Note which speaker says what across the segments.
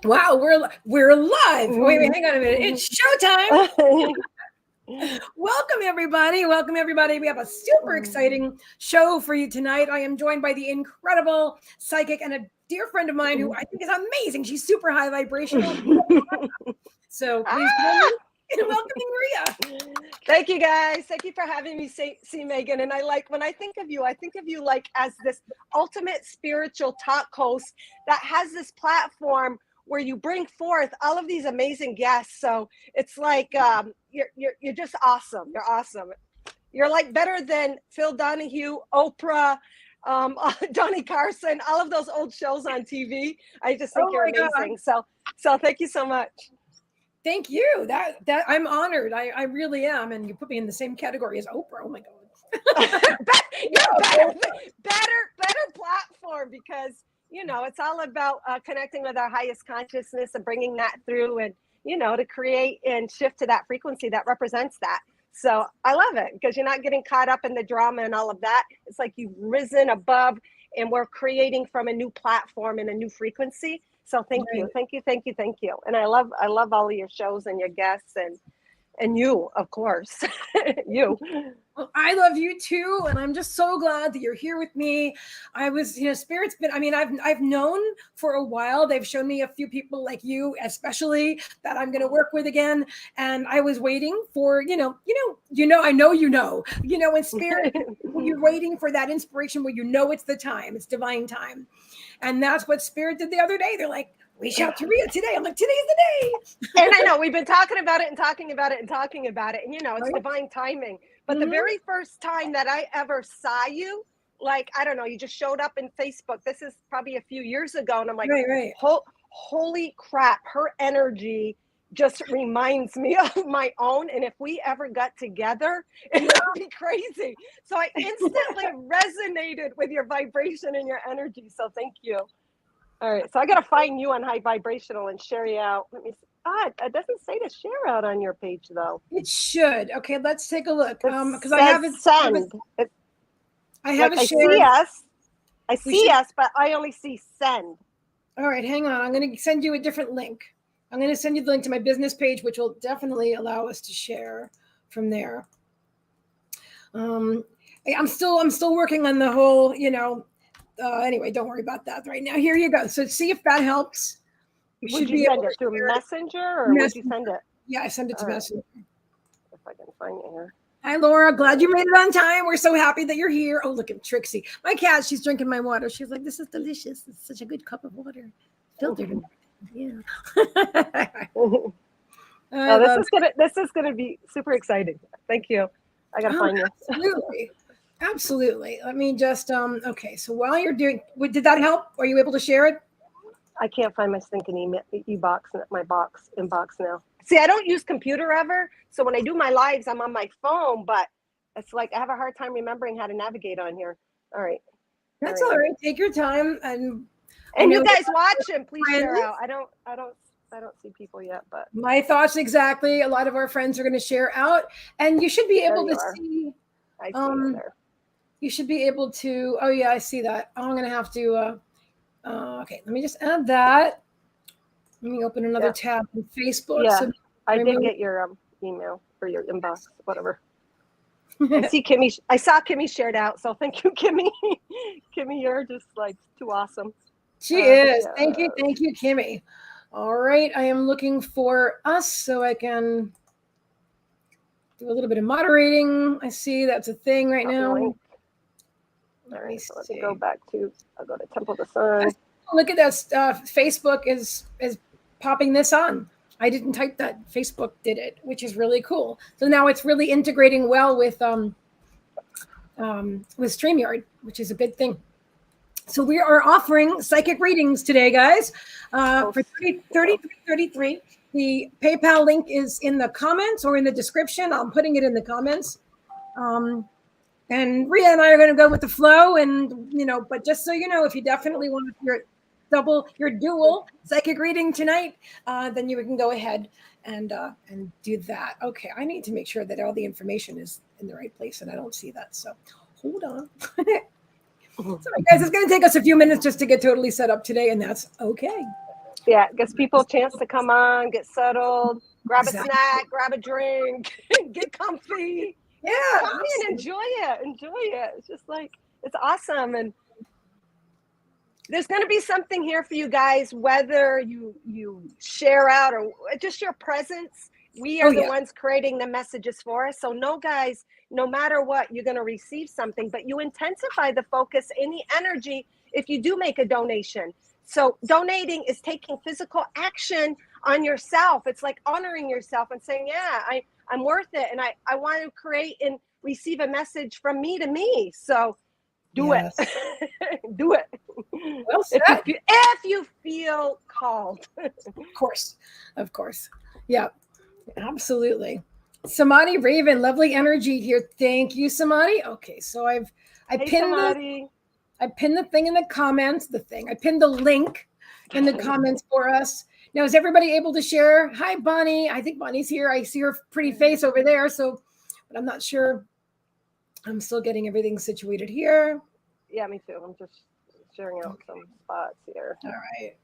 Speaker 1: Wow, we're live. Wait, hang on a minute. It's showtime. Welcome everybody. Welcome everybody. We have a super exciting show for you tonight. I am joined by the incredible psychic and a dear friend of mine who I think is amazing. She's super high vibrational. So please join me in welcoming Maria.
Speaker 2: Thank you guys. Thank you for having me, see Megan. And when I think of you like as this ultimate spiritual talk host that has this platform where you bring forth all of these amazing guests. So it's like you're just awesome. You're awesome. You're like better than Phil Donahue, Oprah, Johnny Carson, all of those old shows on TV. I just think you're amazing. God. So thank you so much.
Speaker 1: Thank you. That I'm honored. I really am. And you put me in the same category as Oprah. Oh my God.
Speaker 2: better platform, because it's all about connecting with our highest consciousness and bringing that through, and to create and shift to that frequency that represents that. So I love it because you're not getting caught up in the drama and all of that. It's like you've risen above, and we're creating from a new platform and a new frequency. So thank you. And I love all of your shows and your guests and you, of course. you.
Speaker 1: Well, I love you too, and I'm just so glad that you're here with me. I was, Spirit's been. I mean, I've known for a while. They've shown me a few people like you, especially, that I'm going to work with again. And I was waiting for, I know, in Spirit, you're waiting for that inspiration where it's the time, it's divine time, and that's what Spirit did the other day. They're like, reach out to Rhea today. I'm like, today's the day.
Speaker 2: And I know we've been talking about it and talking about it. And it's divine timing. But the very first time that I ever saw you, like, I don't know, you just showed up in Facebook. This is probably a few years ago. And I'm like, holy crap, her energy just reminds me of my own. And if we ever got together, it would be crazy. So I instantly resonated with your vibration and your energy. So thank you. All right, so I got to find you on High Vibrational and share you out. Let me see. It doesn't say to share out on your page, though.
Speaker 1: It should. Okay, let's take a look. Because
Speaker 2: I haven't send.
Speaker 1: I have a share.
Speaker 2: I see us, but I only see send.
Speaker 1: All right, hang on. I'm going to send you a different link. I'm going to send you the link to my business page, which will definitely allow us to share from there. I'm still working on the whole, anyway, don't worry about that right now. Here you go. So see if that helps.
Speaker 2: Would you send it through Messenger or would you send it?
Speaker 1: Yeah, I send it to Messenger.
Speaker 2: If I can find it here.
Speaker 1: Hi, Laura. Glad you made it on time. We're so happy that you're here. Oh, look at Trixie. My cat, she's drinking my water. She's like, this is delicious. It's such a good cup of water. Filtered. Yeah.
Speaker 2: This is gonna be super exciting. Thank you. I gotta find you.
Speaker 1: Absolutely. Let me just okay. So while you're doing, did that help? Are you able to share it?
Speaker 2: I can't find my stinking inbox now. See, I don't use computer ever, so when I do my lives, I'm on my phone. But it's like I have a hard time remembering how to navigate on here. All right.
Speaker 1: That's all right. Take your time, and
Speaker 2: you guys watching, please share out. I don't see people yet, but
Speaker 1: my thoughts exactly. A lot of our friends are going to share out, and you should be able to see.
Speaker 2: I see it there.
Speaker 1: You should be able to. Oh yeah, I see that. I'm going to have to. Okay, let me just add that. Let me open another tab on Facebook.
Speaker 2: Yeah, so I did get your email or your inbox, whatever. I saw Kimmy shared out, so thank you, Kimmy. Kimmy, you're just like too awesome.
Speaker 1: She is. Thank you, Kimmy. All right, I am looking for us so I can do a little bit of moderating. I see that's a thing right now.
Speaker 2: All right, so let's go back to. I'll go to Temple of the Sun.
Speaker 1: Look at that stuff. Facebook is popping this on. I didn't type that. Facebook did it, which is really cool. So now it's really integrating well with StreamYard, which is a good thing. So we are offering psychic readings today, guys, for $33.33. The PayPal link is in the comments or in the description. I'm putting it in the comments. And Rhea and I are going to go with the flow, and but just so you know, if you definitely want your dual psychic reading tonight, then you can go ahead and do that. Okay, I need to make sure that all the information is in the right place, and I don't see that. So hold on. Sorry, guys, it's going to take us a few minutes just to get totally set up today, and that's okay.
Speaker 2: Yeah, it gives people a chance to come on, get settled, grab a
Speaker 1: Exactly.
Speaker 2: snack, grab a drink, get comfy.
Speaker 1: Yeah,
Speaker 2: Just come
Speaker 1: absolutely.
Speaker 2: in, enjoy it. Enjoy it. It's just like, it's awesome. And there's going to be something here for you guys, whether you share out or just your presence. We are the ones creating the messages for us. So no, guys, no matter what, you're going to receive something, but you intensify the focus, any energy, if you do make a donation. So donating is taking physical action on yourself. It's like honoring yourself and saying, yeah, I'm worth it. And I want to create and receive a message from me to me. So do it. Do it.
Speaker 1: Well said.
Speaker 2: If you feel called.
Speaker 1: Of course. Yeah, absolutely. Samadhi Raven, lovely energy here. Thank you, Samadhi. Okay, so I pinned the thing in the comments. I pinned the link in the comments for us. Now, is everybody able to share? Hi, Bonnie. I think Bonnie's here. I see her pretty face over there. So, but I'm not sure. I'm still getting everything situated here.
Speaker 2: Yeah, me too. I'm just sharing out some spots here.
Speaker 1: All right.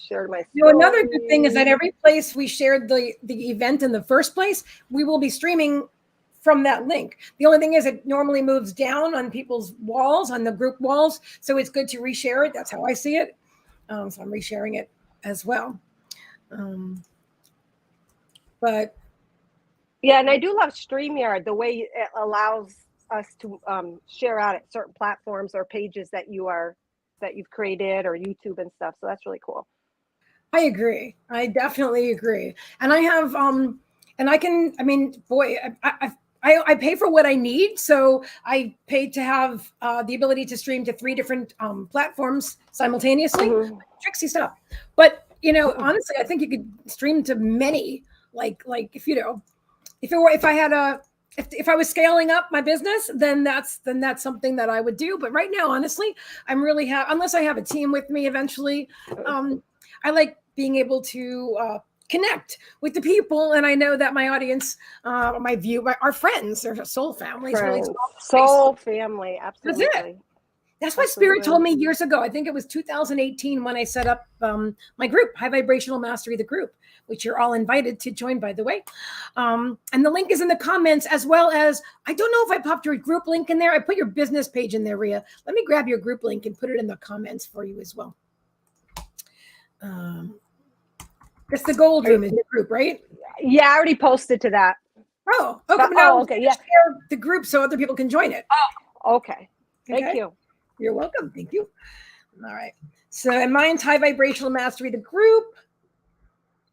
Speaker 2: Shared my story.
Speaker 1: You know, another good thing is that every place we shared the event in the first place, we will be streaming from that link. The only thing is it normally moves down on people's walls, on the group walls. So it's good to reshare it. That's how I see it. So I'm resharing it as well. But
Speaker 2: yeah, and I do love StreamYard, the way it allows us to share out at certain platforms or pages that you've created, or YouTube and stuff. So that's really cool.
Speaker 1: I agree. I definitely agree. And I have and I can, I mean, boy, I pay for what I need. So I paid to have the ability to stream to 3 different platforms simultaneously. Tricksy stuff. But, you know, honestly, I think you could stream to many, like if, you know, if I was scaling up my business, then that's something that I would do. But right now, honestly, I'm really unless I have a team with me eventually, I like being able to connect with the people. And I know that my audience, our friends, our soul family.
Speaker 2: Soul family, absolutely.
Speaker 1: That's it. That's what Spirit told me years ago. I think it was 2018 when I set up my group, HighVibrationalMastery, the group, which you're all invited to join, by the way. And the link is in the comments, as well as, I don't know if I popped your group link in there. I put your business page in there, Rhea. Let me grab your group link and put it in the comments for you as well. It's the gold room in your group, right?
Speaker 2: Yeah, I already posted to that.
Speaker 1: Oh, okay.
Speaker 2: Okay. Yeah.
Speaker 1: Share the group so other people can join it.
Speaker 2: Oh, okay. Thank you.
Speaker 1: You're welcome. Thank you. All right. So, and mine's High Vibrational Mastery, the group.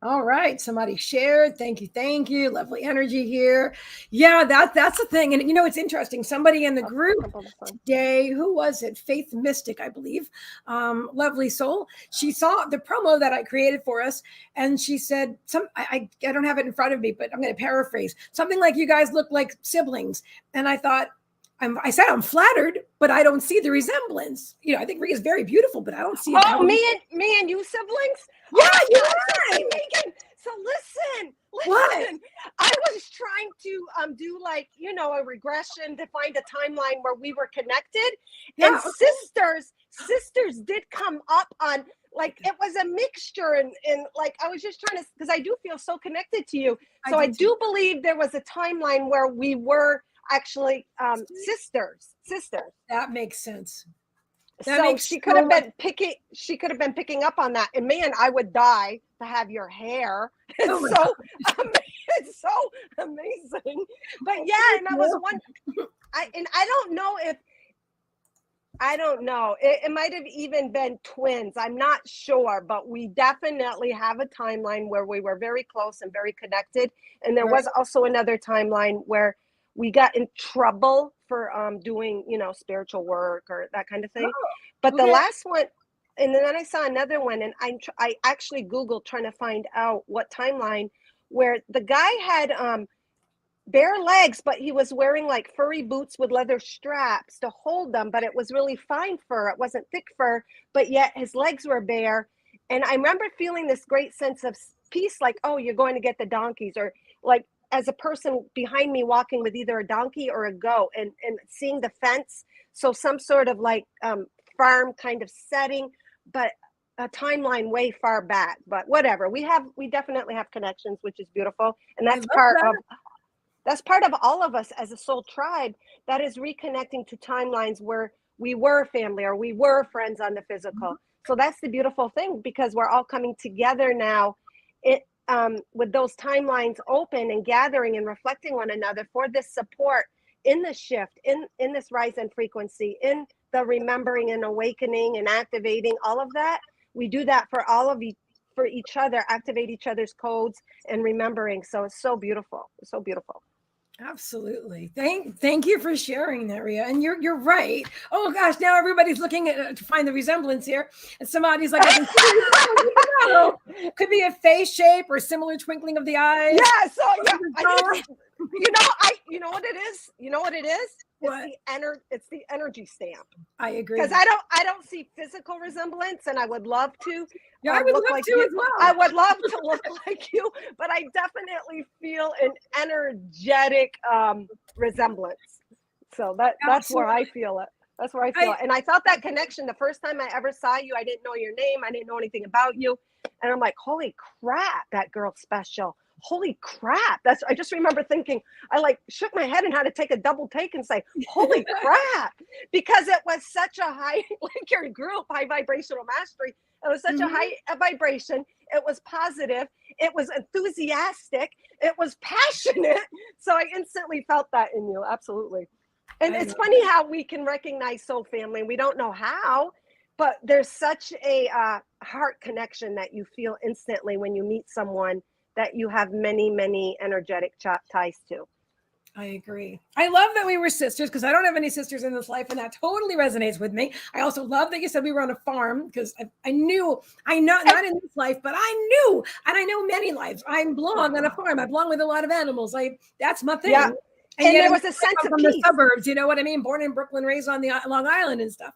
Speaker 1: All right. Somebody shared. Thank you. Thank you. Lovely energy here. Yeah, that's the thing. And, you know, it's interesting. Somebody in the group today, who was it? Faith Mystic, I believe. Lovely soul. She saw the promo that I created for us. And she said, I don't have it in front of me, but I'm going to paraphrase. Something like, you guys look like siblings. And I thought, I said I'm flattered, but I don't see the resemblance. You know, I think Rhea is very beautiful, but I don't see it.
Speaker 2: Oh, me and you siblings?
Speaker 1: Yeah, you're
Speaker 2: right. Megan, so listen.
Speaker 1: What?
Speaker 2: I was trying to do, like, you know, a regression to find a timeline where we were connected. Yeah, and sisters did come up on, like, it was a mixture, and like, I was just trying to, because I do feel so connected to you. So I do believe there was a timeline where we were actually sisters.
Speaker 1: That makes sense.
Speaker 2: She could have been picking up on that. And man, I would die to have your hair. It's so amazing. But yeah, and I was wondering, I don't know. It might have even been twins. I'm not sure, but we definitely have a timeline where we were very close and very connected. And there was also another timeline where we got in trouble for doing, you know, spiritual work or that kind of thing. But the last one, and then I saw another one, and I actually Googled trying to find out what timeline, where the guy had bare legs, but he was wearing like furry boots with leather straps to hold them, but it was really fine fur. It wasn't thick fur, but yet his legs were bare. And I remember feeling this great sense of peace, like, oh, you're going to get the donkeys, or like, as a person behind me walking with either a donkey or a goat, and seeing the fence. So some sort of like farm kind of setting, but a timeline way far back, but whatever. We definitely have connections, which is beautiful. And that's part of all of us as a soul tribe, that is reconnecting to timelines where we were family or we were friends on the physical. So that's the beautiful thing, because we're all coming together now with those timelines open and gathering and reflecting one another for this support in the shift, in this rise in frequency, in the remembering and awakening and activating all of that. We do that for for each other, activate each other's codes and remembering. So it's so beautiful. It's so beautiful.
Speaker 1: Absolutely. Thank you for sharing that, Ria. And you're right. Oh gosh, now everybody's looking at to find the resemblance here. And somebody's like, I can could be a face shape or similar twinkling of the eyes.
Speaker 2: Yeah. So yeah, you know what it is? You know what it is?
Speaker 1: What?
Speaker 2: It's the energy stamp.
Speaker 1: I agree.
Speaker 2: Because I don't see physical resemblance, and I would love to.
Speaker 1: Yeah, I would love
Speaker 2: like
Speaker 1: to
Speaker 2: you.
Speaker 1: as well.
Speaker 2: I would love to look like you, but I definitely feel an energetic resemblance. So that's where I feel it. That's where I feel it. And I felt that connection the first time I ever saw you. I didn't know your name. I didn't know anything about you. And I'm like, holy crap, that girl's special. Holy crap. I just remember thinking, I like shook my head and had to take a double take and say, holy crap, because it was such a high, like your group, High Vibrational Mastery. It was such a high vibration. It was positive. It was enthusiastic. It was passionate. So I instantly felt that in you. Absolutely. And it's funny how we can recognize soul family. We don't know how, but there's such a heart connection that you feel instantly when you meet someone that you have many, many energetic ties to.
Speaker 1: I agree. I love that we were sisters, because I don't have any sisters in this life, and that totally resonates with me. I also love that you said we were on a farm, because I know, not in this life, but I knew, and I know many lives. I belong on a farm. I belong with a lot of animals. That's my thing.
Speaker 2: Yeah. And there was a sense of
Speaker 1: from
Speaker 2: peace.
Speaker 1: The suburbs, you know what I mean? Born in Brooklyn, raised on the Long Island and stuff.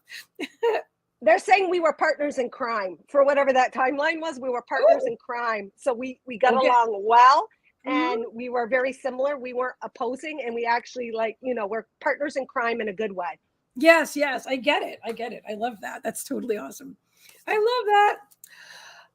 Speaker 2: They're saying we were partners in crime for whatever that timeline was. We were partners in crime. So we got along well, and we were very similar. We weren't opposing, and we actually we're partners in crime in a good way.
Speaker 1: Yes. I get it. I love that. That's totally awesome. I love that.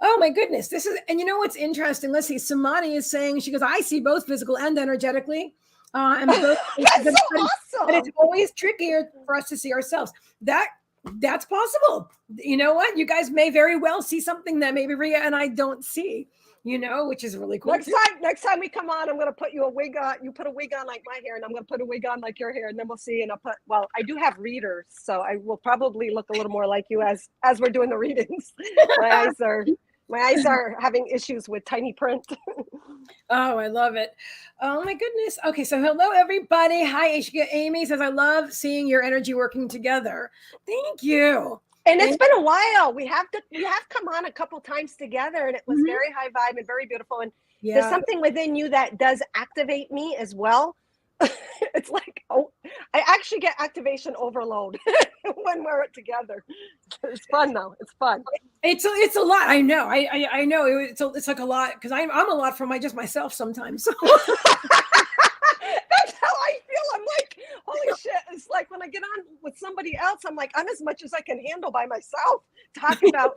Speaker 1: Oh my goodness. And you know what's interesting? Let's see. Samani is saying, she goes, I see both physical and energetically. And both,
Speaker 2: That's so awesome.
Speaker 1: but it's always trickier for us to see ourselves. That's possible. You know what? You guys may very well see something that maybe Ria and I don't see, which is really cool.
Speaker 2: Next time we come on, I'm going to put you a wig on. You put a wig on like my hair, and I'm going to put a wig on like your hair, and then we'll see. And I do have readers, so I will probably look a little more like you as we're doing the readings. My eyes are having issues with tiny print.
Speaker 1: Oh, I love it. Oh my goodness. Okay, so hello everybody. Hi, Amy says, I love seeing your energy working together. Thank you.
Speaker 2: And it's been a while. We have come on a couple times together, and it was very high vibe and very beautiful. And there's something within you that does activate me as well. It's like, I actually get activation overload when we're together. It's fun though. It's fun.
Speaker 1: It's a lot. I know. I know. It's like a lot, because I'm a lot for myself sometimes. So.
Speaker 2: That's how I feel. I'm like, holy shit. It's like when I get on with somebody else, I'm like, I'm as much as I can handle by myself, talking about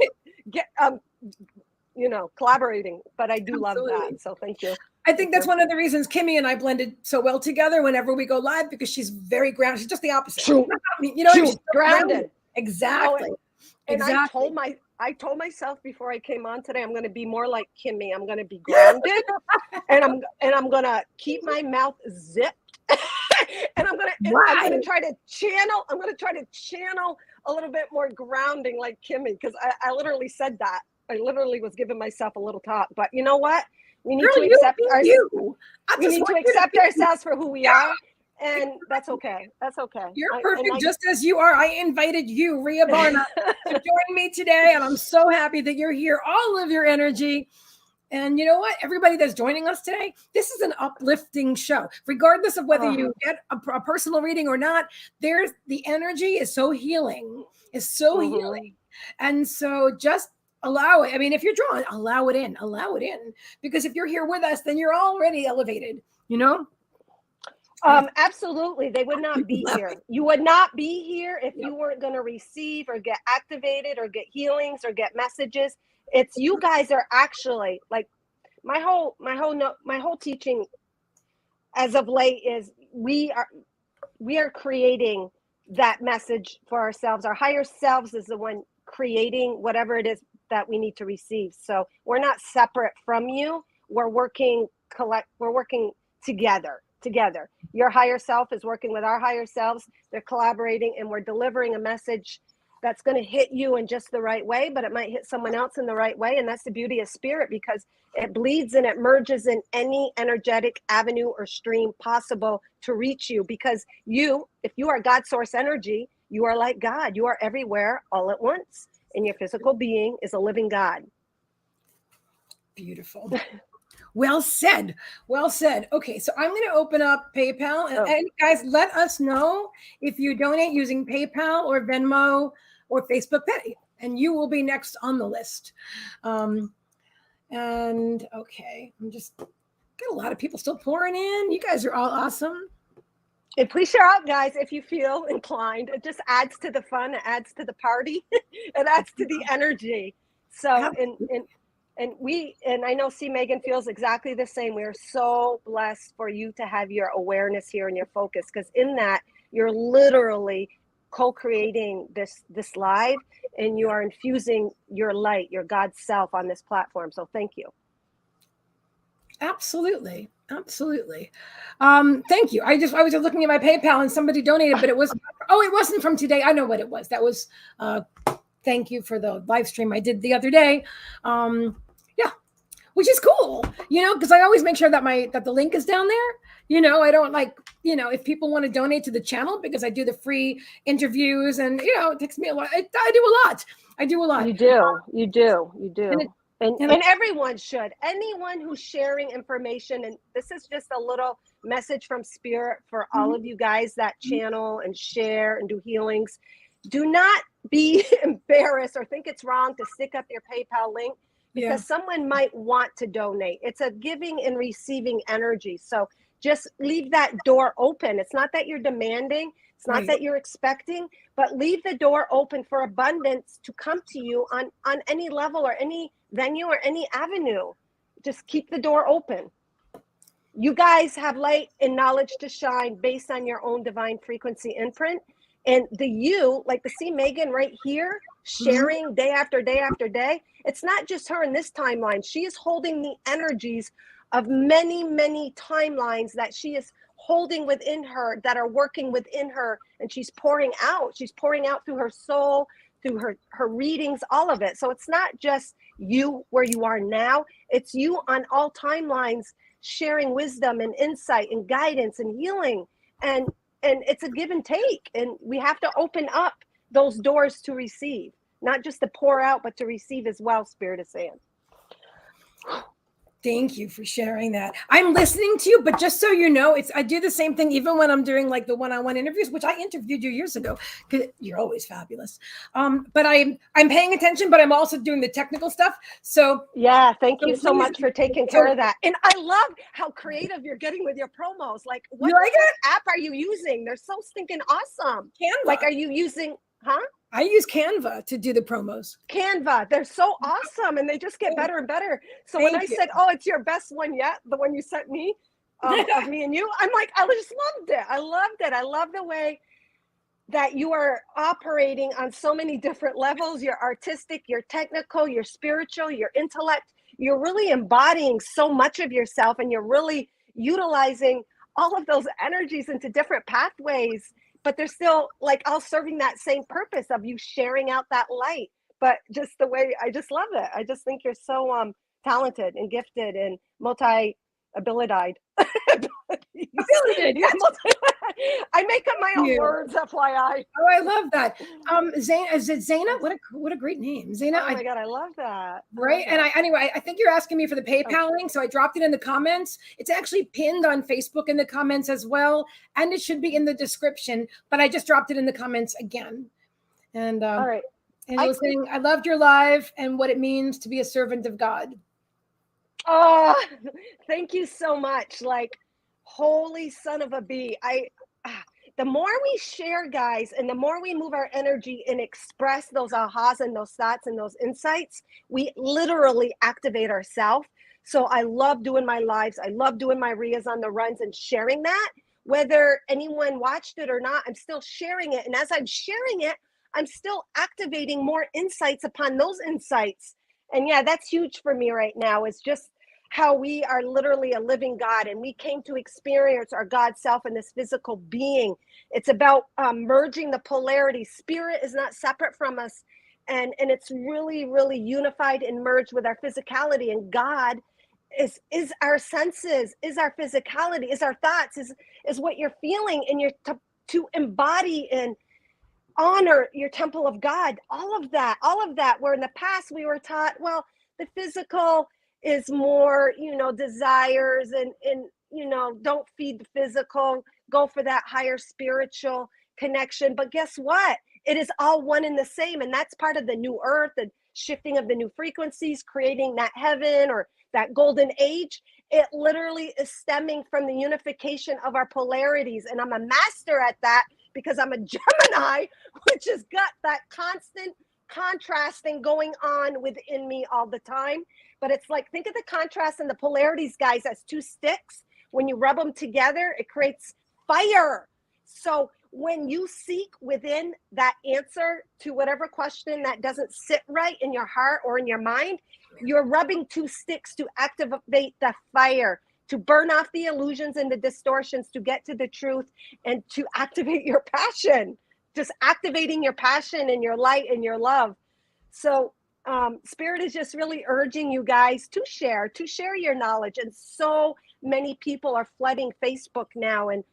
Speaker 2: collaborating. But I do love that. So thank you.
Speaker 1: I think that's one of the reasons Kimmy and I blended so well together whenever we go live, because she's very grounded. She's just the opposite.
Speaker 2: True.
Speaker 1: She's
Speaker 2: grounded.
Speaker 1: Exactly.
Speaker 2: And I told myself before I came on today, I'm going to be more like Kimmy. I'm going to be grounded, and I'm going to keep my mouth zipped, and I'm going to try to channel. I'm going to try to channel a little bit more grounding like Kimmy, because I literally said that. I literally was giving myself a little talk. But you know what? We need to accept ourselves for who we are. And that's okay. That's okay.
Speaker 1: You're perfect just as you are. I invited you, Ria Barna, to join me today. And I'm so happy that you're here. All of your energy. And you know what? Everybody that's joining us today, this is an uplifting show. Regardless of whether you get a personal reading or not, the energy is so healing. Healing. And so just allow it. I mean, if you're drawn, allow it in. Because if you're here with us, then you're already elevated,
Speaker 2: Absolutely. They would not be here. You would not be here if you weren't going to receive or get activated or get healings or get messages. It's you guys are actually like my whole teaching as of late is we are creating that message for ourselves. Our higher selves is the one creating whatever it is that we need to receive. So we're not separate from you. We're working together. Your higher self is working with our higher selves. They're collaborating, and we're delivering a message that's going to hit you in just the right way, but it might hit someone else in the right way. And that's the beauty of spirit, because it bleeds and it merges in any energetic avenue or stream possible to reach you. Because if you are God source energy, you are like God. You are everywhere all at once. And your physical being is a living God.
Speaker 1: Beautiful. Well said. Well said. Okay, so I'm going to open up PayPal. And guys, let us know if you donate using PayPal or Venmo or Facebook Pay, and you will be next on the list. And okay, I'm just got a lot of people still pouring in. You guys are all awesome.
Speaker 2: And please share out, guys, if you feel inclined. It just adds to the fun. It adds to the party. It adds to the energy. So, and I know Megan feels exactly the same. We are so blessed for you to have your awareness here and your focus, because in that you're literally co-creating this live, and you are infusing your light, your God self on this platform. So thank you.
Speaker 1: Absolutely. Thank you. I was looking at my PayPal and somebody donated, but it wasn't from today. I know what it was. That was thank you for the live stream I did the other day. Which is cool, because I always make sure that the link is down there. I don't if people want to donate to the channel, because I do the free interviews, and it takes me a lot. I do a lot.
Speaker 2: You do. And everyone should. Anyone who's sharing information, and this is just a little message from Spirit for all of you guys that channel and share and do healings. Do not be embarrassed or think it's wrong to stick up your PayPal link, because someone might want to donate. It's a giving and receiving energy. So just leave that door open. It's not that you're demanding. It's not that you're expecting, but leave the door open for abundance to come to you on any level or any venue or any avenue. Just keep the door open. You guys have light and knowledge to shine based on your own divine frequency imprint. And like the Megan right here, sharing day after day after day. It's not just her in this timeline. She is holding the energies of many, many timelines that she is holding within her, that are working within her, and she's pouring out. She's pouring out through her soul, through her readings, all of it. So it's not just you where you are now. It's you on all timelines, sharing wisdom and insight and guidance and healing. And it's a give and take. And we have to open up those doors to receive, not just to pour out, but to receive as well, Spirit is saying.
Speaker 1: Thank you for sharing that. I'm listening to you, but just so you know, I do the same thing even when I'm doing like the one-on-one interviews, which I interviewed you years ago, because you're always fabulous. But I'm paying attention, but I'm also doing the technical stuff. So
Speaker 2: thank you so much for taking care of that. And I love how creative you're getting with your promos. Like, what app are you using? They're so stinking awesome.
Speaker 1: Canva.
Speaker 2: Like, are you using,
Speaker 1: I use Canva to do the promos.
Speaker 2: Canva, they're so awesome, and they just get better and better. So when I said, "Oh, it's your best one yet," the one you sent me of me and you, I'm like, I just loved it. I love the way that you are operating on so many different levels. You're artistic, you're technical, you're spiritual, you're intellect. You're really embodying so much of yourself, and you're really utilizing all of those energies into different pathways. But they're still like all serving that same purpose of you sharing out that light. But just the way, I just love it. I just think you're so talented and gifted and multi-abilitied. I make up my own words, FYI.
Speaker 1: Oh, I love that. Is it Zaina? What a great name, Zaina.
Speaker 2: Oh my God, I love that.
Speaker 1: Right. And I think you're asking me for the PayPal link. So I dropped it in the comments. It's actually pinned on Facebook in the comments as well. And it should be in the description, but I just dropped it in the comments again. And
Speaker 2: all right.
Speaker 1: And I was saying, I loved your live and what it means to be a servant of God.
Speaker 2: Oh, thank you so much. Like, Holy son of a bee. The more we share, guys, and the more we move our energy and express those ahas and those thoughts and those insights, we literally activate ourselves. So I love doing my lives. I love doing my Rias on the runs and sharing that. Whether anyone watched it or not, I'm still sharing it. And as I'm sharing it, I'm still activating more insights upon those insights. And yeah, that's huge for me right now. It's just how we are literally a living God, and we came to experience our God self in this physical being. It's about merging the polarity. Spirit is not separate from us, and it's really, really unified and merged with our physicality. And God is our senses, is our physicality, is our thoughts, is what you're feeling, and you're to embody and honor your temple of God. All of that, where in the past we were taught, well, the physical is more, desires and don't feed the physical, go for that higher spiritual connection. But guess what? It is all one and the same. And that's part of the new earth and shifting of the new frequencies, creating that heaven or that golden age. It literally is stemming from the unification of our polarities. And I'm a master at that because I'm a Gemini, which has got that constant contrasting going on within me all the time. But it's like, think of the contrast and the polarities, guys, as two sticks. When you rub them together, it creates fire. So when you seek within that answer to whatever question that doesn't sit right in your heart or in your mind, you're rubbing two sticks to activate the fire, to burn off the illusions and the distortions, to get to the truth and to activate your passion, just activating your passion and your light and your love. So Spirit is just really urging you guys to share your knowledge. And so many people are flooding Facebook now and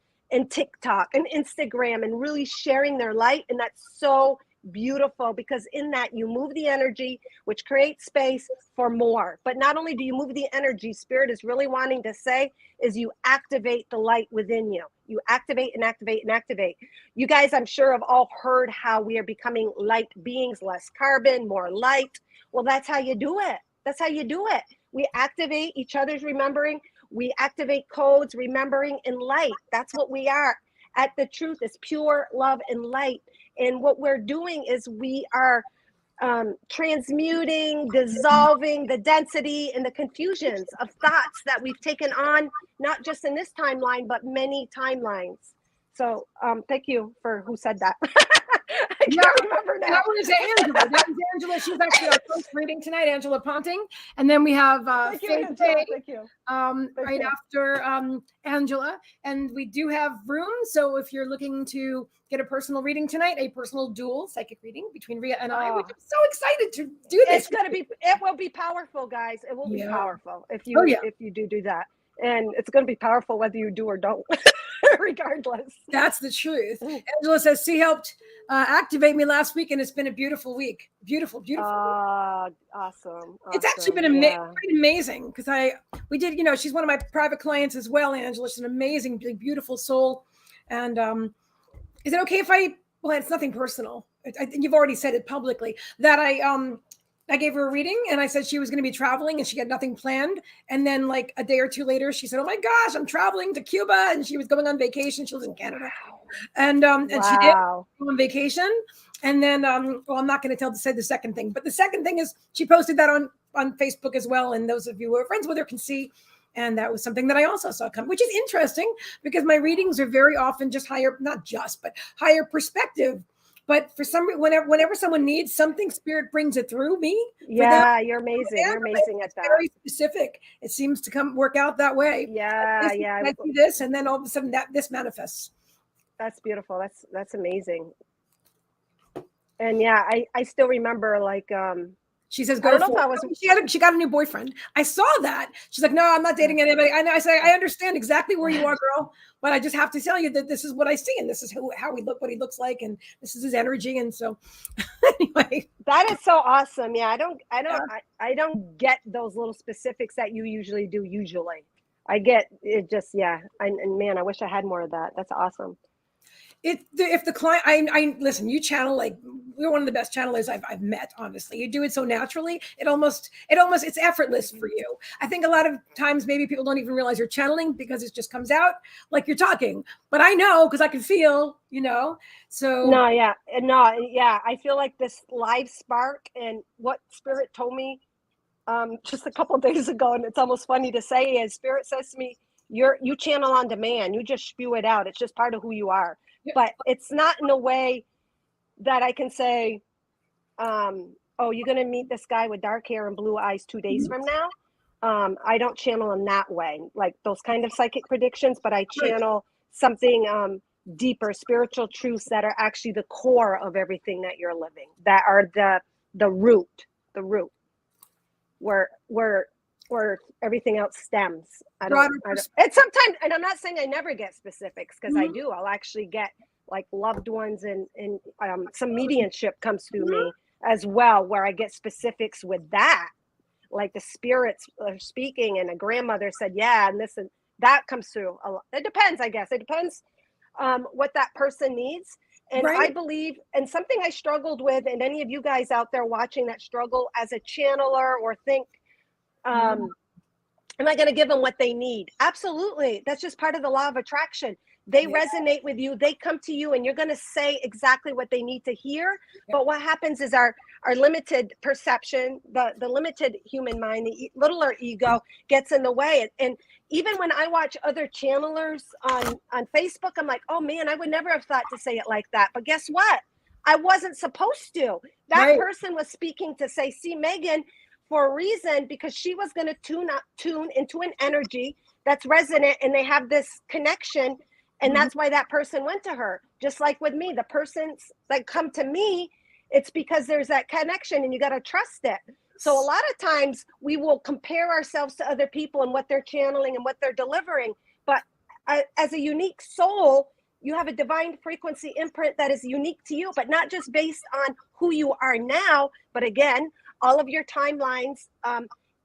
Speaker 2: TikTok and Instagram and really sharing their light. And that's so beautiful, because in that you move the energy, which creates space for more. But not only do you move the energy, Spirit is really wanting to say is you activate the light within you. You activate and activate and activate. You guys, I'm sure, have all heard how we are becoming light beings, less carbon, more light. Well, that's how you do it. That's how you do it. We activate each other's remembering. We activate codes, remembering, and light. That's what we are. At the truth is pure love and light. And what we're doing is we are transmuting, dissolving the density and the confusions of thoughts that we've taken on, not just in this timeline, but many timelines. So thank you for who said that. I can't remember now.
Speaker 1: That was Angela. That was Angela. She's actually our first reading tonight, Angela Ponting. And then we have Faith Day right after Angela. And we do have room. So if you're looking to get a personal reading tonight, a personal dual psychic reading between Ria and I, which I'm so excited to do this.
Speaker 2: It will be powerful, guys. It will be powerful if you do that. And it's going to be powerful whether you do or don't. Regardless.
Speaker 1: That's the truth. Angela says she helped activate me last week, and it's been a beautiful week. Beautiful.
Speaker 2: Awesome.
Speaker 1: It's actually been quite amazing because we did, she's one of my private clients as well, Angela. She's an amazing, beautiful soul. And is it okay if well, it's nothing personal. I think you've already said it publicly that I gave her a reading and I said she was going to be traveling and she had nothing planned. And then like a day or two later, she said, "Oh my gosh, I'm traveling to Cuba." And she was going on vacation. She lives in Canada. And she did go on vacation. And then, well, I'm not going to say the second thing, but the second thing is she posted that on Facebook as well. And those of you who are friends with her can see. And that was something that I also saw come, which is interesting because my readings are very often just higher, not just, but higher perspective. But for some reason, whenever someone needs something, Spirit brings it through me.
Speaker 2: Yeah, you're amazing. You're amazing at that.
Speaker 1: Very specific. It seems to work out that way.
Speaker 2: Yeah.
Speaker 1: I do this, and then all of a sudden this manifests.
Speaker 2: That's beautiful. That's amazing. And yeah, I still remember like
Speaker 1: she says, she got a new boyfriend. I saw that. She's like, "No, I'm not dating anybody." I say, I understand exactly where you are, girl, but I just have to tell you that this is what I see, and this is how we look, what he looks like, and this is his energy. And so, anyway,
Speaker 2: that is so awesome. Yeah, I don't get those little specifics that you usually do. Usually, I get it. Just and man, I wish I had more of that. That's awesome.
Speaker 1: if the client, I listen, you channel like you're one of the best channelers I've met. Honestly, you do it so naturally. It's effortless for you. I think a lot of times maybe people don't even realize you're channeling because it just comes out like you're talking. But I know because I can feel, So
Speaker 2: No, yeah, I feel like this live spark and what Spirit told me just a couple of days ago, and it's almost funny to say, is Spirit says to me, you channel on demand. You just spew it out. It's just part of who you are. But it's not in a way that I can say, oh, you're going to meet this guy with dark hair and blue eyes 2 days from now. I don't channel in that way, like those kind of psychic predictions, but I channel something deeper, spiritual truths that are actually the core of everything that you're living, that are the root where everything else stems. It's sometimes, and I'm not saying I never get specifics, because I do. I'll actually get like loved ones, and some mediumship comes through me as well, where I get specifics with that, like the spirits are speaking, and a grandmother said, yeah, and this and that comes through. It depends, I guess. It depends what that person needs. And I believe, and something I struggled with, and any of you guys out there watching that struggle as a channeler or think, am I going to give them what they need? Absolutely. That's just part of the law of attraction. They resonate with you. They come to you, and you're going to say exactly what they need to hear. But what happens is our limited perception, the limited human mind, the littler ego gets in the way. And even when I watch other channelers on Facebook, I'm like, oh man, I would never have thought to say it like that. But guess what? I wasn't supposed to. That person was speaking to say, see, Megan, for a reason, because she was going to tune into an energy that's resonant, and they have this connection. And that's why that person went to her. Just like with me, the persons that come to me, it's because there's that connection, and you got to trust it. So a lot of times we will compare ourselves to other people and what they're channeling and what they're delivering. But as a unique soul, you have a divine frequency imprint that is unique to you, but not just based on who you are now, but again, all of your timelines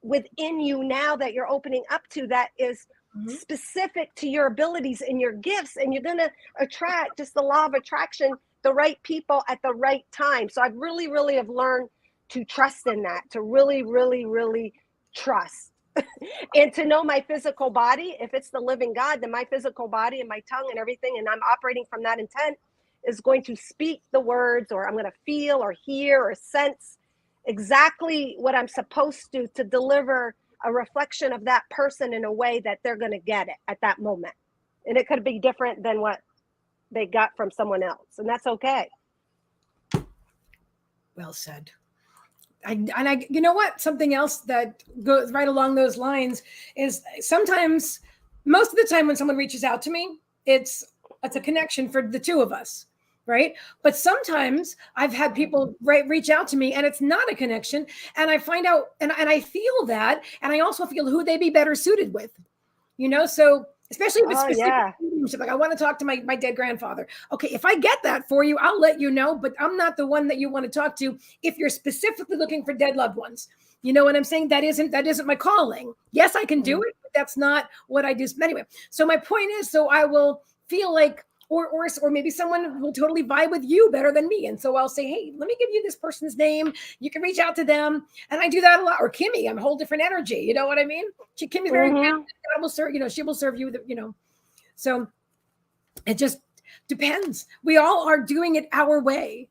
Speaker 2: within you now that you're opening up to, that is specific to your abilities and your gifts. And you're going to attract, just the law of attraction, the right people at the right time. So I've really, really have learned to trust in that, to really, really, really trust. And to know my physical body, if it's the living God, then my physical body and my tongue and everything, and I'm operating from that intent, is going to speak the words, or I'm going to feel or hear or sense exactly what I'm supposed to deliver a reflection of that person in a way that they're going to get it at that moment. And it could be different than what they got from someone else, and that's okay.
Speaker 1: Well said. You know what? Something else that goes right along those lines is sometimes, most of the time when someone reaches out to me, it's a connection for the two of us, right? But sometimes I've had people reach out to me and it's not a connection, and I find out, and I feel that, and I also feel who they'd be better suited with, so especially if it's specific, like I want to talk to my dead grandfather. Okay, if I get that for you, I'll let you know, but I'm not the one that you want to talk to if you're specifically looking for dead loved ones. You know what I'm saying? That isn't my calling. Yes, I can do it, but that's not what I do. Anyway, so my point is, so I will feel like, or maybe someone will totally vibe with you better than me. And so I'll say, hey, let me give you this person's name. You can reach out to them. And I do that a lot. Or Kimmy, I'm a whole different energy. You know what I mean? Kimmy's very, I will serve, she will serve you, So it just depends. We all are doing it our way,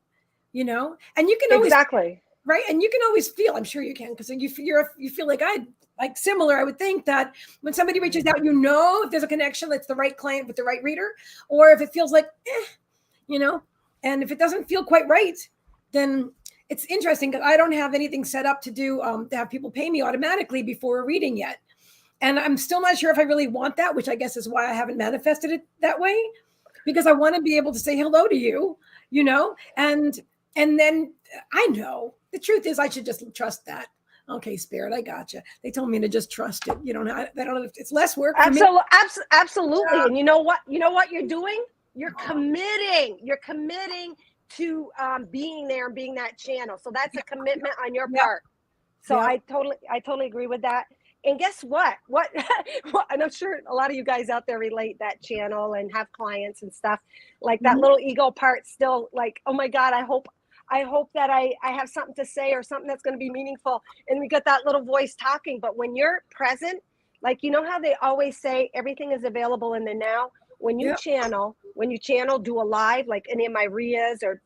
Speaker 1: and you can always, right. And you can always feel, I'm sure you can, because you feel like similar. I would think that when somebody reaches out, if there's a connection, that's the right client with the right reader, or if it feels like, and if it doesn't feel quite right, then it's interesting, because I don't have anything set up to do, to have people pay me automatically before a reading yet. And I'm still not sure if I really want that, which I guess is why I haven't manifested it that way, because I want to be able to say hello to you, and then I know the truth is I should just trust that. Okay, Spirit, I gotcha. They told me to just trust it. I don't know if it's less work for me.
Speaker 2: Absolutely. And you know what you're doing? You're committing. You're committing to being there and being that channel. So that's a commitment on your part. So I totally agree with that. And guess what? And I'm sure a lot of you guys out there relate that channel and have clients and stuff. Like that little ego part still like, oh my God, I hope that I have something to say or something that's going to be meaningful. And we got that little voice talking. But when you're present, like, you know how they always say everything is available in the now? When you channel, do a live, like any of my Rias or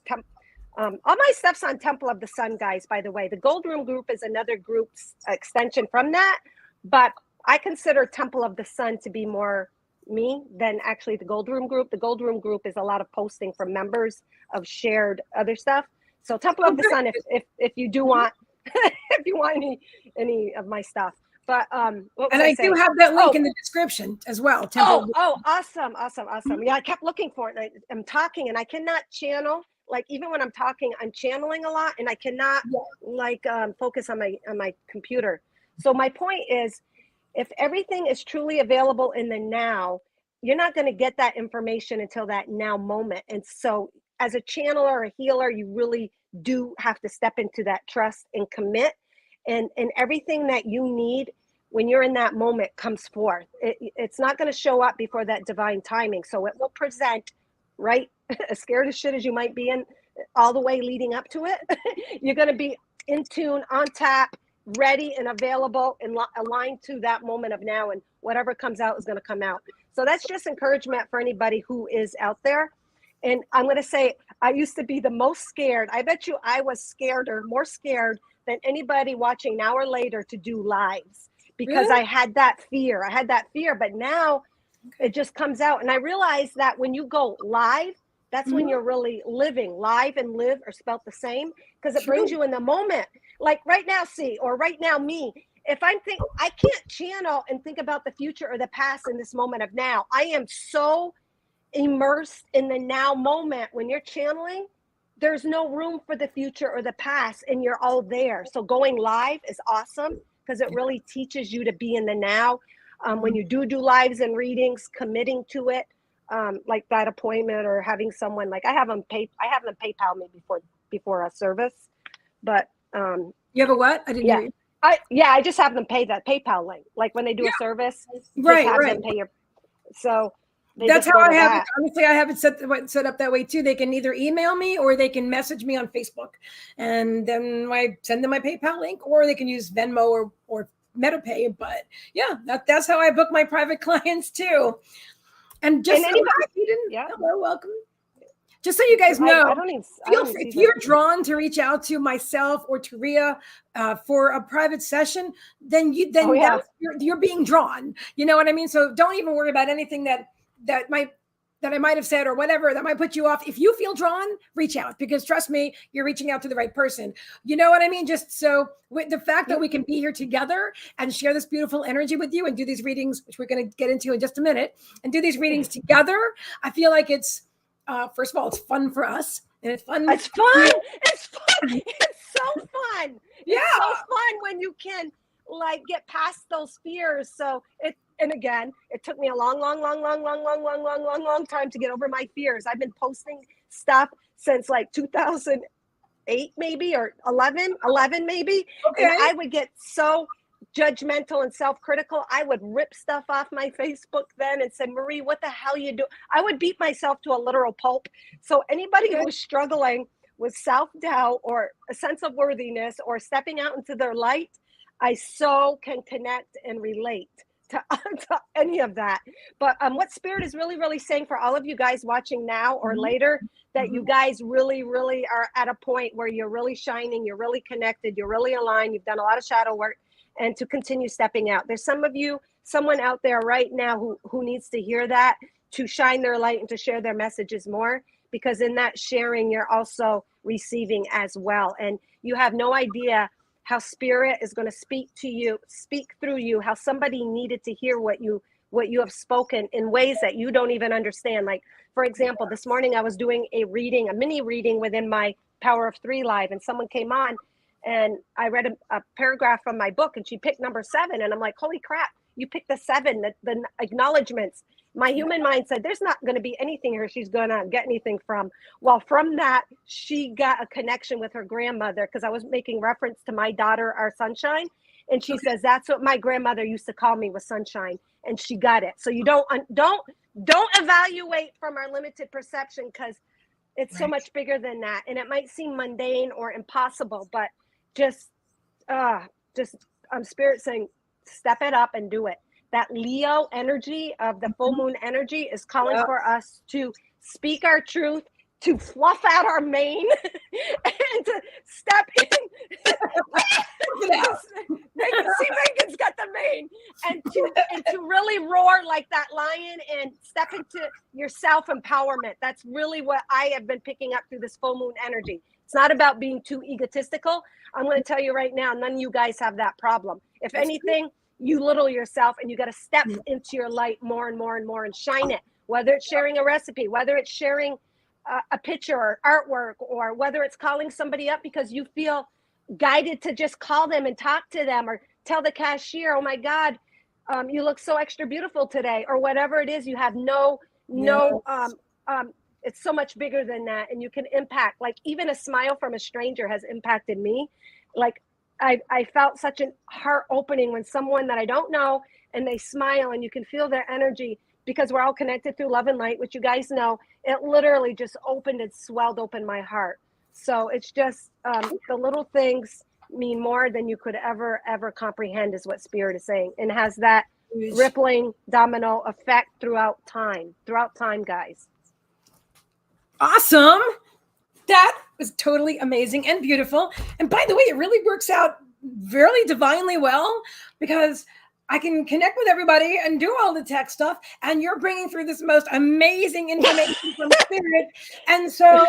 Speaker 2: all my stuff's on Temple of the Sun, guys, by the way. The Gold Room group is another group's extension from that. But I consider Temple of the Sun to be more me than actually the Gold Room group. The Gold Room group is a lot of posting from members of shared other stuff. So Temple of the Sun, if you do want, if you want any of my stuff. But what was
Speaker 1: I do have that link in the description as well.
Speaker 2: Awesome. Yeah, I kept looking for it. And I'm talking, and I cannot channel. Like even when I'm talking, I'm channeling a lot, and I cannot focus on my computer. So my point is, if everything is truly available in the now, you're not going to get that information until that now moment. And so as a channeler or a healer, you really do have to step into that trust and commit. And everything that you need when you're in that moment comes forth. It's not going to show up before that divine timing. So it will present, right? As scared as shit as you might be in all the way leading up to it, you're going to be in tune, on tap, ready and available and aligned to that moment of now, and whatever comes out is going to come out. So that's just encouragement for anybody who is out there. And I'm going to say, I used to be the most scared. I bet you I was more scared than anybody watching now or later to do lives, because I had that fear. But now it just comes out. And I realized that when you go live, that's when you're really living. Live and live are spelt the same, because it brings you in the moment. Like right now, or right now, me. If I can't channel and think about the future or the past in this moment of now. I am so immersed in the now moment. When you're channeling, there's no room for the future or the past, and you're all there. So going live is awesome, because it really teaches you to be in the now. When you do lives and readings, committing to it, like that appointment or having someone, like I have them PayPal me before a service. But
Speaker 1: you have a what? I didn't hear you.
Speaker 2: I just have them pay that PayPal link. Like when they do a service,
Speaker 1: right.
Speaker 2: Them pay your. So
Speaker 1: that's how I have it. Honestly, I have it set up that way too. They can either email me or they can message me on Facebook, and then I send them my PayPal link, or they can use Venmo or MetaPay. But yeah, that's how I book my private clients too. And just hello, welcome. Just so you guys know, if you're drawn to reach out to myself or to Ria for a private session, then you're being drawn. You know what I mean? So don't even worry about anything that I might have said or whatever that might put you off. If you feel drawn, reach out, because trust me, you're reaching out to the right person. You know what I mean? Just so with the fact that we can be here together and share this beautiful energy with you and do these readings, which we're going to get into in just a minute, and do these readings together, I feel like it's, first of all, it's fun for us, and it's fun.
Speaker 2: It's fun. It's so fun.
Speaker 1: Yeah.
Speaker 2: It's so fun when you can like get past those fears. And again, it took me a long time to get over my fears. I've been posting stuff since like 2008 maybe, or 11 maybe. Okay. And I would get so judgmental and self-critical. I would rip stuff off my Facebook then and say, Marie, what the hell you do? I would beat myself to a literal pulp. So anybody who's struggling with self-doubt or a sense of worthiness or stepping out into their light, I so can connect and relate to any of that. But what Spirit is really, really saying for all of you guys watching now or later, that you guys really, really are at a point where you're really shining, you're really connected, you're really aligned, you've done a lot of shadow work, and to continue stepping out. There's someone out there right now who needs to hear that, to shine their light and to share their messages more, because in that sharing, you're also receiving as well. And you have no idea how Spirit is going to speak through you, how somebody needed to hear what you have spoken in ways that you don't even understand. Like, for example, this morning I was doing a mini reading within my Power of 3 live, and someone came on and I read a paragraph from my book, and she picked number 7. And I'm like, holy crap, you picked the 7, the acknowledgements. My human mind said, there's not going to be anything here she's going to get anything from. Well, from that, she got a connection with her grandmother, because I was making reference to my daughter, our sunshine. And she says, that's what my grandmother used to call me, was sunshine. And she got it. So you don't evaluate from our limited perception, because it's so much bigger than that. And it might seem mundane or impossible, but just Spirit saying, step it up and do it. That Leo energy of the full moon energy is calling for us to speak our truth, to fluff out our mane, and to step in. Megan's got the mane, and to really roar like that lion and step into your self-empowerment. That's really what I have been picking up through this full moon energy. It's not about being too egotistical. I'm going to tell you right now, none of you guys have that problem. If anything, you little yourself, and you got to step into your light more and more and more and shine it, whether it's sharing a recipe, whether it's sharing a picture or artwork, or whether it's calling somebody up because you feel guided to just call them and talk to them, or tell the cashier, oh my God, you look so extra beautiful today, or whatever it is. You have it's so much bigger than that. And you can impact, like even a smile from a stranger has impacted me. Like I felt such a heart opening when someone that I don't know, and they smile, and you can feel their energy, because we're all connected through love and light, which you guys know. It literally just opened and swelled open my heart. So it's just the little things mean more than you could ever comprehend, is what Spirit is saying, and has that rippling domino effect throughout time, guys.
Speaker 1: Awesome. That was totally amazing and beautiful. And by the way, it really works out really divinely well, because I can connect with everybody and do all the tech stuff, and you're bringing through this most amazing information from Spirit. And so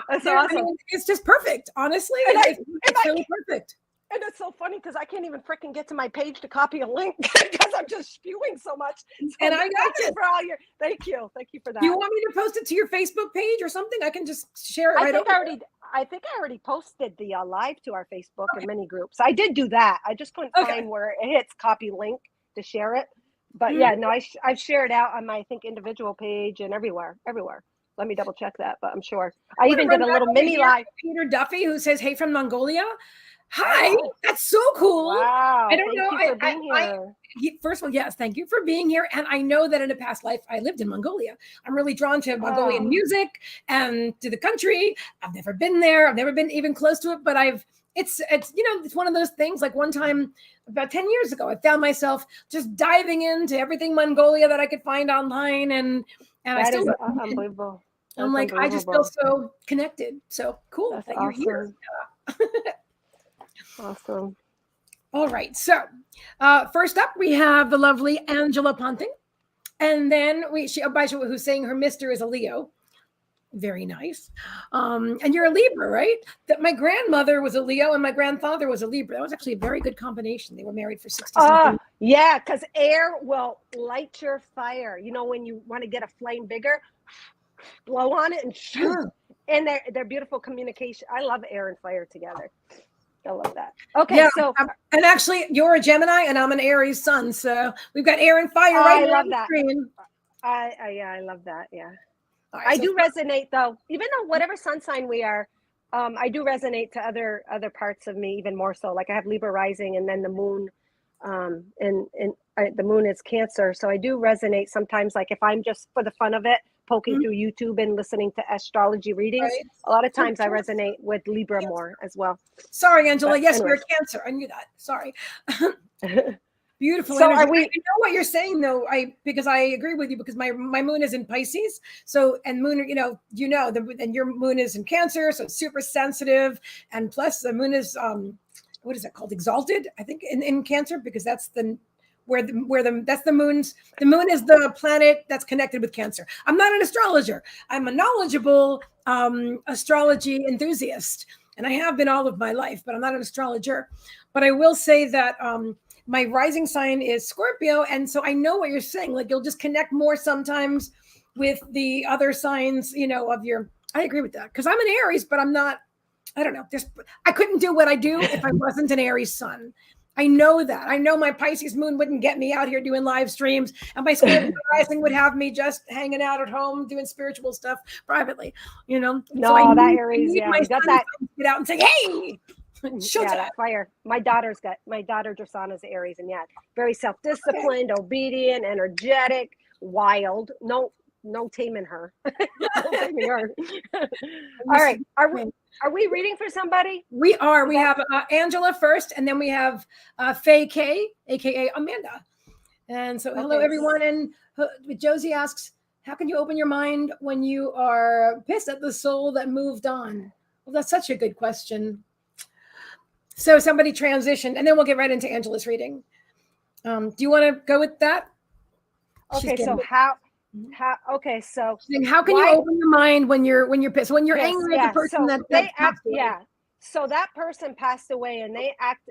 Speaker 2: that's awesome. I mean,
Speaker 1: it's just perfect, honestly. It's really perfect.
Speaker 2: And it's so funny, because I can't even freaking get to my page to copy a link, because I'm just spewing so much. So
Speaker 1: and I got it.
Speaker 2: For all your, thank you for that.
Speaker 1: You want me to post it to your Facebook page or something? I can just share it right over.
Speaker 2: I think I already posted the live to our Facebook and many groups. I did do that. I just couldn't find where it hits copy link to share it. But yeah, no, I've shared out on my, I think, individual page and everywhere. Let me double check that, but I'm sure. I even did a little mini live.
Speaker 1: Peter Duffy, who says, hey, from Mongolia. Hi, that's so cool.
Speaker 2: Wow.
Speaker 1: I don't know.
Speaker 2: Thank you for being here.
Speaker 1: First of all, yes, thank you for being here. And I know that in a past life, I lived in Mongolia. I'm really drawn to Mongolian music and to the country. I've never been there. I've never been even close to it, but it's one of those things. Like one time about 10 years ago, I found myself just diving into everything Mongolia that I could find online. And I still
Speaker 2: is unbelievable.
Speaker 1: I'm like, I just feel so connected. So cool
Speaker 2: That's
Speaker 1: that
Speaker 2: awesome.
Speaker 1: You're here.
Speaker 2: Awesome.
Speaker 1: All right. So first up, we have the lovely Angela Ponting. And then who's saying her mister is a Leo. Very nice. And you're a Libra, right? That my grandmother was a Leo and my grandfather was a Libra. That was actually a very good combination. They were married for 60 something.
Speaker 2: Yeah, because air will light your fire. You know, when you want to get a flame bigger, blow on it and shoot. And they're beautiful communication. I love air and fire together. I love that. Okay,
Speaker 1: yeah,
Speaker 2: so
Speaker 1: and actually, you're a Gemini and I'm an Aries sun, so we've got air and fire right now on the screen.
Speaker 2: I love that. Yeah,
Speaker 1: right,
Speaker 2: I do resonate though. Even though whatever sun sign we are, I do resonate to other parts of me even more so. Like I have Libra rising, and then the moon, the moon is Cancer, so I do resonate sometimes. Like if I'm just for the fun of it, poking through YouTube and listening to astrology readings. Right. A lot of times I resonate with Libra more as well.
Speaker 1: Sorry, Angela. Yes, anyways. We're Cancer. I knew that. Sorry. Beautiful.
Speaker 2: So
Speaker 1: energy.
Speaker 2: are we?
Speaker 1: I know what you're saying though. Because I agree with you, because my moon is in Pisces. So and moon, and your moon is in Cancer, so it's super sensitive. And plus the moon is what is that called? Exalted, I think, in Cancer, because that's the that's the moon's. The moon is the planet that's connected with Cancer. I'm not an astrologer. I'm a knowledgeable astrology enthusiast, and I have been all of my life, but I'm not an astrologer. But I will say that my rising sign is Scorpio, and so I know what you're saying. Like you'll just connect more sometimes with the other signs, of your. I agree with that, because I'm an Aries, but I'm not. I don't know. I couldn't do what I do if I wasn't an Aries sun. I know that. I know my Pisces moon wouldn't get me out here doing live streams, and my Scorpio rising would have me just hanging out at home doing spiritual stuff privately,
Speaker 2: No,
Speaker 1: so
Speaker 2: that Aries,
Speaker 1: my
Speaker 2: got that.
Speaker 1: Get out and say, hey. Showtime.
Speaker 2: Yeah, that fire. My daughter Drasana's Aries, and yeah, very self-disciplined, obedient, energetic, wild. No taming her. No taming her. All right. Are we reading for somebody?
Speaker 1: We are. We have Angela first, and then we have Faye K, aka Amanda. And so, hello everyone. And Josie asks, how can you open your mind when you are pissed at the soul that moved on? Well, that's such a good question. So somebody transitioned, and then we'll get right into Angela's reading. Do you want to go with that?
Speaker 2: Okay, so how
Speaker 1: how can you open your mind when you're pissed, when you're angry at the person
Speaker 2: so so that person passed away, and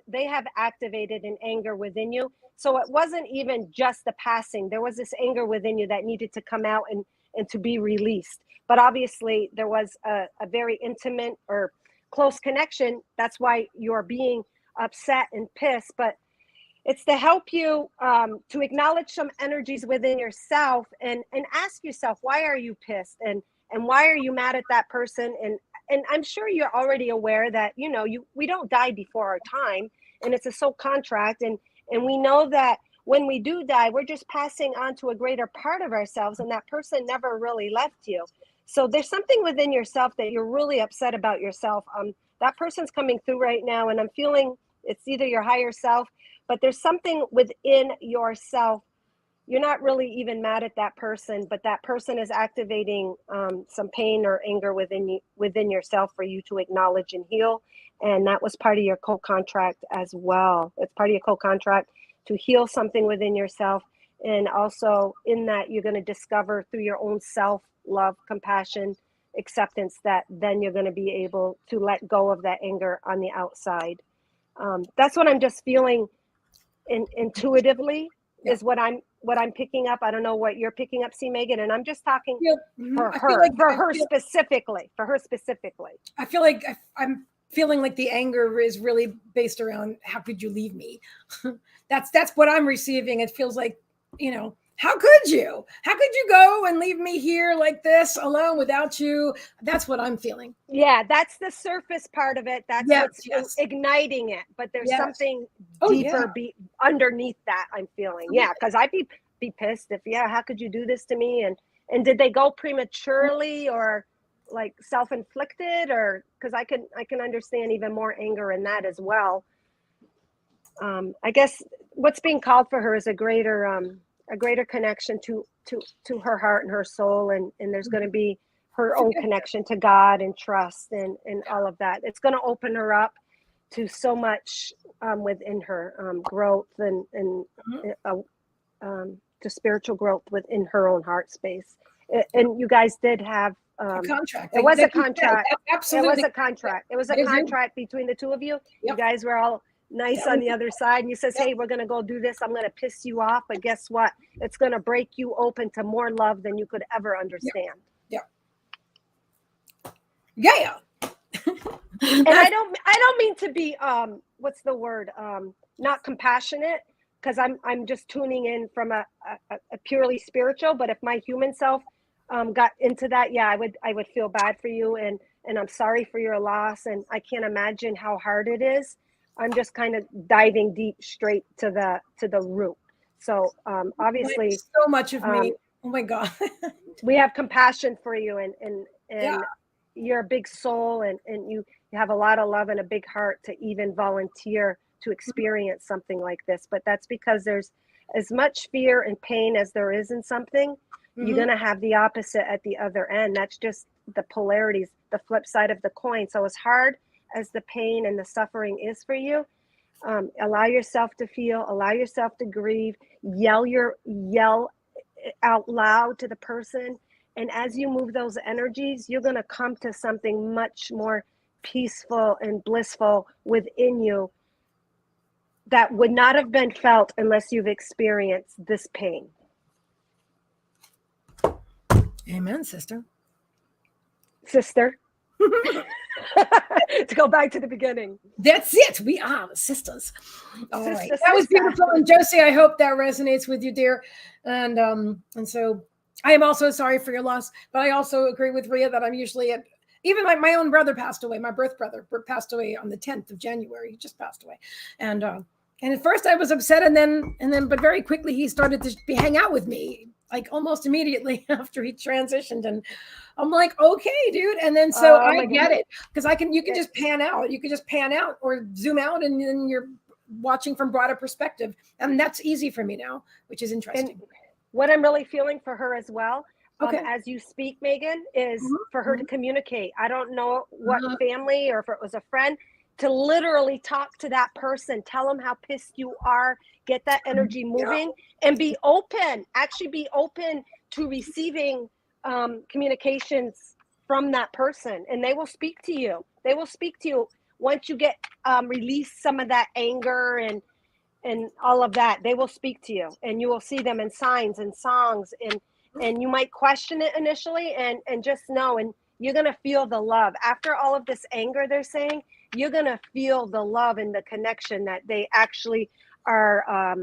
Speaker 2: they have activated an anger within you. So it wasn't even just the passing. There was this anger within you that needed to come out and to be released. But obviously there was a very intimate or close connection. That's why you're being upset and pissed. But it's to help you to acknowledge some energies within yourself and ask yourself, why are you pissed? And why are you mad at that person? And I'm sure you're already aware that, we don't die before our time, and it's a soul contract. And we know that when we do die, we're just passing on to a greater part of ourselves, and that person never really left you. So there's something within yourself that you're really upset about yourself. That person's coming through right now, and I'm feeling it's either your higher self, but there's something within yourself. You're not really even mad at that person, but that person is activating some pain or anger within yourself for you to acknowledge and heal. And that was part of your co-contract as well. It's part of your co-contract to heal something within yourself. And also in that, you're going to discover through your own self-love, compassion, acceptance, that then you're going to be able to let go of that anger on the outside. That's what I'm just feeling intuitively, is what I'm picking up. I don't know what you're picking up, C. Megan, and I'm just talking for her specifically.
Speaker 1: I feel like I'm feeling like the anger is really based around, how could you leave me? That's what I'm receiving. It feels like, how could you go and leave me here like this alone without you? That's what I'm feeling.
Speaker 2: Yeah, that's the surface part of it. That's what's igniting it. But there's something deeper underneath that I'm feeling. Yeah, because I'd be pissed if, how could you do this to me? And did they go prematurely or like self-inflicted? Or because I can understand even more anger in that as well. I guess what's being called for her is a greater connection to her heart and her soul, and there's going to be her own connection to God and trust and all of that. It's going to open her up to so much within her, growth and to spiritual growth within her own heart space. And you guys did have
Speaker 1: a contract.
Speaker 2: It was a contract.
Speaker 1: Absolutely.
Speaker 2: It was a contract. It was a contract between the two of you. Yep. You guys were all nice on the other side, and you says, hey, we're going to go do this. I'm going to piss you off, but guess what? It's going to break you open to more love than you could ever understand.
Speaker 1: Yeah.
Speaker 2: And I don't mean to be what's the word, not compassionate, because I'm just tuning in from a purely spiritual. But if my human self got into that, I would feel bad for you, and I'm sorry for your loss, and I can't imagine how hard it is. I'm just kind of diving deep straight to the root. So obviously,
Speaker 1: so much of me. Oh my God.
Speaker 2: We have compassion for you, and you're a big soul, and you have a lot of love and a big heart to even volunteer to experience something like this. But that's because there's as much fear and pain as there is in something. You're going to have the opposite at the other end. That's just the polarities, the flip side of the coin. So as hard as the pain and the suffering is for you, allow yourself to feel, allow yourself to grieve, yell out loud to the person. And as you move those energies, you're going to come to something much more peaceful and blissful within you that would not have been felt unless you've experienced this pain.
Speaker 1: Amen, sister.
Speaker 2: To go back to the beginning.
Speaker 1: That's it. We are the sisters. All right. That was beautiful. And Josie, I hope that resonates with you, dear. And so I am also sorry for your loss, but I also agree with Rhea that I'm usually Even my own brother passed away. My birth brother passed away on the 10th of January. He just passed away. And at first I was upset, and then, but very quickly he started to hang out with me, like almost immediately after he transitioned. And I'm like, okay, dude. And then so I get it, because you can just pan out. You can just pan out or zoom out, and then you're watching from broader perspective. And that's easy for me now, which is interesting.
Speaker 2: And what I'm really feeling for her as well, as you speak, Megan, is for her to communicate. I don't know what family or if it was a friend, to literally talk to that person, tell them how pissed you are, get that energy moving, and be open. Actually be open to receiving communications from that person, and they will speak to you. They will speak to you once you get release some of that anger and all of that. They will speak to you, and you will see them in signs and songs, and you might question it initially, and just know, and you're going to feel the love after all of this anger. They're saying you're going to feel the love and the connection that they actually are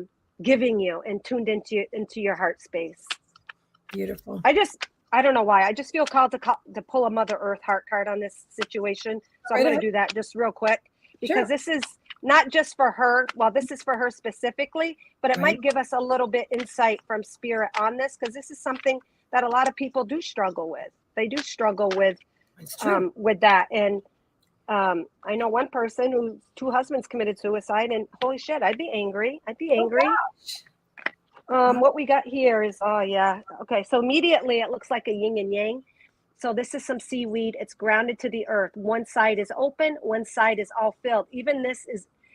Speaker 2: giving you, and tuned into your heart space.
Speaker 1: Beautiful.
Speaker 2: I don't know why. I just feel called to pull a Mother Earth heart card on this situation. So I'm going to do that just real quick, because this is not just for her. Well, this is for her specifically, but it might give us a little bit insight from spirit on this, because this is something that a lot of people do struggle with. They do struggle with that. And I know one person whose 2 husbands committed suicide, and holy shit, I'd be angry. What we got here is, okay. So immediately it looks like a yin and yang. So this is some seaweed. It's grounded to the earth. One side is open, one side is all filled. Even this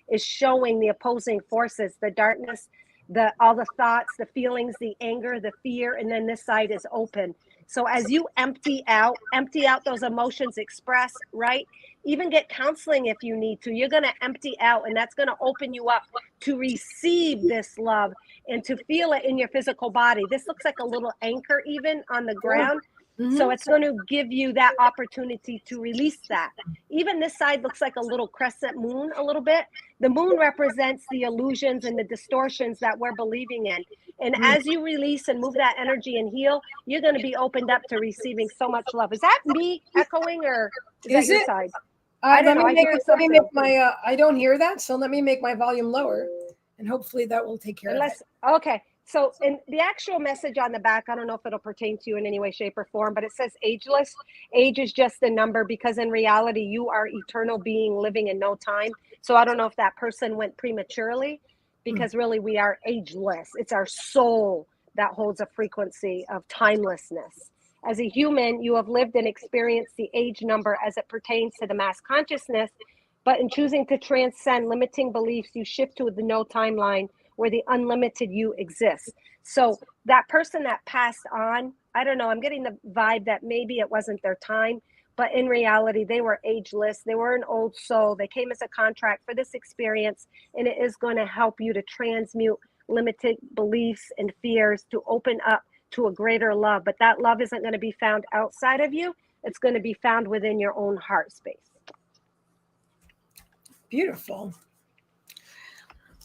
Speaker 2: is showing the opposing forces, the darkness, all the thoughts, the feelings, the anger, the fear, and then this side is open. So as you empty out those emotions, express, right? Even get counseling if you need to. You're going to empty out, and that's going to open you up to receive this love and to feel it in your physical body. This looks like a little anchor even on the ground. So it's going to give you that opportunity to release that. Even this side looks like a little crescent moon a little bit. The moon represents the illusions and the distortions that we're believing in. And as you release and move that energy and heal, you're going to be opened up to receiving so much love. Is that me echoing, or is that your side? I don't know.
Speaker 1: Let me make my, I don't hear that. So let me make my volume lower, and hopefully that will take care of it.
Speaker 2: Okay. So in the actual message on the back, I don't know if it'll pertain to you in any way, shape, or form, but it says ageless. Age is just a number, because in reality, you are eternal being living in no time. So I don't know if that person went prematurely, because really we are ageless. It's our soul that holds a frequency of timelessness. As a human, you have lived and experienced the age number as it pertains to the mass consciousness, but in choosing to transcend limiting beliefs, you shift to the no timeline where the unlimited you exists. So that person that passed on, I don't know, I'm getting the vibe that maybe it wasn't their time, but in reality, they were ageless. They were an old soul. They came as a contract for this experience, and it is going to help you to transmute limited beliefs and fears to open up to a greater love. But that love isn't going to be found outside of you. It's going to be found within your own heart space.
Speaker 1: Beautiful.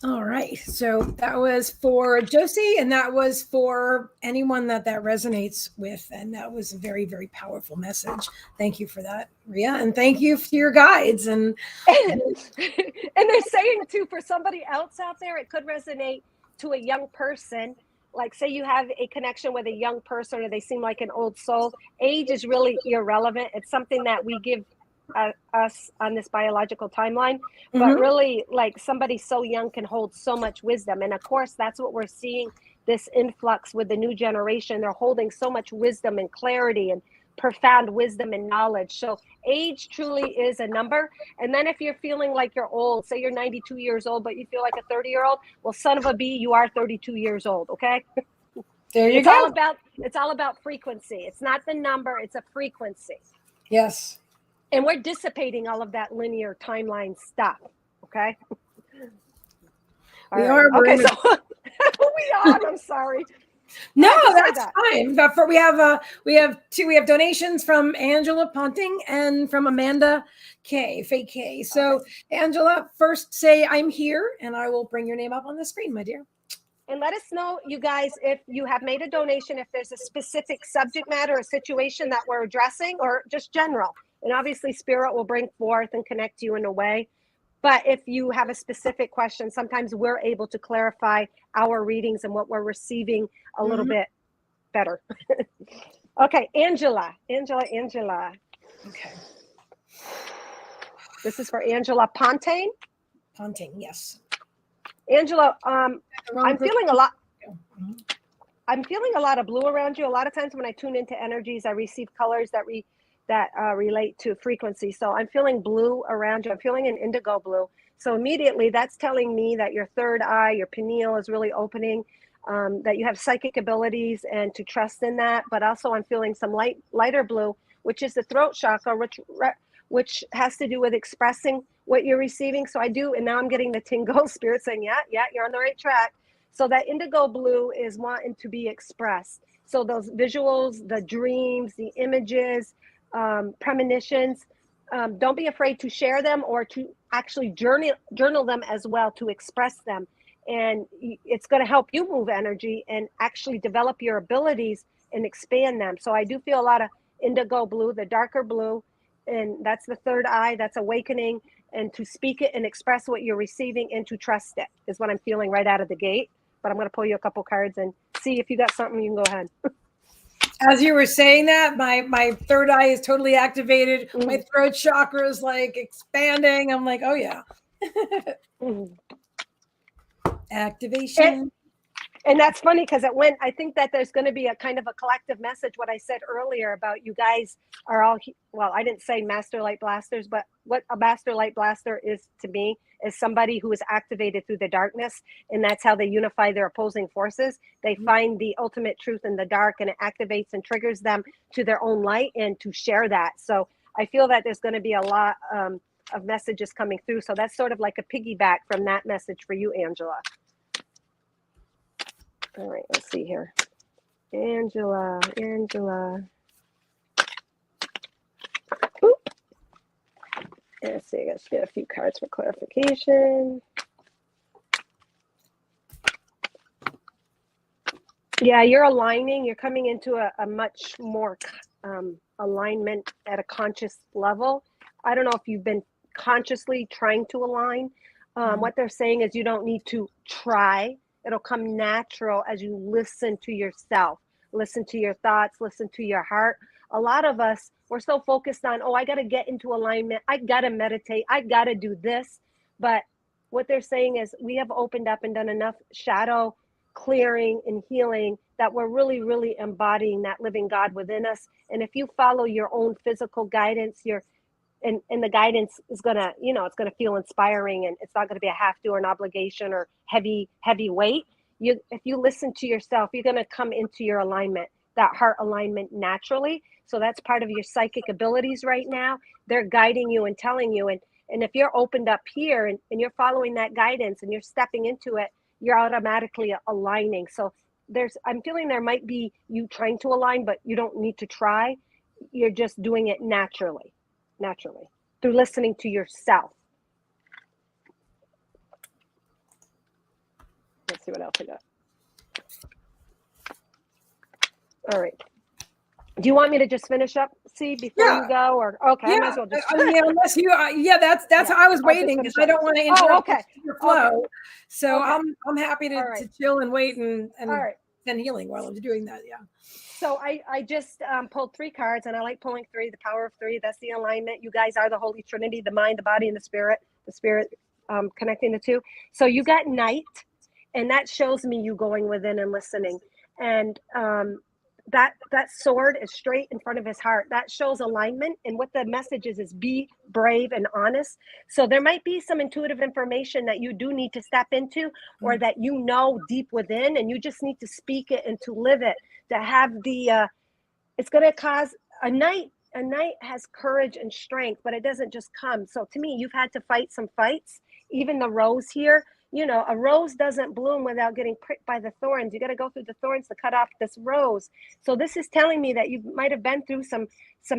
Speaker 1: All right. So that was for Josie, and that was for anyone that resonates with. And that was a very, very powerful message. Thank you for that, Ria. And thank you for your guides. And
Speaker 2: they're saying too, for somebody else out there, it could resonate to a young person. Like, say you have a connection with a young person, or they seem like an old soul. Age is really irrelevant. It's something that we give us on this biological timeline, but really, like, somebody so young can hold so much wisdom. And of course, that's what we're seeing, this influx with the new generation. They're holding so much wisdom and clarity and profound wisdom and knowledge. So age truly is a number. And then if you're feeling like you're old, say you're 92 years old, but you feel like a 30-year-old, well, son of a bee, you are 32 years old. Okay.
Speaker 1: There you go.
Speaker 2: It's all about frequency. It's not the number, it's a frequency.
Speaker 1: Yes.
Speaker 2: And we're dissipating all of that linear timeline stuff. Okay.
Speaker 1: We are.
Speaker 2: Okay. So we are. I'm sorry.
Speaker 1: No, that's fine. But we have donations from Angela Ponting and from Amanda K, Fake K. So Angela, first say I'm here, and I will bring your name up on the screen, my dear.
Speaker 2: And let us know, you guys, if you have made a donation, if there's a specific subject matter or situation that we're addressing, or just general. And obviously spirit will bring forth and connect you in a way. But if you have a specific question, sometimes we're able to clarify our readings and what we're receiving a little bit better. Okay, Angela.
Speaker 1: Okay.
Speaker 2: This is for Angela Pontaine.
Speaker 1: Ponting, yes.
Speaker 2: Angela, I'm feeling a lot. I'm feeling a lot of blue around you. A lot of times when I tune into energies, I receive colors that relate to frequency. So I'm feeling blue around you. I'm feeling an indigo blue. So immediately that's telling me that your third eye, your pineal is really opening, that you have psychic abilities and to trust in that. But also I'm feeling some lighter blue, which is the throat chakra, which has to do with expressing what you're receiving. So I do, and now I'm getting the tingle spirit saying, yeah, you're on the right track. So that indigo blue is wanting to be expressed. So those visuals, the dreams, the images, premonitions, don't be afraid to share them or to actually journal them as well, to express them. And it's going to help you move energy and actually develop your abilities and expand them. So I do feel a lot of indigo blue, the darker blue, and that's the third eye, that's awakening, and to speak it and express what you're receiving and to trust it is what I'm feeling right out of the gate. But I'm going to pull you a couple cards and see if you got something. You can go ahead.
Speaker 1: As you were saying that, my third eye is totally activated. My throat chakra is like expanding. I'm like, oh yeah. Activation.
Speaker 2: And that's funny because I think that there's going to be a kind of a collective message. What I said earlier about you guys are all, well, I didn't say master light blasters, but what a master light blaster is to me is somebody who is activated through the darkness. And that's how they unify their opposing forces. They find the ultimate truth in the dark, and it activates and triggers them to their own light and to share that. So I feel that there's going to be a lot of messages coming through. So that's sort of like a piggyback from that message for you, Angela. All right, let's see here. Angela. Oop. Let's see, let's get a few cards for clarification. Yeah, you're aligning. You're coming into a much more alignment at a conscious level. I don't know if you've been consciously trying to align. What they're saying is you don't need to try. It'll come natural as you listen to yourself, listen to your thoughts, listen to your heart. A lot of us, we're so focused on, I got to get into alignment. I got to meditate. I got to do this. But what they're saying is we have opened up and done enough shadow clearing and healing that we're really, really embodying that living God within us. And if you follow your own physical guidance, and the guidance is gonna, it's gonna feel inspiring, and it's not gonna be a have to or an obligation or heavy weight. If you listen to yourself, you're gonna come into your alignment, that heart alignment naturally. So that's part of your psychic abilities right now. They're guiding you and telling you, and if you're opened up here and you're following that guidance and you're stepping into it, you're automatically aligning. So I'm feeling there might be you trying to align, but you don't need to try. You're just doing it naturally through listening to yourself. Let's see what else I got. All right. Do you want me to just finish up, see, before you go, or okay? I might as well just.
Speaker 1: Unless you, that's how I was waiting, because I don't want to interrupt your flow. So I'm happy to chill and wait and send healing while I'm doing that. Yeah.
Speaker 2: So I just pulled 3 cards, and I like pulling 3, the power of 3. That's the alignment. You guys are the Holy Trinity, the mind, the body, and the spirit connecting the two. So you got Night, and that shows me you going within and listening. And that sword is straight in front of his heart. That shows alignment. And what the message is be brave and honest. So there might be some intuitive information that you do need to step into, or that deep within, and you just need to speak it and to live it. To have it's going to cause a night has courage and strength, but it doesn't just come. So to me, you've had to fight some fights. Even the rose here, a rose doesn't bloom without getting pricked by the thorns. You got to go through the thorns to cut off this rose. So this is telling me that you might have been through some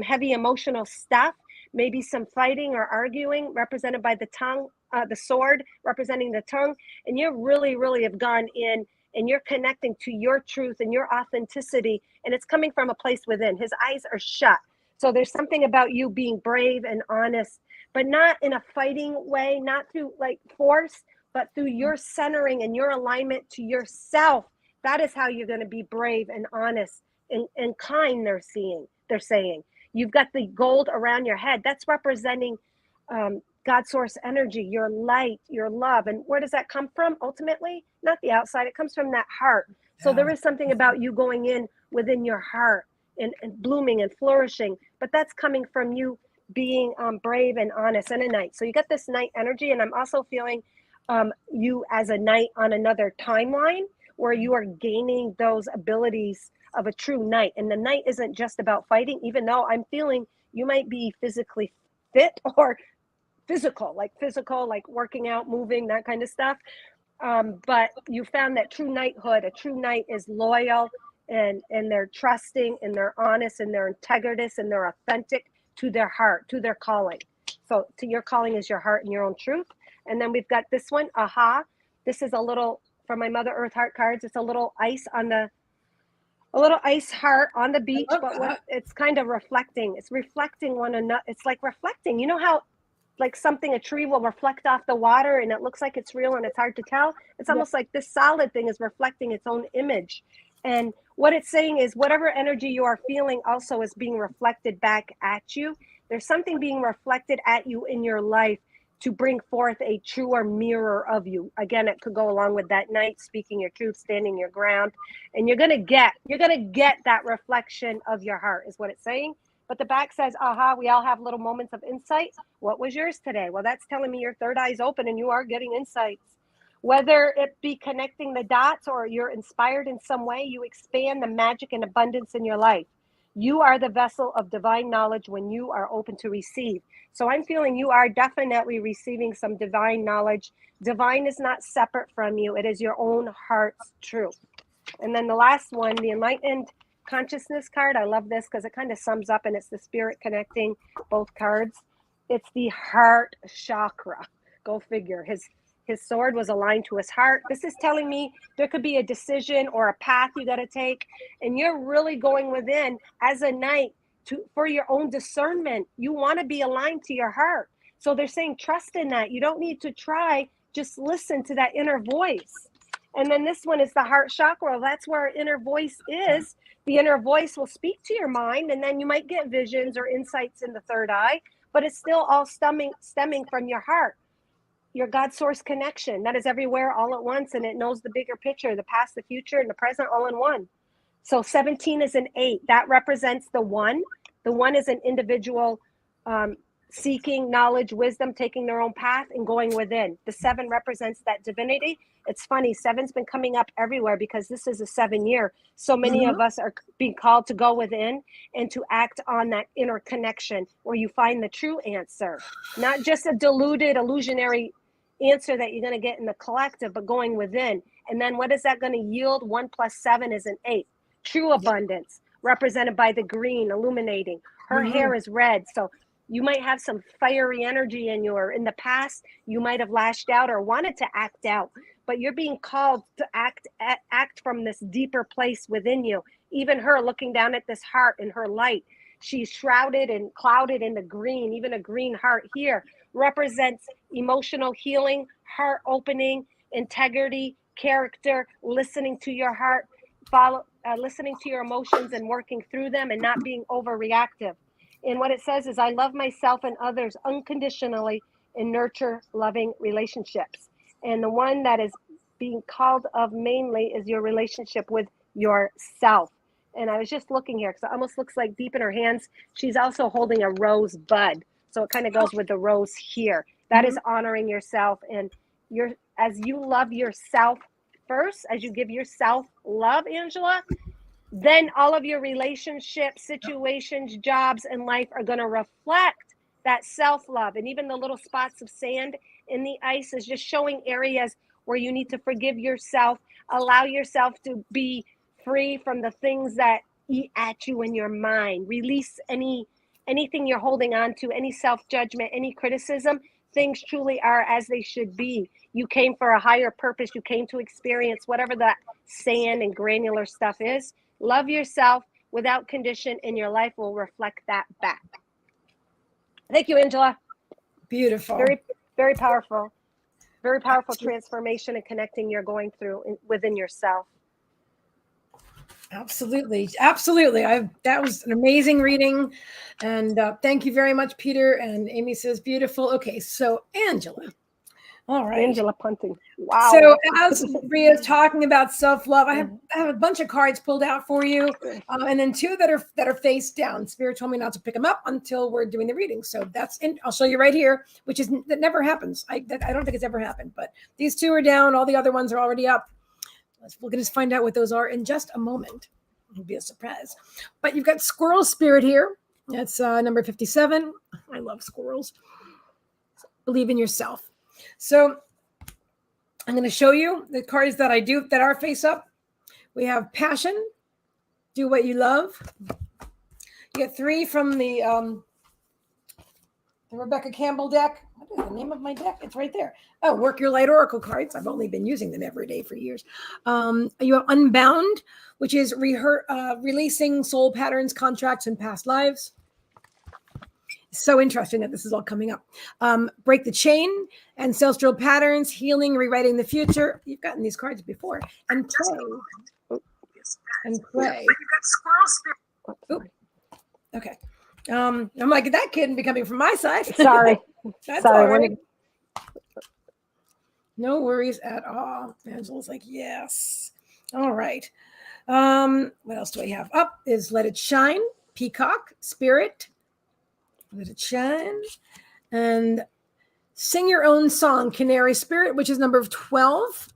Speaker 2: heavy emotional stuff, maybe some fighting or arguing, represented by the tongue, the sword representing the tongue. And you really, really have gone in, and you're connecting to your truth and your authenticity, and it's coming from a place within. His eyes are shut. So there's something about you being brave and honest, but not in a fighting way, not through like force, but through your centering and your alignment to yourself. That is how you're going to be brave and honest and kind. They're saying you've got the gold around your head. That's representing God source energy, your light, your love. And where does that come from? Ultimately, not the outside. It comes from that heart. So there is something about you going in within your heart and blooming and flourishing, but that's coming from you being brave and honest and a knight. So you got this knight energy, and I'm also feeling you as a knight on another timeline where you are gaining those abilities of a true knight. And the knight isn't just about fighting, even though I'm feeling you might be physically fit or physical, like working out, moving, that kind of stuff. But you found that true knighthood, a true knight is loyal and they're trusting and they're honest and they're integritous and they're authentic to their heart, to their calling. So to your calling is your heart and your own truth. And then we've got this one, aha. This is a little, from my Mother Earth heart cards, it's a little ice on the, a little ice heart on the beach, but what it's kind of reflecting. It's reflecting one another. It's like reflecting. You know how like something, a tree will reflect off the water and it looks like it's real and it's hard to tell. It's almost like this solid thing is reflecting its own image. And what it's saying is whatever energy you are feeling also is being reflected back at you. There's something being reflected at you in your life to bring forth a truer mirror of you. Again, it could go along with that night, speaking your truth, standing your ground. And you're going to get that reflection of your heart is what it's saying. But the back says, aha, we all have little moments of insight. What was yours today? Well, that's telling me your third eye is open and you are getting insights. Whether it be connecting the dots or you're inspired in some way, you expand the magic and abundance in your life. You are the vessel of divine knowledge when you are open to receive. So I'm feeling you are definitely receiving some divine knowledge. Divine is not separate from you. It is your own heart's truth. And then the last one, the enlightened consciousness card. I love this because it kind of sums up and it's the spirit connecting both cards. It's the heart chakra. Go figure. His sword was aligned to his heart. This is telling me there could be a decision or a path you got to take, and you're really going within as a knight for your own discernment. You want to be aligned to your heart. So they're saying trust in that. You don't need to try. Just listen to that inner voice. And then this one is the heart chakra. That's where our inner voice is. The inner voice will speak to your mind, and then you might get visions or insights in the third eye, but it's still all stemming from your heart. Your God source connection that is everywhere all at once, and it knows the bigger picture, the past, the future, and the present all in one. So 17 is an 8. That represents the one. The one is an individual seeking knowledge, wisdom, taking their own path and going within. The 7 represents that divinity. It's funny, 7's been coming up everywhere because this is a 7 year. So many of us are being called to go within and to act on that inner connection where you find the true answer, not just a diluted, illusionary answer that you're going to get in the collective, but going within. And then what is that going to yield? 1 + 7 is an 8. True abundance, represented by the green, illuminating. Her hair is red, so you might have some fiery energy in you, or in the past, you might have lashed out or wanted to act out, but you're being called to act from this deeper place within you. Even her looking down at this heart and her light, she's shrouded and clouded in the green. Even a green heart here represents emotional healing, heart opening, integrity, character, listening to your heart, listening to your emotions and working through them and not being overreactive. And what it says is, I love myself and others unconditionally and nurture loving relationships. And the one that is being called of mainly is your relationship with yourself. And I was just looking here because it almost looks like deep in her hands, she's also holding a rose bud. So it kind of goes with the rose here. That is honoring yourself. And as you love yourself first, as you give yourself love, Angela, then all of your relationships, situations, jobs, and life are going to reflect that self-love. And even the little spots of sand in the ice is just showing areas where you need to forgive yourself, allow yourself to be free from the things that eat at you in your mind. Release anything you're holding on to, any self-judgment, any criticism. Things truly are as they should be. You came for a higher purpose. You came to experience whatever that sand and granular stuff is. Love yourself, without condition, and your life will reflect that back. Thank you, Angela.
Speaker 1: Beautiful.
Speaker 2: Very, very powerful. Very powerful transformation and connecting you're going through within yourself.
Speaker 1: Absolutely. Absolutely. That was an amazing reading. And thank you very much, Peter. And Amy says, beautiful. Okay. So Angela. All right.
Speaker 2: Angela Punting. Wow.
Speaker 1: So as Ria's talking about self-love, I have a bunch of cards pulled out for you. And then two that are face down. Spirit told me not to pick them up until we're doing the reading. So I'll show you right here, that never happens. I don't think it's ever happened, but these two are down. All the other ones are already up. We're going to find out what those are in just a moment. It'll be a surprise. But you've got Squirrel Spirit here. That's number 57. I love squirrels. Believe in yourself. So I'm going to show you the cards that are face up. We have Passion. Do what you love. You get 3 from the Rebecca Campbell deck. What is the name of my deck? It's right there. Oh, Work Your Light Oracle cards. I've only been using them every day for years. You have Unbound, which is releasing soul patterns, contracts, and past lives. So interesting that this is all coming up. Break the Chain, Ancestral Patterns, Healing, Rewriting the Future. You've gotten these cards before. And Play. And Play. Ooh. Okay. I'm like, that kid be coming from my side.
Speaker 2: Sorry.
Speaker 1: That's
Speaker 2: Sorry.
Speaker 1: all right. No worries at all. Angela's like, yes. All right. What else do I have? Up is Let It Shine, Peacock, Spirit. Let It Shine. And Sing Your Own Song, Canary Spirit, which is number 12,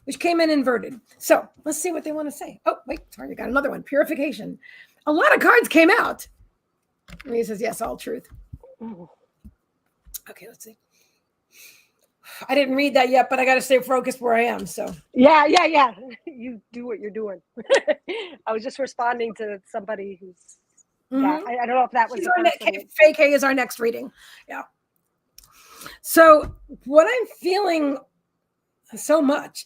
Speaker 1: which came in inverted. So let's see what they want to say. Oh, wait, sorry, you got another one. Purification. A lot of cards came out. And he says, yes, all truth. Okay, let's see. I didn't read that yet, but I got to stay focused where I am. So
Speaker 2: yeah. You do what you're doing. I was just responding to somebody who's. Yeah, I don't know if that was.
Speaker 1: Fake K is our next reading. Yeah. So what I'm feeling so much.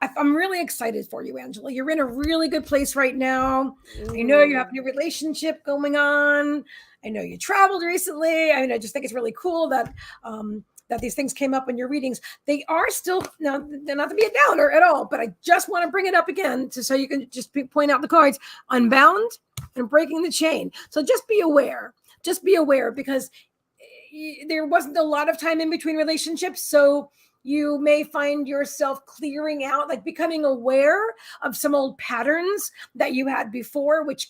Speaker 1: I'm really excited for you, Angela. You're in a really good place right now. I know you have a new relationship going on. I know you traveled recently. I mean, I just think it's really cool that these things came up in your readings. They are still, now, they're not to be a downer at all, but I just want to bring it up again so you can just point out the cards. Unbound and Breaking the Chain. So just be aware because there wasn't a lot of time in between relationships. So you may find yourself clearing out, like becoming aware of some old patterns that you had before, which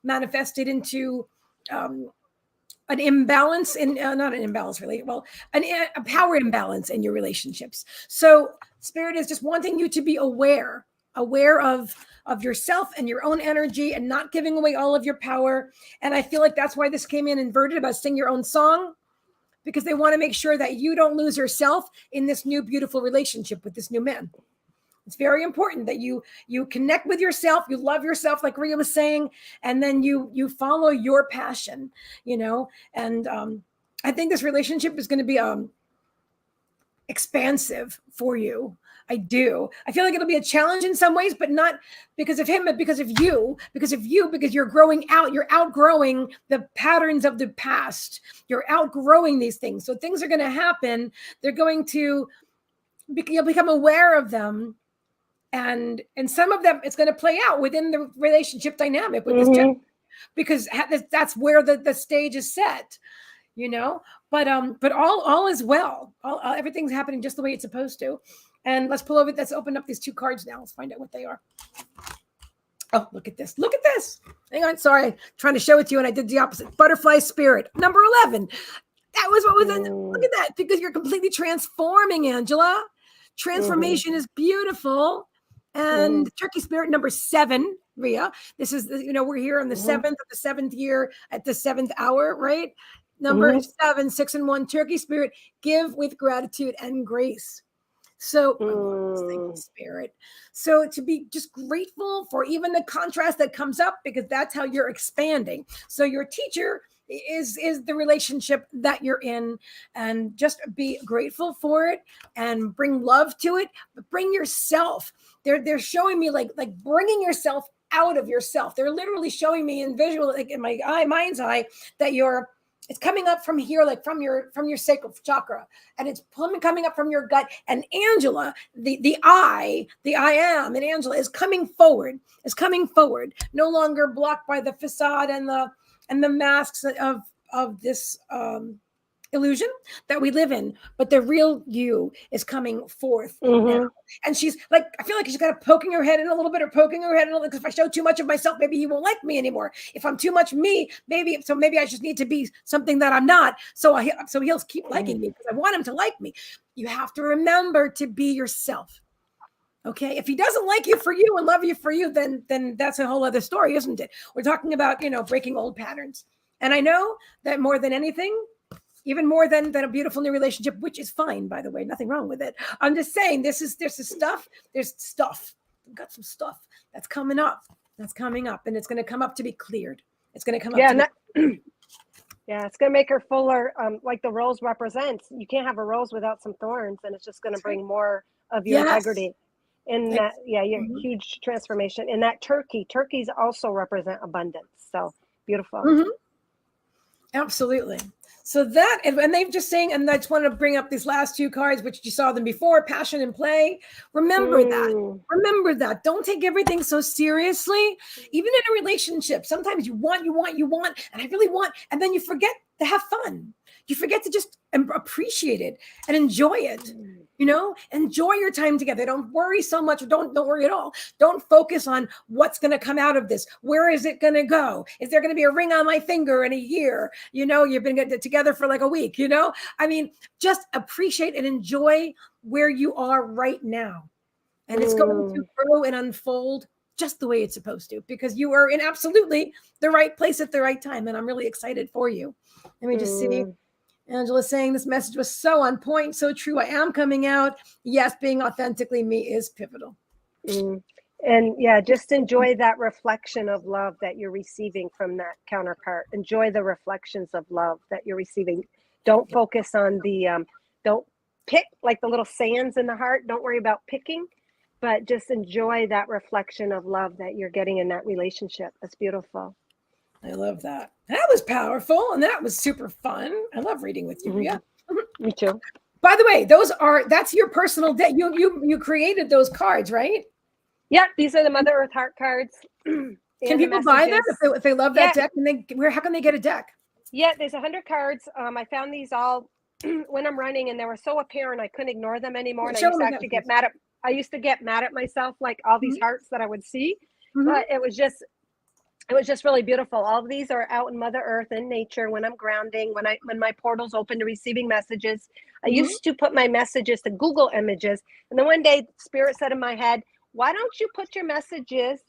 Speaker 1: manifested into an imbalance not an imbalance really, well, a power imbalance in your relationships. So Spirit is just wanting you to be aware of yourself and your own energy and not giving away all of your power. And I feel like that's why this came in inverted about Sing Your Own Song, because they want to make sure that you don't lose yourself in this new beautiful relationship with this new man. It's very important that you connect with yourself, you love yourself, like Ria was saying, and then you follow your passion, and I think this relationship is going to be expansive for you. I do. I feel like it'll be a challenge in some ways, but not because of him, but because of you, because you're growing out, you're outgrowing the patterns of the past. You're outgrowing these things. So things are going to happen. They're going to, you'll become aware of them. And some of them, it's going to play out within the relationship dynamic with this gentleman, because that's where the stage is set, but all is well. Everything's happening just the way it's supposed to. And let's open up these two cards now. Let's find out what they are. Oh, look at this. Hang on. Sorry. Trying to show it to you. And I did the opposite. Butterfly Spirit, number 11. That was what was in. Look at that. Because you're completely transforming, Angela. Transformation is beautiful. And Turkey Spirit, number 7, Ria. This is, we're here on the 7th of the 7th year at the 7th hour, right? Number 7, 6 and 1, Turkey Spirit, give with gratitude and grace. So, Spirit. So to be just grateful for even the contrast that comes up, because that's how you're expanding. So your teacher is the relationship that you're in, and just be grateful for it and bring love to it, but bring yourself. They're showing me like bringing yourself out of yourself. They're literally showing me in visual, like in my mind's eye, that it's coming up from here, like from your sacral chakra, and it's coming up from your gut. And Angela, the I am, and Angela is coming forward, no longer blocked by the facade and the masks of this illusion that we live in, but the real you is coming forth now. And she's like, I feel like she's kind of poking her head in a little bit, or poking her head in a little, because if I show too much of myself, maybe he won't like me anymore. If I'm too much me, maybe I just need to be something that I'm not, so he'll keep liking me because I want him to like me. You have to remember to be yourself. Okay, if he doesn't like you for you and love you for you, then that's a whole other story, isn't it? We're talking about, breaking old patterns. And I know that more than anything, even more than a beautiful new relationship, which is fine, by the way, nothing wrong with it. I'm just saying there's stuff. We've got some stuff that's coming up, and it's going to come up to be cleared. It's going to come up.
Speaker 2: Yeah, it's going to make her fuller, like the rose represents. You can't have a rose without some thorns, and it's just going to bring more of your integrity. And that, your huge transformation. And that turkeys also represent abundance. So beautiful.
Speaker 1: Absolutely. So that, and they've just saying, and I just want to bring up these last two cards, which you saw them before, passion and play. Remember that. Don't take everything so seriously. Even in a relationship, sometimes you want, and I really want, and then you forget to have fun. You forget to just appreciate it and enjoy it. Enjoy your time together. Don't worry so much. Don't worry at all. Don't focus on what's going to come out of this. Where is it going to go? Is there going to be a ring on my finger in a year? You've been together for like a week, I mean, just appreciate and enjoy where you are right now. And it's going to grow and unfold just the way it's supposed to, because you are in absolutely the right place at the right time. And I'm really excited for you. Let me just see. Angela saying this message was so on point, so true. I am coming out. Yes, being authentically me is pivotal.
Speaker 2: And just enjoy that reflection of love that you're receiving from that counterpart. Enjoy the reflections of love that you're receiving. Don't focus on don't pick like the little sands in the heart. Don't worry about picking, but just enjoy that reflection of love that you're getting in that relationship. That's beautiful.
Speaker 1: I love that. That was powerful, and that was super fun. I love reading with you. Yeah,
Speaker 2: me too.
Speaker 1: By the way, that's your personal deck. You created those cards, right?
Speaker 2: Yeah, these are the Mother Earth heart cards.
Speaker 1: Can people buy them if they love that deck? And how can they get a deck?
Speaker 2: Yeah, there's 100 cards. I found these all when I'm running, and they were so apparent I couldn't ignore them anymore. And I used to actually get mad at. I used to get mad at myself, like all these hearts that I would see, but it was just really beautiful. All of these are out in Mother Earth and nature when I'm grounding, when my portal's open to receiving messages. I used to put my messages to Google Images. And then one day Spirit said in my head, why don't you put your messages,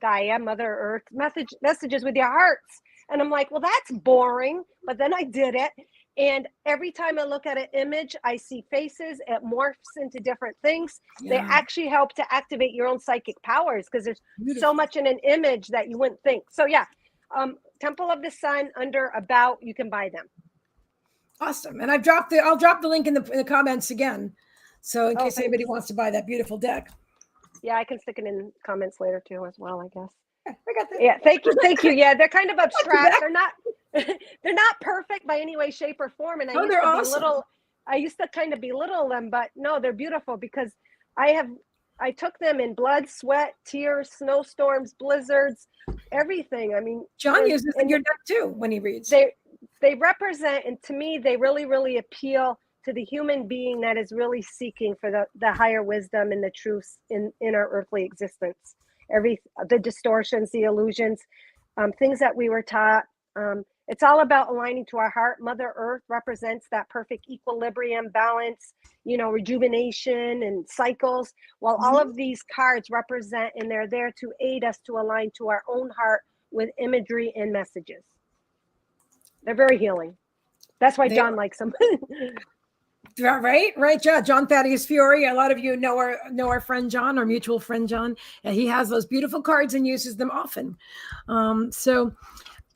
Speaker 2: Gaia, Mother Earth, messages with your hearts? And I'm like, well, that's boring. But then I did it. And every time I look at an image, I see faces. It morphs into different things. They actually help to activate your own psychic powers, because there's so much in an image that you wouldn't think. So Temple of the Sun under About, you can buy them.
Speaker 1: Awesome. And I'll drop the link in the comments again. So in case anybody wants to buy that beautiful deck.
Speaker 2: Yeah, I can stick it in comments later too as well, I guess.
Speaker 1: I got that.
Speaker 2: Yeah, thank you. Yeah, they're kind of abstract. They're not perfect by any way, shape, or form. And I used to kind of belittle them, but no, they're beautiful because I took them in blood, sweat, tears, snowstorms, blizzards, everything. I mean,
Speaker 1: John uses your deck too when he reads.
Speaker 2: They represent, and to me, they really, really appeal to the human being that is really seeking for the higher wisdom and the truths in our earthly existence. The distortions, the illusions, things that we were taught. It's all about aligning to our heart. Mother Earth represents that perfect equilibrium, balance, rejuvenation and cycles, while all of these cards represent, and they're there to aid us to align to our own heart with imagery and messages. They're very healing. That's why John likes them.
Speaker 1: Right, John Thaddeus Fiore. A lot of you know our friend John, our mutual friend John, and he has those beautiful cards and uses them often. So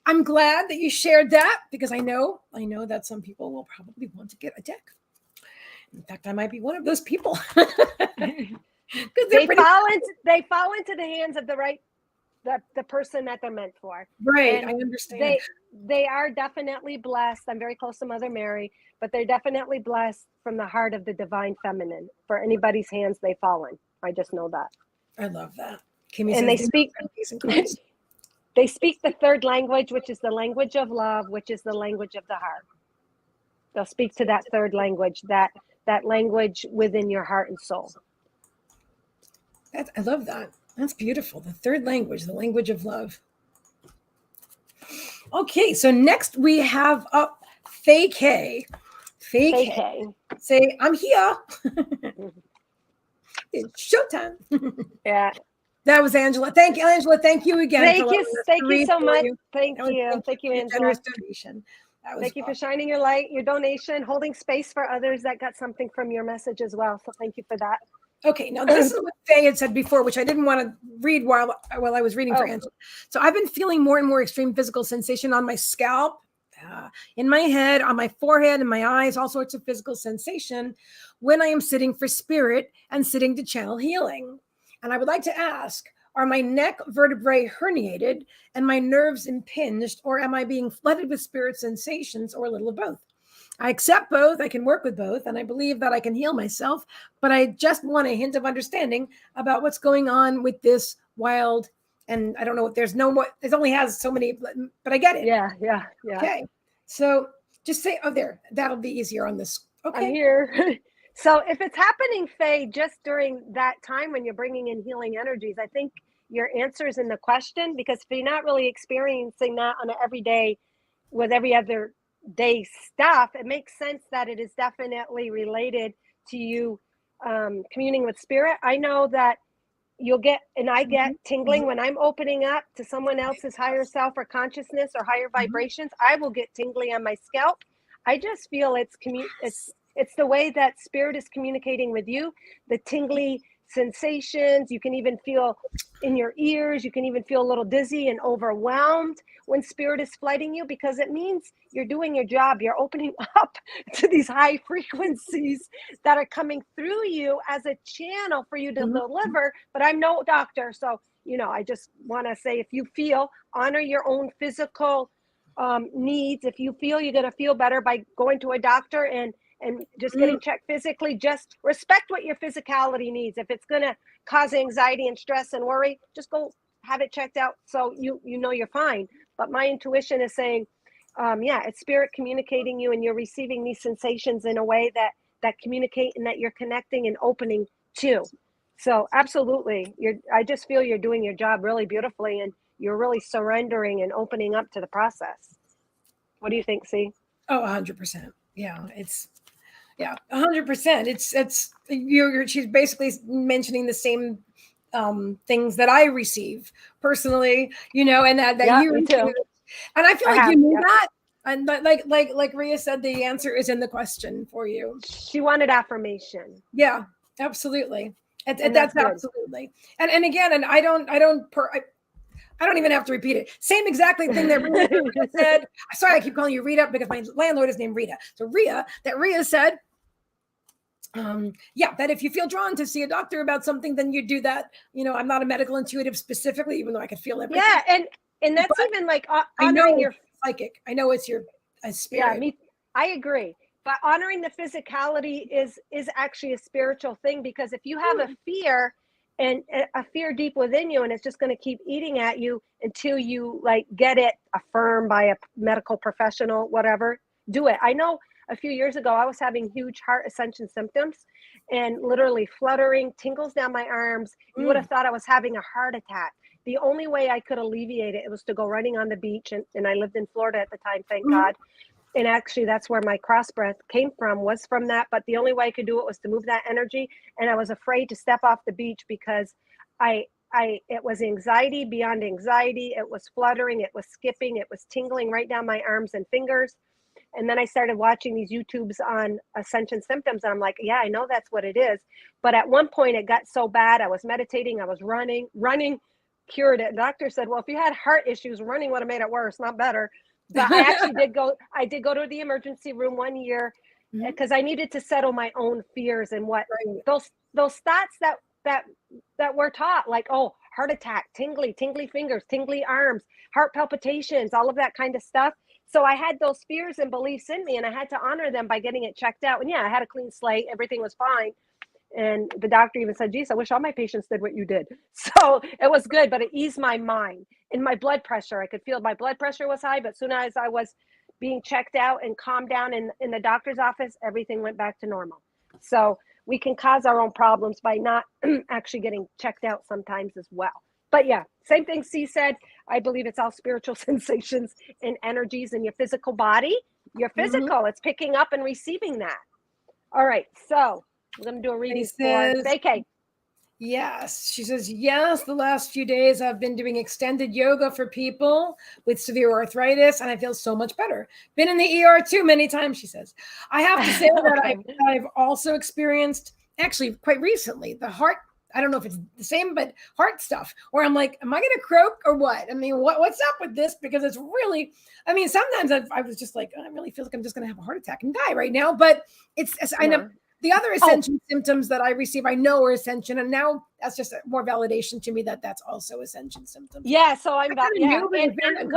Speaker 1: I'm glad that you shared that, because I know that some people will probably want to get a deck. In fact, I might be one of those people.
Speaker 2: They fall into the hands of the person that they're meant for.
Speaker 1: Right,
Speaker 2: And
Speaker 1: I understand.
Speaker 2: they are definitely blessed. I'm very close to Mother Mary, but they're definitely blessed from the heart of the divine feminine for anybody's hands they fall in. I just know that.
Speaker 1: I love that. Kimmy
Speaker 2: And
Speaker 1: says,
Speaker 2: they speak the third language, which is the language of love, which is the language of the heart. They'll speak to that third language, that language within your heart and soul.
Speaker 1: I love that. That's beautiful. The third language, the language of love. Okay, so next we have up Faye K. Faye K. Say, I'm here. It's showtime.
Speaker 2: Yeah.
Speaker 1: That was Angela. Thank you, Angela. Thank you again.
Speaker 2: Thank you so much. Thank you, Angela.
Speaker 1: Generous donation.
Speaker 2: Thank you for shining your light, your donation, holding space for others that got something from your message as well. So thank you for that.
Speaker 1: Okay, now this is what Faye had said before, which I didn't want to read while I was reading for Angela. So I've been feeling more and more extreme physical sensation on my scalp, in my head, on my forehead, in my eyes, all sorts of physical sensation when I am sitting for spirit and sitting to channel healing. And I would like to ask, are my neck vertebrae herniated and my nerves impinged, or am I being flooded with spirit sensations, or a little of both? I accept both. I can work with both. And I believe that I can heal myself. But I just want a hint of understanding about what's going on with this wild. And I don't know if there's no more. It only has so many, but I get it.
Speaker 2: Yeah.
Speaker 1: Okay. So just say, there. That'll be easier on this. Okay.
Speaker 2: I'm here. So if it's happening, Faye, just during that time when you're bringing in healing energies, I think your answer is in the question, because if you're not really experiencing that on an everyday with every other day stuff, it makes sense that it is definitely related to you communing with spirit. I know that you'll get, and I get tingling when I'm opening up to someone else's higher self or consciousness or higher vibrations. I will get tingly on my scalp. I just feel it's the way that spirit is communicating with you, the tingly sensations. You can even feel in your ears. You can even feel a little dizzy and overwhelmed when spirit is flooding you, because it means you're doing your job. You're opening up to these high frequencies that are coming through you as a channel for you to deliver. But I'm no doctor. So, I just want to say, if you feel, honor your own physical needs. If you feel you're going to feel better by going to a doctor and just getting checked physically, just respect what your physicality needs. If it's going to cause anxiety and stress and worry, just go have it checked out so you're fine. But my intuition is saying, it's spirit communicating you, and you're receiving these sensations in a way that communicate and that you're connecting and opening to. So absolutely, I just feel you're doing your job really beautifully, and you're really surrendering and opening up to the process. What do you think, C?
Speaker 1: Oh, 100%. Yeah, 100%. It's she's basically mentioning the same things that I receive personally, and that you too. And I feel like you knew that. And like Rhea said, the answer is in the question for you.
Speaker 2: She wanted affirmation.
Speaker 1: Yeah, absolutely. That's absolutely. And again, and I don't even have to repeat it. Same exactly thing that Rhea said. Sorry, I keep calling you Rita because my landlord is named Rita. So Rhea said, that if you feel drawn to see a doctor about something, then you do that. I'm not a medical intuitive specifically, even though I could feel everything.
Speaker 2: Yeah, and that's even like honoring your
Speaker 1: psychic. I know it's your spirit.
Speaker 2: Yeah, I agree. But honoring the physicality is actually a spiritual thing, because if you have a fear and a fear deep within you, and it's just going to keep eating at you until you get it affirmed by a medical professional, whatever, do it. I know a few years ago, I was having huge heart ascension symptoms and literally fluttering, tingles down my arms. You would have thought I was having a heart attack. The only way I could alleviate it was to go running on the beach. And I lived in Florida at the time, thank God. And actually, that's where my cross breath came from, was from that. But the only way I could do it was to move that energy. And I was afraid to step off the beach because it was anxiety beyond anxiety. It was fluttering. It was skipping. It was tingling right down my arms and fingers. And then I started watching these YouTubes on ascension symptoms. And I'm like, yeah, I know that's what it is. But at one point it got so bad. I was meditating. I was running cured it. The doctor said, well, if you had heart issues, running would have made it worse, not better. But I actually did go to the emergency room one year because I needed to settle my own fears and what those thoughts that we're taught, like, oh, heart attack, tingly fingers, tingly arms, heart palpitations, all of that kind of stuff. So I had those fears and beliefs in me, and I had to honor them by getting it checked out. And yeah, I had a clean slate. Everything was fine. And the doctor even said, geez, I wish all my patients did what you did. So it was good, but it eased my mind and my blood pressure. I could feel my blood pressure was high, but as soon as I was being checked out and calmed down in the doctor's office, everything went back to normal. So we can cause our own problems by not actually getting checked out sometimes as well. But yeah, same thing C said. I believe it's all spiritual sensations and energies in your physical body. Your physical, it's picking up and receiving that. All right, so we're going to do a reading for Vacay.
Speaker 1: Yes, she says, yes, the last few days I've been doing extended yoga for people with severe arthritis, and I feel so much better. Been in the ER too many times, she says. I have to say that I've also experienced, actually quite recently, the heart, I don't know if it's the same, but heart stuff, where I'm like, am I going to croak or what? I mean, what's up with this? Because it's really, I mean, sometimes I was just like, I really feel like I'm just going to have a heart attack and die right now. But I know the other ascension symptoms that I receive, I know are ascension. And now that's just more validation to me that that's also ascension symptoms.
Speaker 2: Yeah. So I'm about, and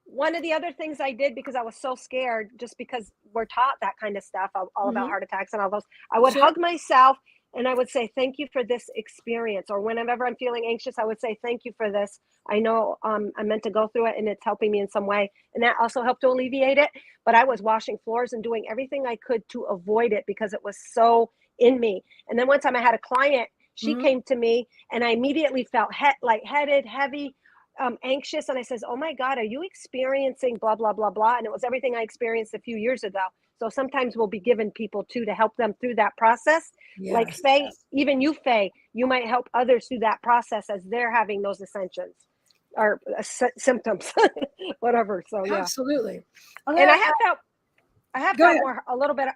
Speaker 2: one of the other things I did, because I was so scared, just because we're taught that kind of stuff, all about heart attacks and all those, I would hug myself and I would say, thank you for this experience. Or whenever I'm feeling anxious, I would say, thank you for this. I know I'm meant to go through it and it's helping me in some way. And that also helped to alleviate it. But I was washing floors and doing everything I could to avoid it because it was so in me. And then one time I had a client, she came to me and I immediately felt lightheaded, heavy, anxious. And I says, oh my God, are you experiencing blah, blah, blah, blah. And it was everything I experienced a few years ago. So sometimes we'll be given people too to help them through that process. Yes, like Faye, even you, Faye, you might help others through that process as they're having those ascensions or symptoms, whatever. So yeah,
Speaker 1: absolutely.
Speaker 2: And I have felt more a little bit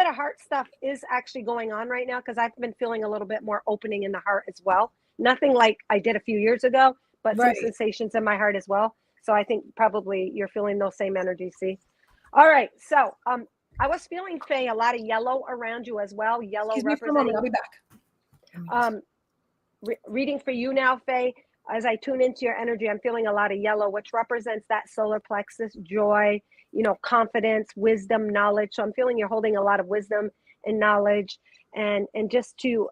Speaker 2: of heart stuff is actually going on right now because I've been feeling a little bit more opening in the heart as well. Nothing like I did a few years ago, but some sensations in my heart as well. So I think probably you're feeling those same energies. See. All right. So I was feeling, Faye, a lot of yellow around you as well. Yellow representing.
Speaker 1: I'll be back.
Speaker 2: Reading for you now, Faye. As I tune into your energy, I'm feeling a lot of yellow, which represents that solar plexus, joy, confidence, wisdom, knowledge. So I'm feeling you're holding a lot of wisdom and knowledge and just to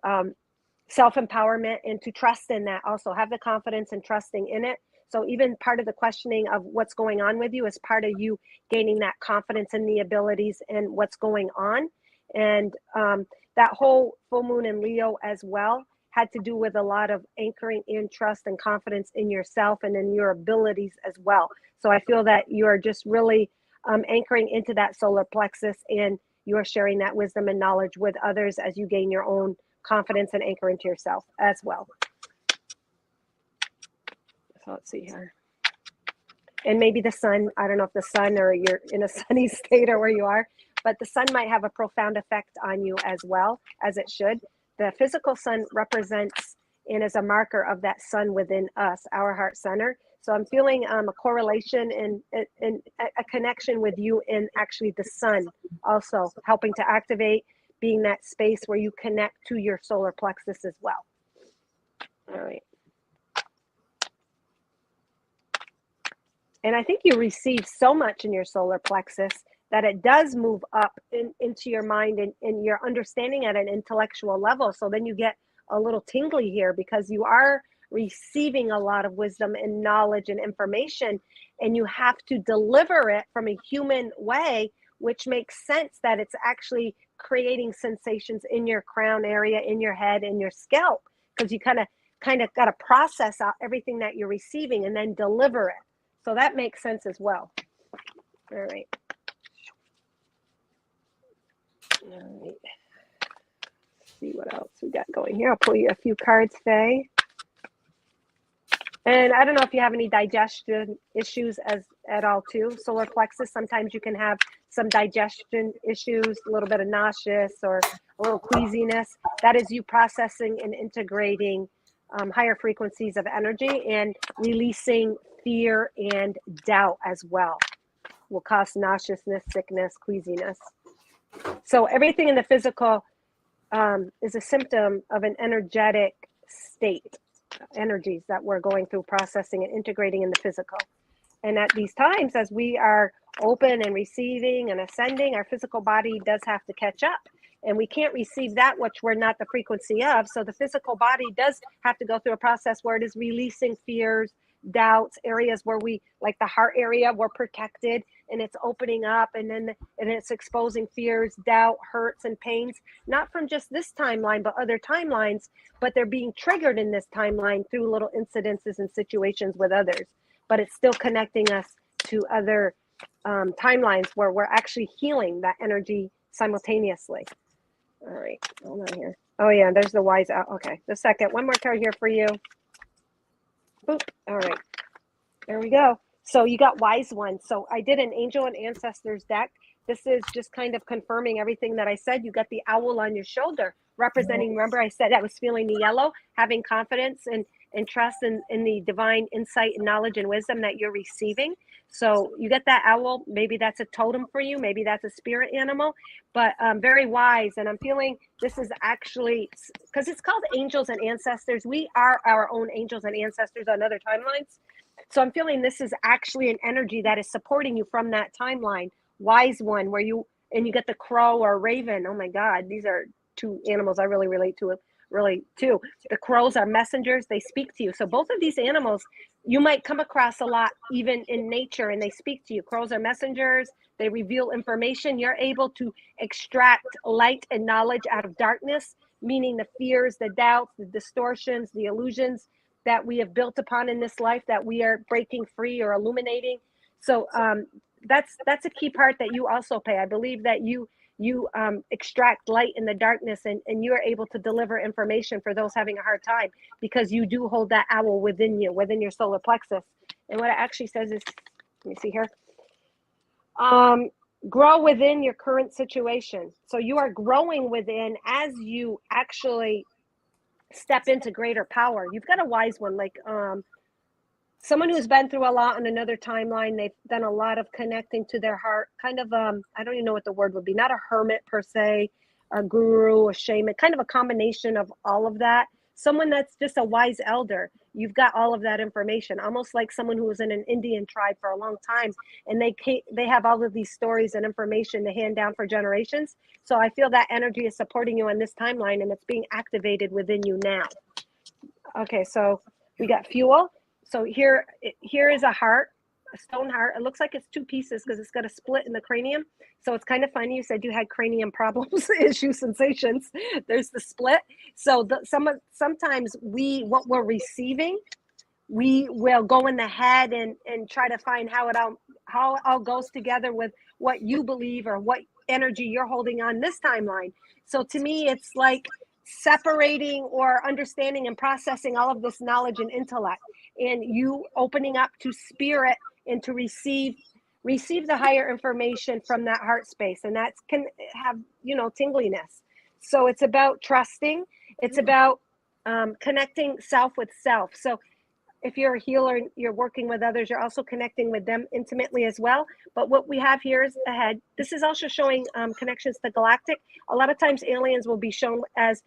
Speaker 2: self-empowerment and to trust in that also. Have the confidence and trusting in it. So even part of the questioning of what's going on with you is part of you gaining that confidence in the abilities and what's going on. And that whole full moon in Leo as well had to do with a lot of anchoring in trust and confidence in yourself and in your abilities as well. So I feel that you're just really anchoring into that solar plexus and you're sharing that wisdom and knowledge with others as you gain your own confidence and anchor into yourself as well. So let's see here. And maybe the sun, I don't know if the sun or you're in a sunny state or where you are, but the sun might have a profound effect on you as well, as it should. The physical sun represents and is a marker of that sun within us, our heart center. So I'm feeling a correlation and a connection with you in actually the sun also helping to activate, being that space where you connect to your solar plexus as well. All right. And I think you receive so much in your solar plexus that it does move up into your mind and your understanding at an intellectual level. So then you get a little tingly here because you are receiving a lot of wisdom and knowledge and information, and you have to deliver it from a human way, which makes sense that it's actually creating sensations in your crown area, in your head, in your scalp, because you kind of got to process out everything that you're receiving and then deliver it. So that makes sense as well. All right. All right. Let's see what else we got going here. I'll pull you a few cards, Faye. And I don't know if you have any digestion issues at all too. Solar plexus, sometimes you can have some digestion issues, a little bit of nauseous or a little queasiness. That is you processing and integrating higher frequencies of energy, and releasing fear and doubt as well will cause nauseousness, sickness, queasiness. So everything in the physical is a symptom of an energetic state, energies that we're going through, processing and integrating in the physical. And at these times, as we are open and receiving and ascending, our physical body does have to catch up. And we can't receive that which we're not the frequency of. So the physical body does have to go through a process where it is releasing fears, doubts, areas where we, like the heart area, we're protected and it's opening up, and it's exposing fears, doubt, hurts, and pains, not from just this timeline, but other timelines, but they're being triggered in this timeline through little incidences and situations with others. But it's still connecting us to other timelines where we're actually healing that energy simultaneously. All right, hold on here. Oh yeah, there's the wise out. Okay, the second. One more card here for you. Boop. All right, there we go. So you got wise one. So I did an angel and ancestors deck. This is just kind of confirming everything that I said. You got the owl on your shoulder representing, remember I said I was feeling the yellow, having confidence and trust in the divine insight and knowledge and wisdom that you're receiving. So you get that owl. Maybe that's a totem for you. Maybe that's a spirit animal, but very wise. And I'm feeling this is actually, because it's called angels and ancestors. We are our own angels and ancestors on other timelines. So I'm feeling this is actually an energy that is supporting you from that timeline. Wise one, where you get the crow or raven. Oh my God, these are two animals I really relate to. Really too. The crows are messengers. They speak to you. So both of these animals you might come across a lot, even in nature, and they speak to you. Crows are messengers. They reveal information. You're able to extract light and knowledge out of darkness, meaning the fears, the doubts, the distortions, the illusions that we have built upon in this life that we are breaking free or illuminating. So that's a key part that you also pay. I believe that you extract light in the darkness, and you are able to deliver information for those having a hard time, because you do hold that owl within you, within your solar plexus. And what it actually says is, let me see here, grow within your current situation. So you are growing within as you actually step into greater power. You've got a wise one, like someone who's been through a lot on another timeline. They've done a lot of connecting to their heart, kind of I don't even know what the word would be, not a hermit per se, a guru, a shaman, kind of a combination of all of that. Someone that's just a wise elder. You've got all of that information, almost like someone who was in an Indian tribe for a long time, and they have all of these stories and information to hand down for generations. So I feel that energy is supporting you on this timeline, and it's being activated within you now. Okay, so we got fuel. So here is a heart, a stone heart. It looks like it's two pieces because it's got a split in the cranium. So it's kind of funny. You said you had cranium problems, issues, sensations. There's the split. So sometimes what we're receiving, we will go in the head and try to find how it all goes together with what you believe or what energy you're holding on this timeline. So to me, it's like separating or understanding and processing all of this knowledge and intellect, and you opening up to spirit and to receive the higher information from that heart space. And that can have, tingliness. So it's about trusting. It's about connecting self with self. So if you're a healer and you're working with others, you're also connecting with them intimately as well. But what we have here is ahead. This is also showing connections to galactic. A lot of times aliens will be shown as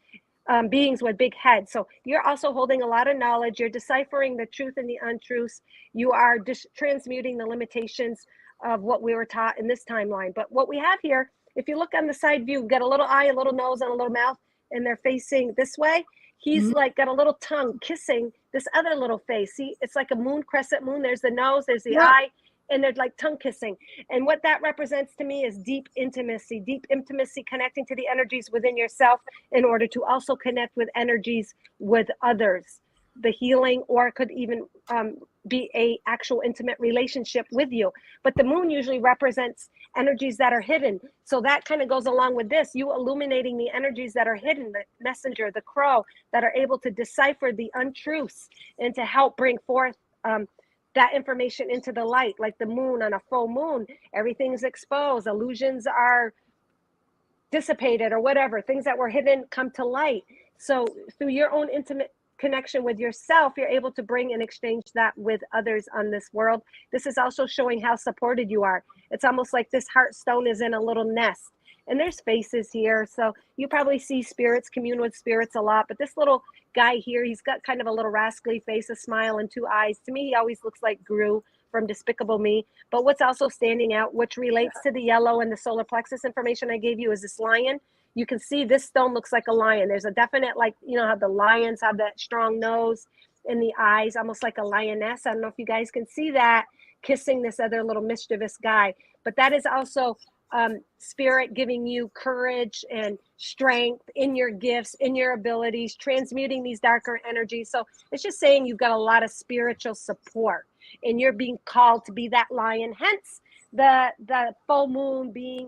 Speaker 2: beings with big heads. So you're also holding a lot of knowledge. You're deciphering the truth and the untruths. You are transmuting the limitations of what we were taught in this timeline. But what we have here, if you look on the side view, we've got a little eye, a little nose, and a little mouth, and they're facing this way. He's like got a little tongue kissing this other little face. See, it's like a moon, crescent moon. There's the nose, there's the eye, and they're like tongue kissing. And what that represents to me is deep intimacy connecting to the energies within yourself in order to also connect with energies with others. The healing, or it could even be a actual intimate relationship with you. But the moon usually represents energies that are hidden. So that kind of goes along with this, you illuminating the energies that are hidden, the messenger, the crow, that are able to decipher the untruths and to help bring forth that information into the light. Like the moon on a full moon, everything's exposed, illusions are dissipated or whatever, things that were hidden come to light. So through your own intimate connection with yourself, you're able to bring and exchange that with others on this world. This is also showing how supported you are. It's almost like this heart stone is in a little nest, and there's faces here. So you probably see spirits, commune with spirits a lot, but this little guy here, he's got kind of a little rascally face, a smile, and 2 eyes. To me, he always looks like Gru from Despicable Me. But what's also standing out, which relates to the yellow and the solar plexus information I gave you, is this lion. You can see this stone looks like a lion. There's a definite, like, you know how the lions have that strong nose and the eyes, almost like a lioness. I don't know if you guys can see that, kissing this other little mischievous guy. But that is also spirit giving you courage and strength in your gifts, in your abilities, transmuting these darker energies. So it's just saying you've got a lot of spiritual support, and you're being called to be that lion. Hence the full moon being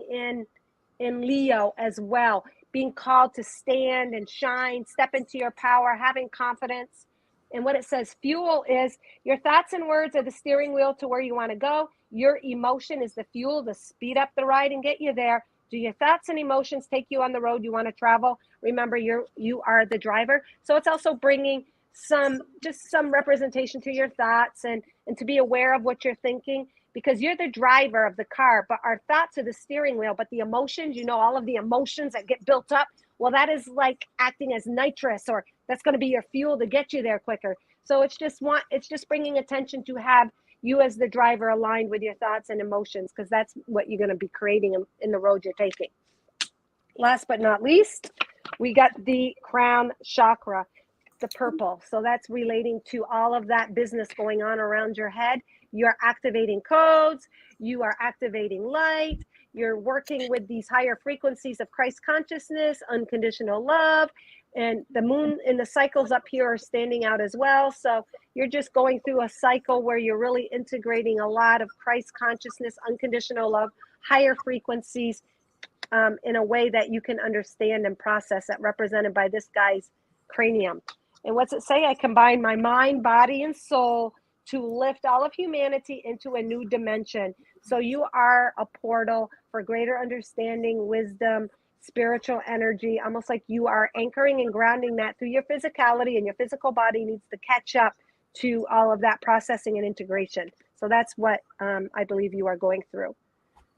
Speaker 2: in Leo as well, being called to stand and shine, step into your power, having confidence. And what it says, fuel is your thoughts and words are the steering wheel to where you want to go. Your emotion is the fuel to speed up the ride and get you there. Do your thoughts and emotions take you on the road you want to travel? Remember, you are the driver. So it's also bringing some representation to your thoughts and to be aware of what you're thinking, because you're the driver of the car, but our thoughts are the steering wheel. But the emotions, all of the emotions that get built up, well, that is like acting as nitrous, or that's going to be your fuel to get you there quicker. So it's just bringing attention to have you as the driver aligned with your thoughts and emotions, because that's what you're going to be creating in the road you're taking. Last but not least, we got the crown chakra, the purple. So that's relating to all of that business going on around your head. You're activating codes, you are activating light, you're working with these higher frequencies of Christ consciousness, unconditional love, and the moon and the cycles up here are standing out as well. So you're just going through a cycle where you're really integrating a lot of Christ consciousness, unconditional love, higher frequencies, in a way that you can understand and process, that represented by this guy's cranium. And what's it say? I combine my mind, body, and soul to lift all of humanity into a new dimension. So you are a portal for greater understanding, wisdom, spiritual energy, almost like you are anchoring and grounding that through your physicality, and your physical body needs to catch up to all of that processing and integration. So that's what I believe you are going through.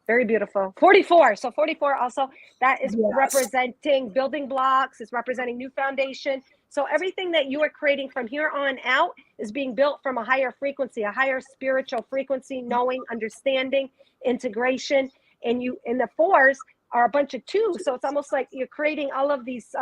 Speaker 2: Very beautiful. 44. So 44 also, that is representing building blocks, is representing new foundation. So everything that you are creating from here on out is being built from a higher frequency, a higher spiritual frequency, knowing, understanding, integration. And the fours are a bunch of twos. So it's almost like you're creating all of these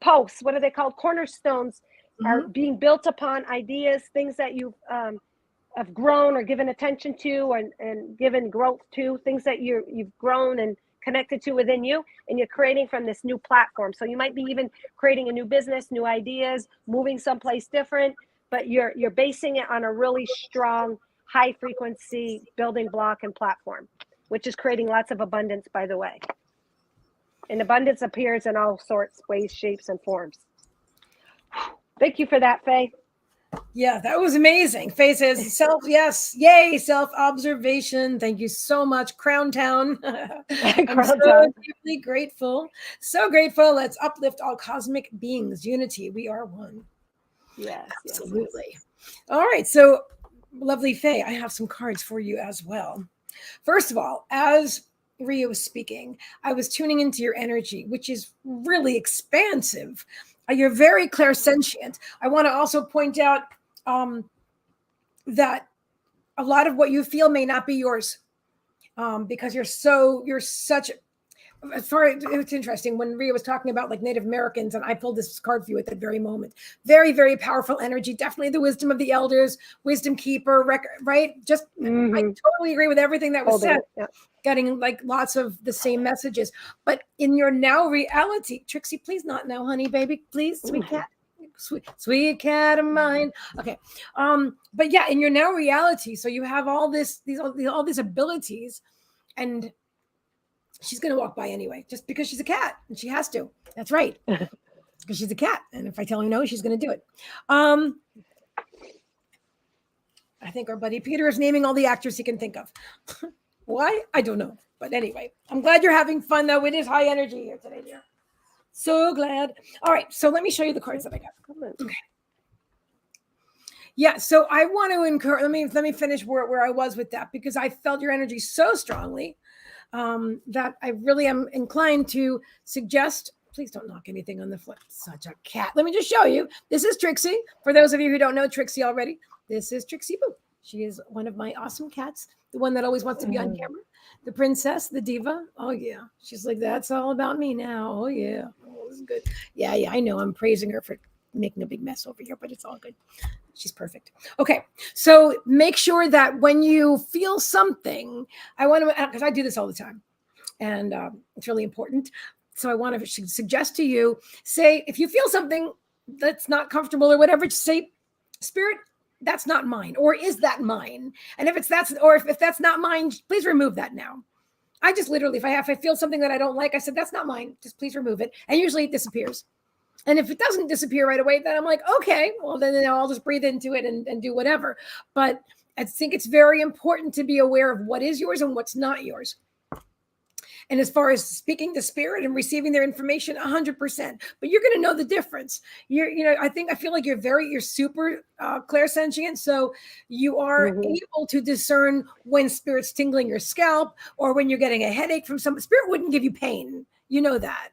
Speaker 2: posts. What are they called? Cornerstones are being built upon ideas, things that you've have grown or given attention to, and given growth to, things that you've grown and connected to within you, and you're creating from this new platform. So you might be even creating a new business, new ideas, moving someplace different, but you're basing it on a really strong, high frequency building block and platform, which is creating lots of abundance, by the way. And abundance appears in all sorts, ways, shapes, and forms. Thank you for that, Faye.
Speaker 1: Yeah, that was amazing. Faye says yay, self-observation. Thank you so much, Crown Town. I'm so deeply grateful. So grateful. Let's uplift all cosmic beings. Unity. We are one.
Speaker 2: Yes.
Speaker 1: Absolutely. Yes. All right. So, lovely Faye, I have some cards for you as well. First of all, as Ria was speaking, I was tuning into your energy, which is really expansive. You're very clairsentient. I want to also point out that a lot of what you feel may not be yours, because you're such. As far as it's interesting when Ria was talking about like Native Americans, and I pulled this card for you at that very moment. Very, very powerful energy. Definitely the wisdom of the elders, wisdom keeper, right? Just I totally agree with everything that was said. Yeah. Getting like lots of the same messages, but in your now reality, Trixie, please not now, honey, baby, please, sweet cat, sweet cat of mine. Okay, but yeah, in your now reality, so you have all these abilities, and she's going to walk by anyway, just because she's a cat and she has to. That's right. Because she's a cat. And if I tell her no, she's going to do it. I think our buddy Peter is naming all the actors he can think of. Why? I don't know. But anyway, I'm glad you're having fun, though. It is high energy here today, dear. So glad. All right. So let me show you the cards that I got. Okay. Yeah, so I want to encourage. Let me finish where I was with that, because I felt your energy so strongly that I really am inclined to suggest. Please don't knock anything on the floor. Such a cat. Let me just show you. This is Trixie. For those of you who don't know Trixie already, this is Trixie Boo. She is one of my awesome cats, the one that always wants to be on camera, the princess, the diva. Oh yeah, she's like, that's all about me now. Oh yeah, oh, this is good. Yeah, I know. I'm praising her for making a big mess over here, but it's all good. She's perfect. Okay, so make sure that when you feel something, I want to, because I do this all the time, and it's really important. So I want to suggest to you, say, if you feel something that's not comfortable or whatever, just say, Spirit, that's not mine, or is that mine? And if that's not mine, please remove that now. I just literally, if I feel something that I don't like, I said, that's not mine. Just please remove it. And usually it disappears. And if it doesn't disappear right away, then I'm like, okay, well, then I'll just breathe into it and do whatever. But I think it's very important to be aware of what is yours and what's not yours. And as far as speaking to spirit and receiving their information, 100%. But you're going to know the difference. I feel like you're super clairsentient. So you are able to discern when spirit's tingling your scalp, or when you're getting a headache from some. Spirit wouldn't give you pain. You know that.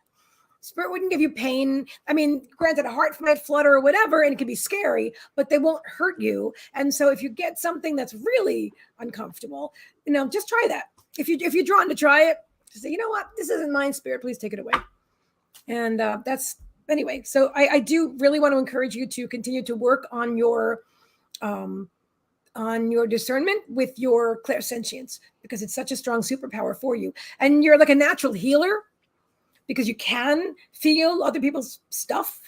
Speaker 1: Spirit wouldn't give you pain. I mean, granted, a heart might flutter or whatever, and it can be scary, but they won't hurt you. And so if you get something that's really uncomfortable, just try that. If you're drawn to try it, just say, you know what, this isn't mine, Spirit, please take it away. And that's, anyway. So I do really want to encourage you to continue to work on your discernment with your clairsentience, because it's such a strong superpower for you. And you're like a natural healer, because you can feel other people's stuff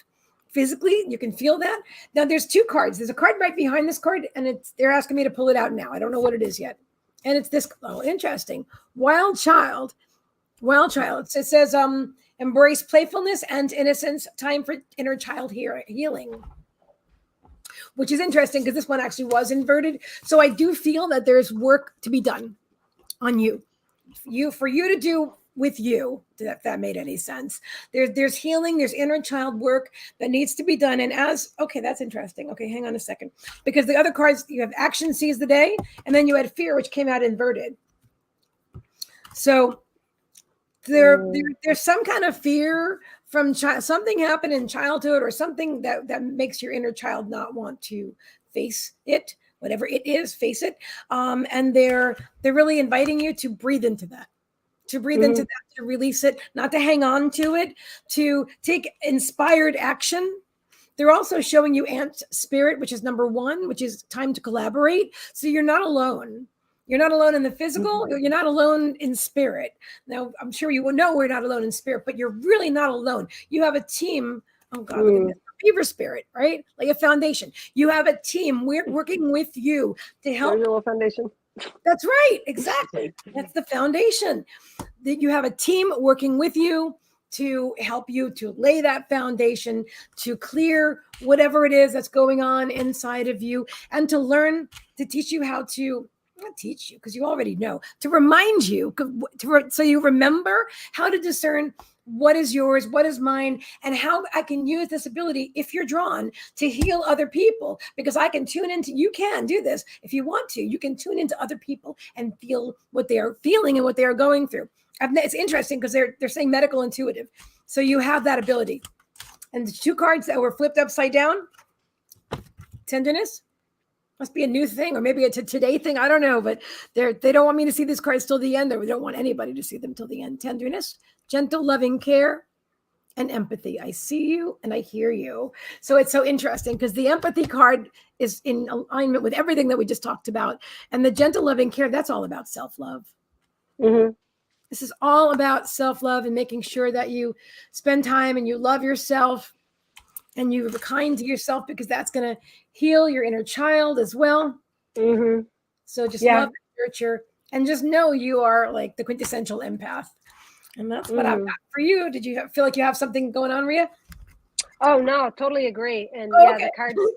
Speaker 1: physically. You can feel that. Now there's two cards. There's a card right behind this card, and they're asking me to pull it out now. I don't know what it is yet. And it's this, oh, interesting. Wild child. It says, embrace playfulness and innocence, time for inner child healing. Which is interesting, because this one actually was inverted. So I do feel that there's work to be done on you. For you to do with you, if that made any sense. There's healing, there's inner child work that needs to be done. And okay, that's interesting. Okay, hang on a second. Because the other cards, you have action seize the day, and then you had fear, which came out inverted. So there's some kind of fear from something happened in childhood, or something that makes your inner child not want to face it, whatever it is, face it. And they're really inviting you to breathe into that. To breathe into that, to release it, not to hang on to it, to take inspired action. They're also showing you ant spirit, which is number 1, which is time to collaborate. So you're not alone. You're not alone in the physical. You're not alone in spirit. Now, I'm sure you will know we're not alone in spirit, but you're really not alone. You have a team. Oh God, look at this. Beaver spirit, right? Like a foundation. You have a team. We're working with you to help.
Speaker 2: There's a little foundation.
Speaker 1: That's right. Exactly. That's the foundation. That you have a team working with you to help you to lay that foundation, to clear whatever it is that's going on inside of you, and to learn, to teach you how to, not teach you because you already know, to remind you, so you remember how to discern what is yours, what is mine, and how I can use this ability, if you're drawn, to heal other people. Because I can tune into, you can do this if you want to, you can tune into other people and feel what they are feeling and what they are going through. It's interesting because they're saying medical intuitive. So you have that ability. And the 2 cards that were flipped upside down, tenderness, must be a new thing, or maybe it's a today thing. I don't know, but they don't want me to see these cards till the end. They don't want anybody to see them till the end. Tenderness, gentle, loving care, and empathy. I see you and I hear you. So it's so interesting because the empathy card is in alignment with everything that we just talked about. And the gentle, loving care, that's all about self-love. This is all about self-love and making sure that you spend time and you love yourself and you're kind to yourself, because that's going to heal your inner child as well. So just love and nurture, and just know you are like the quintessential empath. And that's what I've got for you. Did you feel like you have something going on, Rhea?
Speaker 2: Oh no, totally agree. And okay.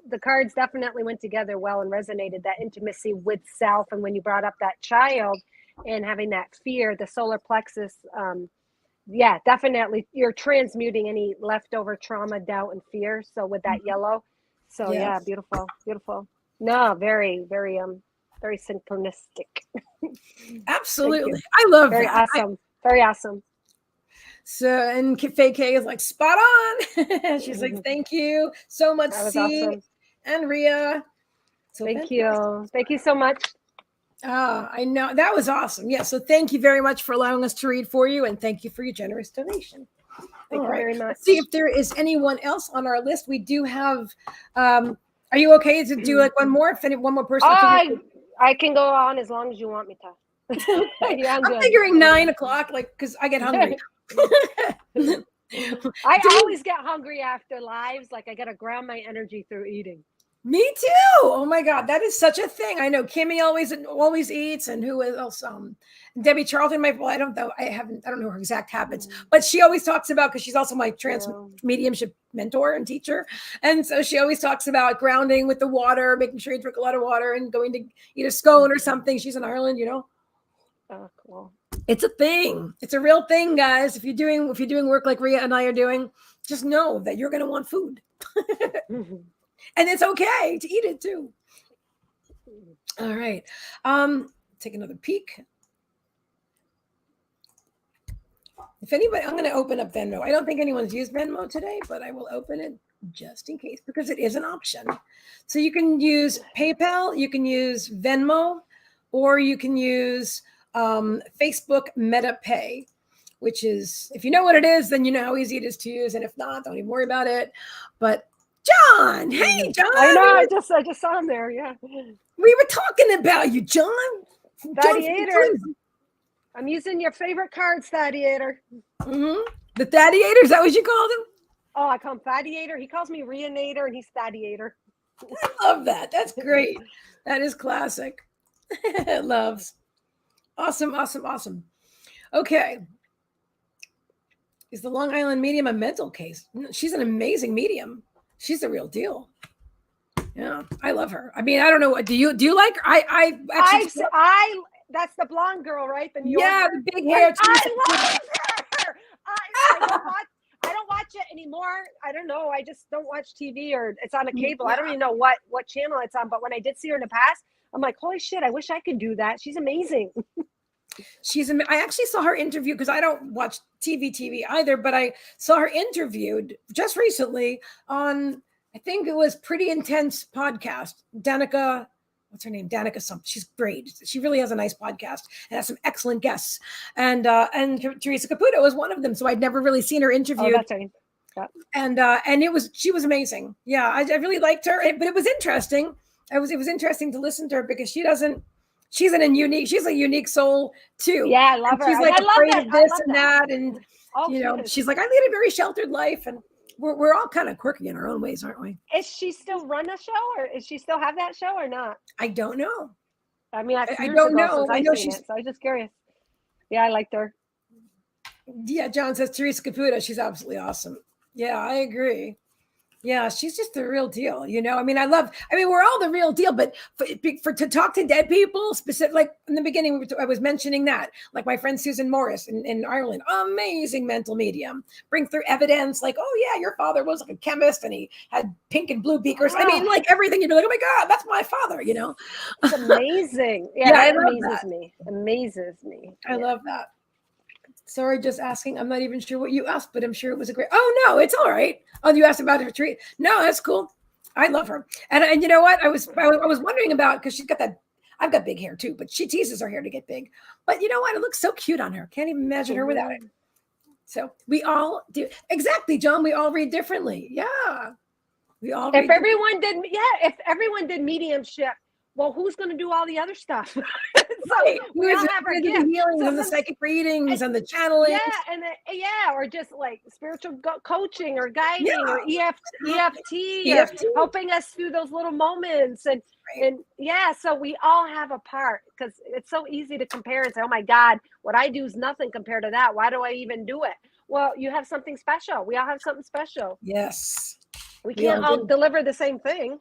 Speaker 2: The cards definitely went together well and resonated, that intimacy with self. And when you brought up that child and having that fear, the solar plexus, definitely you're transmuting any leftover trauma, doubt, and fear. So with that yellow. So beautiful. No, very, very synchronistic.
Speaker 1: Absolutely. I love
Speaker 2: very
Speaker 1: that.
Speaker 2: Awesome. Very awesome.
Speaker 1: So, and Faye K is like, spot on. She's like, thank you so much,
Speaker 2: That was
Speaker 1: C
Speaker 2: awesome.
Speaker 1: and Ria. So
Speaker 2: Thank you. Thank you so much.
Speaker 1: I know that was awesome. Yeah. So thank you very much for allowing us to read for you, and thank you for your generous donation.
Speaker 2: Thank you very much.
Speaker 1: Let's see if there is anyone else on our list. We do have. Are you okay to do like one more? One more person.
Speaker 2: I can go on as long as you want me to.
Speaker 1: Yeah, I'm figuring 9 o'clock, like because I get hungry.
Speaker 2: I always get hungry after lives. Like I gotta ground my energy through eating.
Speaker 1: Me too. Oh my God, that is such a thing. I know Kimmy always eats, and who else? Debbie Charlton. I don't know. I don't know her exact habits, but she always talks about, because she's also my mediumship mentor and teacher, and so she always talks about grounding with the water, making sure you drink a lot of water, and going to eat a scone or something. She's in Ireland, you know.
Speaker 2: Oh, cool.
Speaker 1: It's a thing. It's a real thing, guys. If you're doing work like Ria and I are doing, just know that you're going to want food. And it's okay to eat it too. All right. Take another peek. If anybody, I'm going to open up Venmo. I don't think anyone's used Venmo today, but I will open it just in case, because it is an option. So you can use PayPal, you can use Venmo, or you can use Facebook Meta Pay, which is, if you know what it is, then you know how easy it is to use. And if not, don't even worry about it. But John, hey John.
Speaker 2: I know. I just saw him there. Yeah.
Speaker 1: We were talking about you, John.
Speaker 2: Thaddeator. I'm using your favorite cards, Thaddeator.
Speaker 1: Mm-hmm. The Thaddeator, is that what you called him?
Speaker 2: Oh, I call him Thaddeator. He calls me Rianator, and he's Thaddeator.
Speaker 1: I love that. That's great. That is classic. Loves. Awesome. Okay. Is the Long Island medium a mental case? She's an amazing medium. She's the real deal. Yeah, I love her. I mean, I don't know. Do you like her? I
Speaker 2: that's the blonde girl, right? The
Speaker 1: the big hair.
Speaker 2: I love her. I don't watch it anymore. I don't know. I just don't watch TV, or it's on a cable. I don't even know what channel it's on. But when I did see her in the past, I'm like, holy shit! I wish I could do that. She's amazing.
Speaker 1: I actually saw her interview, because I don't watch TV either, but I saw her interviewed just recently on, I think it was Pretty Intense podcast. Danica, what's her name? Danica something. She's great. She really has a nice podcast and has some excellent guests. And Teresa Caputo was one of them. So I'd never really seen her interviewed.
Speaker 2: Oh, that's right.
Speaker 1: Yeah. And she was amazing. Yeah, I really liked her. But it was interesting. It was interesting to listen to her, because she's a unique soul too.
Speaker 2: Yeah, I love her.
Speaker 1: She's like afraid of this and that. And she's like, I lead a very sheltered life, and we're all kind of quirky in our own ways, aren't we?
Speaker 2: Is she still run a show, or is she still have that show or not?
Speaker 1: I don't know.
Speaker 2: I mean,
Speaker 1: I don't know. I know
Speaker 2: so I was just curious. Yeah, I liked her.
Speaker 1: Yeah, John says Teresa Caputo. She's absolutely awesome. Yeah, I agree. Yeah, she's just the real deal. I mean, we're all the real deal, but to talk to dead people, specific, like in the beginning, I was mentioning that, like my friend Susan Morris in Ireland, amazing mental medium, bring through evidence, like, oh yeah, your father was like a chemist and he had pink and blue beakers. I mean, like everything, you'd be like, oh my God, that's my father,
Speaker 2: It's amazing. Yeah, it amazes me.
Speaker 1: I love that. Sorry, just asking. I'm not even sure what you asked, but I'm sure it was a great. Oh no, it's all right. Oh, you asked about her treat. No, that's cool. I love her. And you know what? I was wondering about, because she's got that. I've got big hair too, but she teases her hair to get big. But you know what? It looks so cute on her. Can't even imagine her without it. So we all do. Exactly, John. We all read differently. Yeah. We all.
Speaker 2: If everyone did mediumship, well, who's going to do all the other stuff? We all have our
Speaker 1: healings and the psychic readings and the channeling.
Speaker 2: Yeah, or just like spiritual coaching or guiding or EFT, or helping us through those little moments. And so we all have a part, because it's so easy to compare and say, oh my God, what I do is nothing compared to that. Why do I even do it? Well, you have something special. We all have something special.
Speaker 1: Yes.
Speaker 2: We can't all deliver the same thing.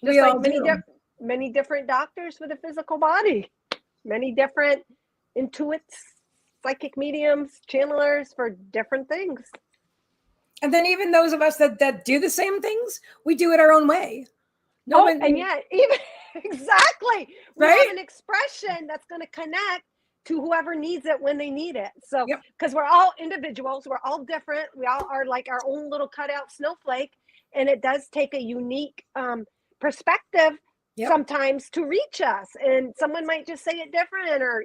Speaker 2: Just like many different doctors for the physical body. Many different intuits, psychic mediums, channelers for different things.
Speaker 1: And then even those of us that do the same things, we do it our own way.
Speaker 2: And yet, even exactly, we have an expression that's going to connect to whoever needs it when they need it. So, because we're all individuals, we're all different. We all are like our own little cutout snowflake, and it does take a unique perspective sometimes to reach us. And someone might just say it different, or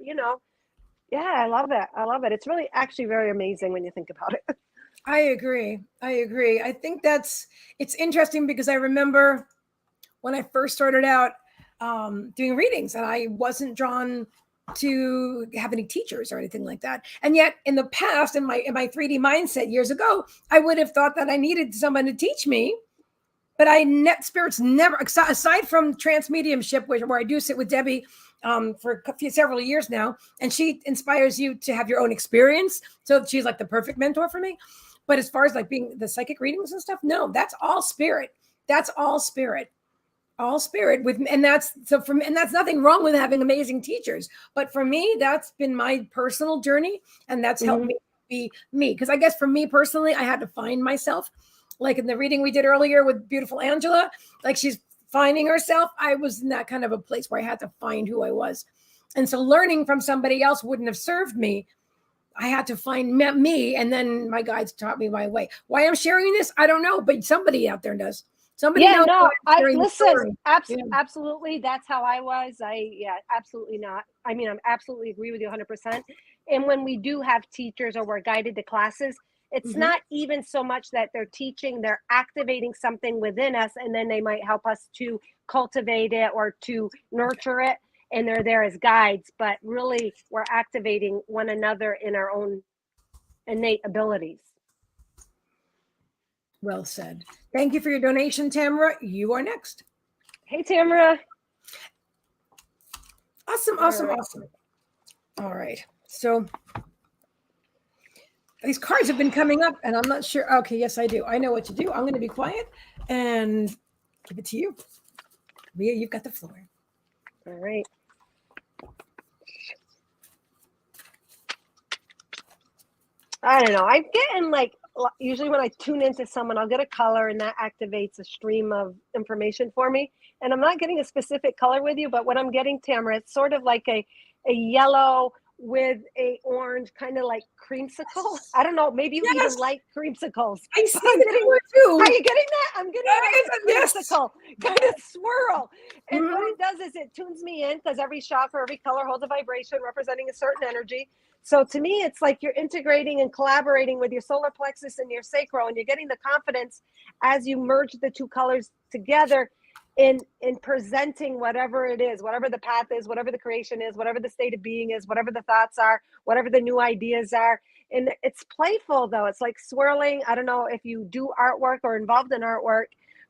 Speaker 2: I love it. I love it. It's really actually very amazing when you think about it.
Speaker 1: I agree. I think it's interesting because I remember when I first started out doing readings, and I wasn't drawn to have any teachers or anything like that. And yet in the past, in my 3D mindset years ago, I would have thought that I needed someone to teach me. But spirits never, aside from trance mediumship, where I do sit with Debbie for several years now, and she inspires you to have your own experience. So she's like the perfect mentor for me. But as far as like being the psychic readings and stuff, no, that's all spirit. That's all spirit. All spirit and that's nothing wrong with having amazing teachers. But for me, that's been my personal journey, and that's helped me be me. Because I guess for me personally, I had to find myself. Like in the reading we did earlier with beautiful Angela, like she's finding herself. I was in that kind of a place where I had to find who I was. And so learning from somebody else wouldn't have served me. I had to find me, and then my guides taught me my way. Why I'm sharing this, I don't know, but somebody out there does. Somebody knows.
Speaker 2: I listen. Absolutely, that's how I was. Absolutely not. I mean, I absolutely agree with you 100%. And when we do have teachers or we're guided to classes, it's not even so much that they're teaching, they're activating something within us, and then they might help us to cultivate it or to nurture it. And they're there as guides, but really we're activating one another in our own innate abilities.
Speaker 1: Well said. Thank you for your donation, Tamara. You are next.
Speaker 2: Hey, Tamara.
Speaker 1: Awesome. All right. So these cards have been coming up, and I'm not sure. Okay, yes, I do. I know what to do. I'm going to be quiet and give it to you. Leah, you've got the floor.
Speaker 2: All right. I don't know. I'm getting like, usually when I tune into someone, I'll get a color and that activates a stream of information for me. And I'm not getting a specific color with you, but what I'm getting, Tamara, it's sort of like a yellow with a orange, kind of like creamsicle. I don't know. Maybe you even like creamsicles.
Speaker 1: I see that too.
Speaker 2: Are you getting that? I'm getting like a creamsicle kind of swirl. And what it does is it tunes me in, because every chakra, every color holds a vibration representing a certain energy. So to me, it's like you're integrating and collaborating with your solar plexus and your sacral, and you're getting the confidence as you merge the two colors together in presenting whatever it is, whatever the path is, whatever the creation is, whatever the state of being is, whatever the thoughts are, whatever the new ideas are. And it's playful, though. It's like swirling. I don't know if you do artwork or involved in artwork,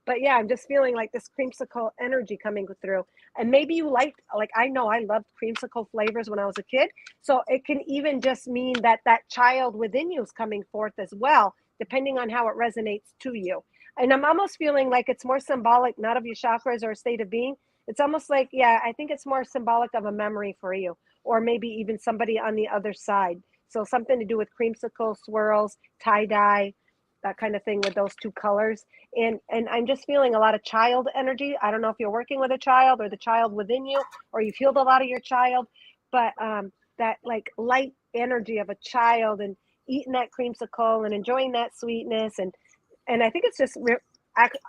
Speaker 2: but yeah, I'm just feeling like this creamsicle energy coming through. And maybe you like I know I loved creamsicle flavors when I was a kid. So it can even just mean that child within you is coming forth as well, depending on how it resonates to you. And I'm almost feeling like it's more symbolic, not of your chakras or a state of being. It's almost like, I think it's more symbolic of a memory for you, or maybe even somebody on the other side. So something to do with creamsicle, swirls, tie-dye, that kind of thing with those two colors. And I'm just feeling a lot of child energy. I don't know if you're working with a child or the child within you, or you've healed a lot of your child, but that like light energy of a child, and eating that creamsicle and enjoying that sweetness. And I think it's just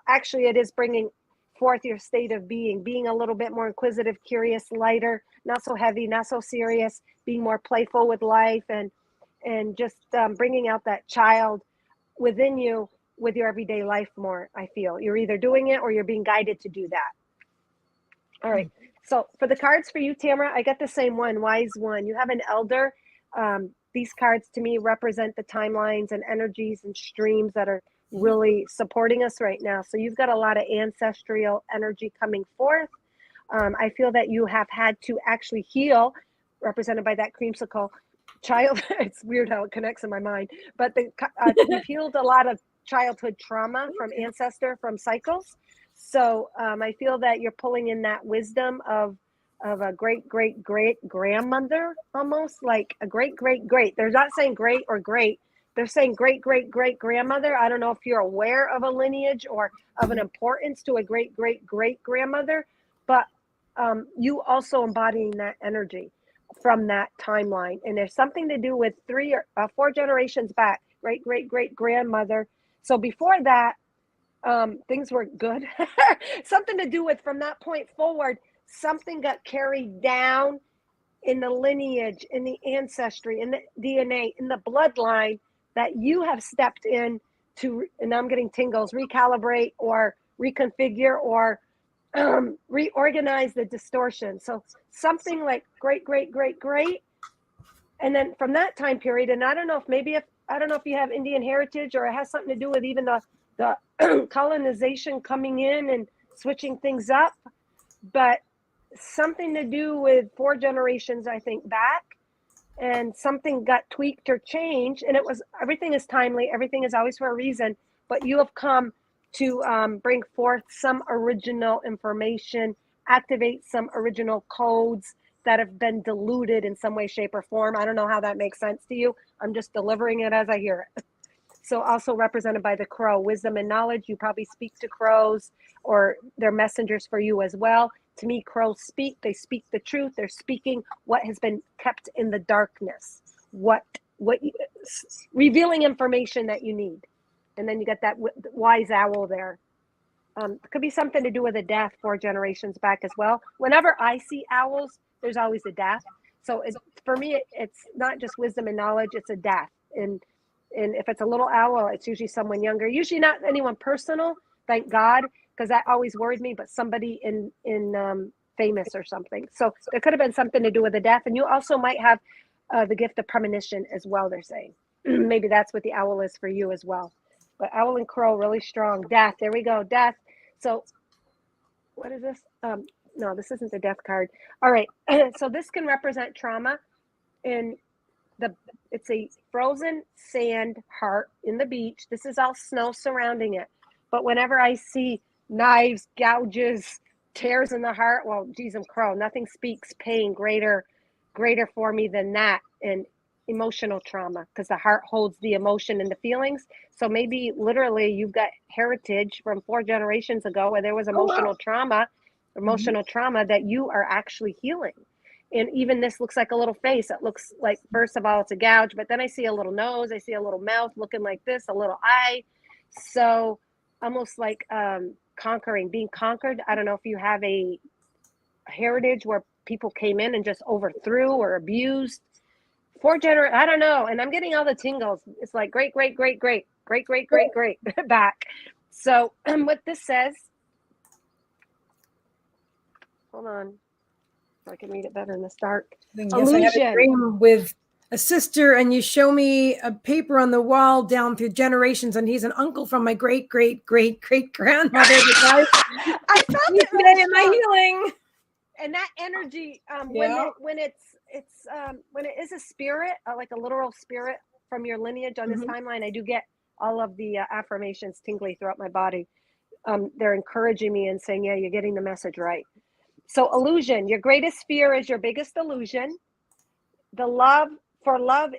Speaker 2: actually it is bringing forth your state of being a little bit more inquisitive, curious, lighter, not so heavy, not so serious, being more playful with life, and just bringing out that child within you with your everyday life more. I feel you're either doing it or you're being guided to do that. All right. So for the cards for you, Tamara, I got the same one, wise one. You have an elder. These cards to me represent the timelines and energies and streams that are really supporting us right now. So you've got a lot of ancestral energy coming forth. I feel that you have had to actually heal, represented by that creamsicle child. It's weird how it connects in my mind, but you've healed a lot of childhood trauma from ancestor, from cycles. So I feel that you're pulling in that wisdom of a great grandmother, almost like a great. They're not saying great or great. they're saying great, great, great grandmother. I don't know if you're aware of a lineage or of an importance to a great, great, great grandmother, but you also embodying that energy from that timeline. And there's something to do with 3 or 4 generations back, great, great, great grandmother. So before that, things were good. Something to do with from that point forward, something got carried down in the lineage, in the ancestry, in the DNA, in the bloodline that you have stepped in to, and I'm getting tingles, recalibrate or reconfigure or reorganize the distortion. So something like great, great, great, great. And then from that time period, and I don't know if you have Indian heritage or it has something to do with even the colonization coming in and switching things up, but something to do with 4 generations, I think, back, and something got tweaked or changed. And everything is timely. Everything is always for a reason, but you have come to bring forth some original information, activate some original codes that have been diluted in some way, shape, or form. I don't know how that makes sense to you. I'm just delivering it as I hear it. So also represented by the crow, wisdom and knowledge. You probably speak to crows or they're messengers for you as well. To me, crows speak. They speak the truth. They're speaking what has been kept in the darkness, revealing information that you need. And then you get that wise owl there. It could be something to do with a death 4 generations back as well. Whenever I see owls, there's always a death. So for me, it's not just wisdom and knowledge, it's a death. And if it's a little owl, it's usually someone younger, usually not anyone personal, thank God, because that always worried me, but somebody in famous or something. So there could have been something to do with a death. And you also might have the gift of premonition as well, they're saying. Maybe that's what the owl is for you as well. But owl and crow, really strong. Death, there we go, death. So what is this? No, this isn't the death card. All right, so this can represent trauma. And it's a frozen sand heart in the beach. This is all snow surrounding it. But whenever I see knives, gouges, tears in the heart, well, geez, I'm crow. Nothing speaks pain greater for me than that. And emotional trauma, because the heart holds the emotion and the feelings. So maybe literally you've got heritage from 4 generations ago where there was emotional trauma that you are actually healing. And even this looks like a little face. It looks like, first of all, it's a gouge, but then I see a little nose. I see a little mouth looking like this, a little eye. So almost like conquering, being conquered. I don't know if you have a heritage where people came in and just overthrew or abused. 4 generations, I don't know. And I'm getting all the tingles. It's like great, great, great, great, great, great, great, great back. So what this says, hold on, so I can read it better in this dark.
Speaker 1: Yes, I had a dream with a sister, and you show me a paper on the wall down through generations, and he's an uncle from my great, great, great, great grandmother. I felt it today in my healing.
Speaker 2: And that energy, when it is a spirit, like a literal spirit from your lineage on this timeline, I do get all of the affirmations tingly throughout my body. They're encouraging me and saying, yeah, you're getting the message right. So illusion, your greatest fear is your biggest illusion. Love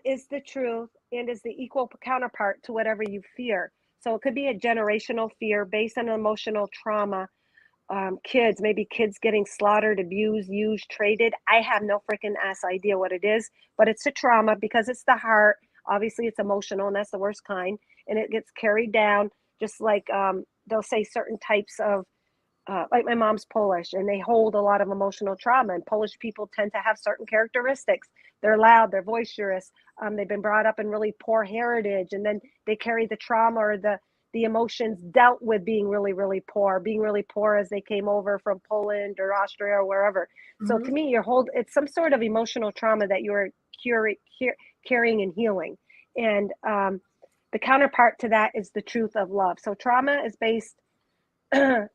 Speaker 2: is the truth and is the equal counterpart to whatever you fear. So it could be a generational fear based on emotional trauma. Kids getting slaughtered, abused, used, traded. I have no freaking ass idea what it is, but it's a trauma because it's the heart. Obviously it's emotional, and that's the worst kind. And it gets carried down, just like they'll say certain types of, like my mom's Polish, and they hold a lot of emotional trauma, and Polish people tend to have certain characteristics. They're loud, they're boisterous. They've been brought up in really poor heritage, and then they carry the trauma or the emotions dealt with being really, really poor as they came over from Poland or Austria or wherever. So to me, it's some sort of emotional trauma that you're carrying and healing. And the counterpart to that is the truth of love. So trauma is based in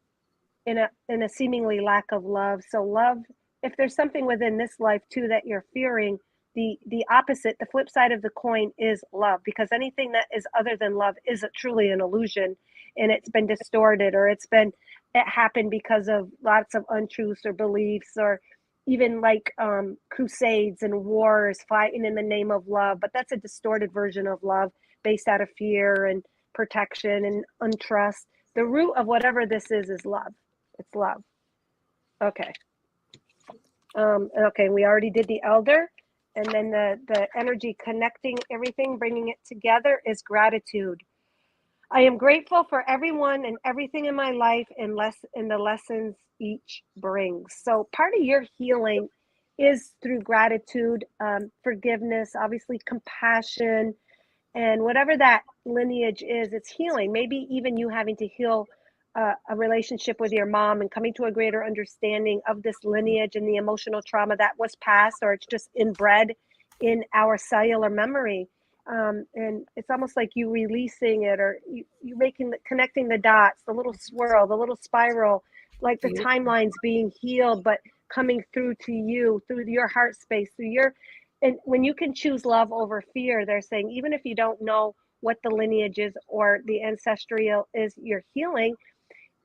Speaker 2: a seemingly lack of love. So love, if there's something within this life too that you're fearing, the opposite, the flip side of the coin is love, because anything that is other than love is truly an illusion, and it's been distorted, or it happened because of lots of untruths or beliefs, or even like crusades and wars, fighting in the name of love. But that's a distorted version of love, based out of fear and protection and untrust. The root of whatever this is love. It's love. Okay. Okay, we already did the elder. And then the energy connecting everything, bringing it together is gratitude. I am grateful for everyone and everything in my life and the lessons each brings. So part of your healing is through gratitude, forgiveness, obviously compassion, and whatever that lineage is, it's healing. Maybe even you having to heal a relationship with your mom and coming to a greater understanding of this lineage and the emotional trauma that was passed, or it's just inbred in our cellular memory. And it's almost like you releasing it, or you connecting the dots, the little swirl, the little spiral, like the timelines being healed, but coming through to you, through your heart space, and when you can choose love over fear, they're saying, even if you don't know what the lineage is or the ancestral is you're healing,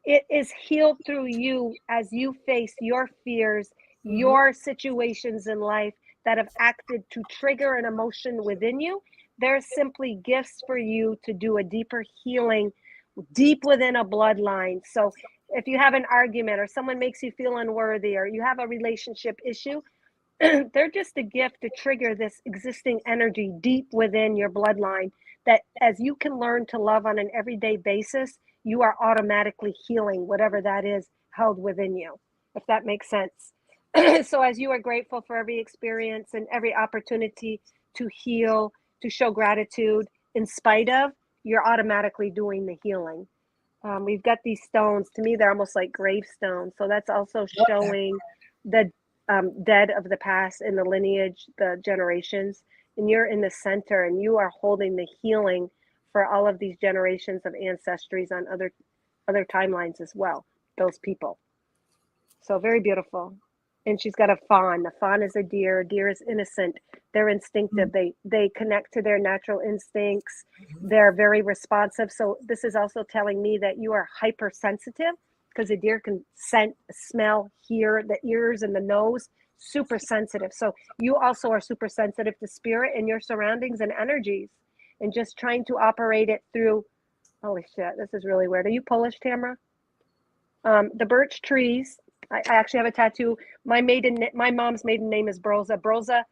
Speaker 2: it is healed through you as you face your fears, your situations in life that have acted to trigger an emotion within you. There's simply gifts for you to do a deeper healing deep within a bloodline. So if you have an argument or someone makes you feel unworthy or you have a relationship issue, they're just a gift to trigger this existing energy deep within your bloodline, that as you can learn to love on an everyday basis, you are automatically healing whatever that is held within you, if that makes sense. So as you are grateful for every experience and every opportunity to heal, to show gratitude in spite of, you're automatically doing the healing. We've got these stones. To me, they're almost like gravestones. So that's also showing the dead of the past in the lineage, the generations. And you're in the center, and you are holding the healing for all of these generations of ancestries on other timelines as well, those people. So very beautiful. And she's got a fawn. A fawn is a deer. A deer is innocent. They're instinctive. They connect to their natural instincts. They're very responsive. So this is also telling me that you are hypersensitive, because a deer can scent, smell, hear, the ears and the nose, super sensitive. So you also are super sensitive to spirit and your surroundings and energies, and just trying to operate it through, holy shit, this is really weird. Are you Polish, Tamara? The birch trees. I actually have a tattoo. My mom's maiden name is Broza. Broza.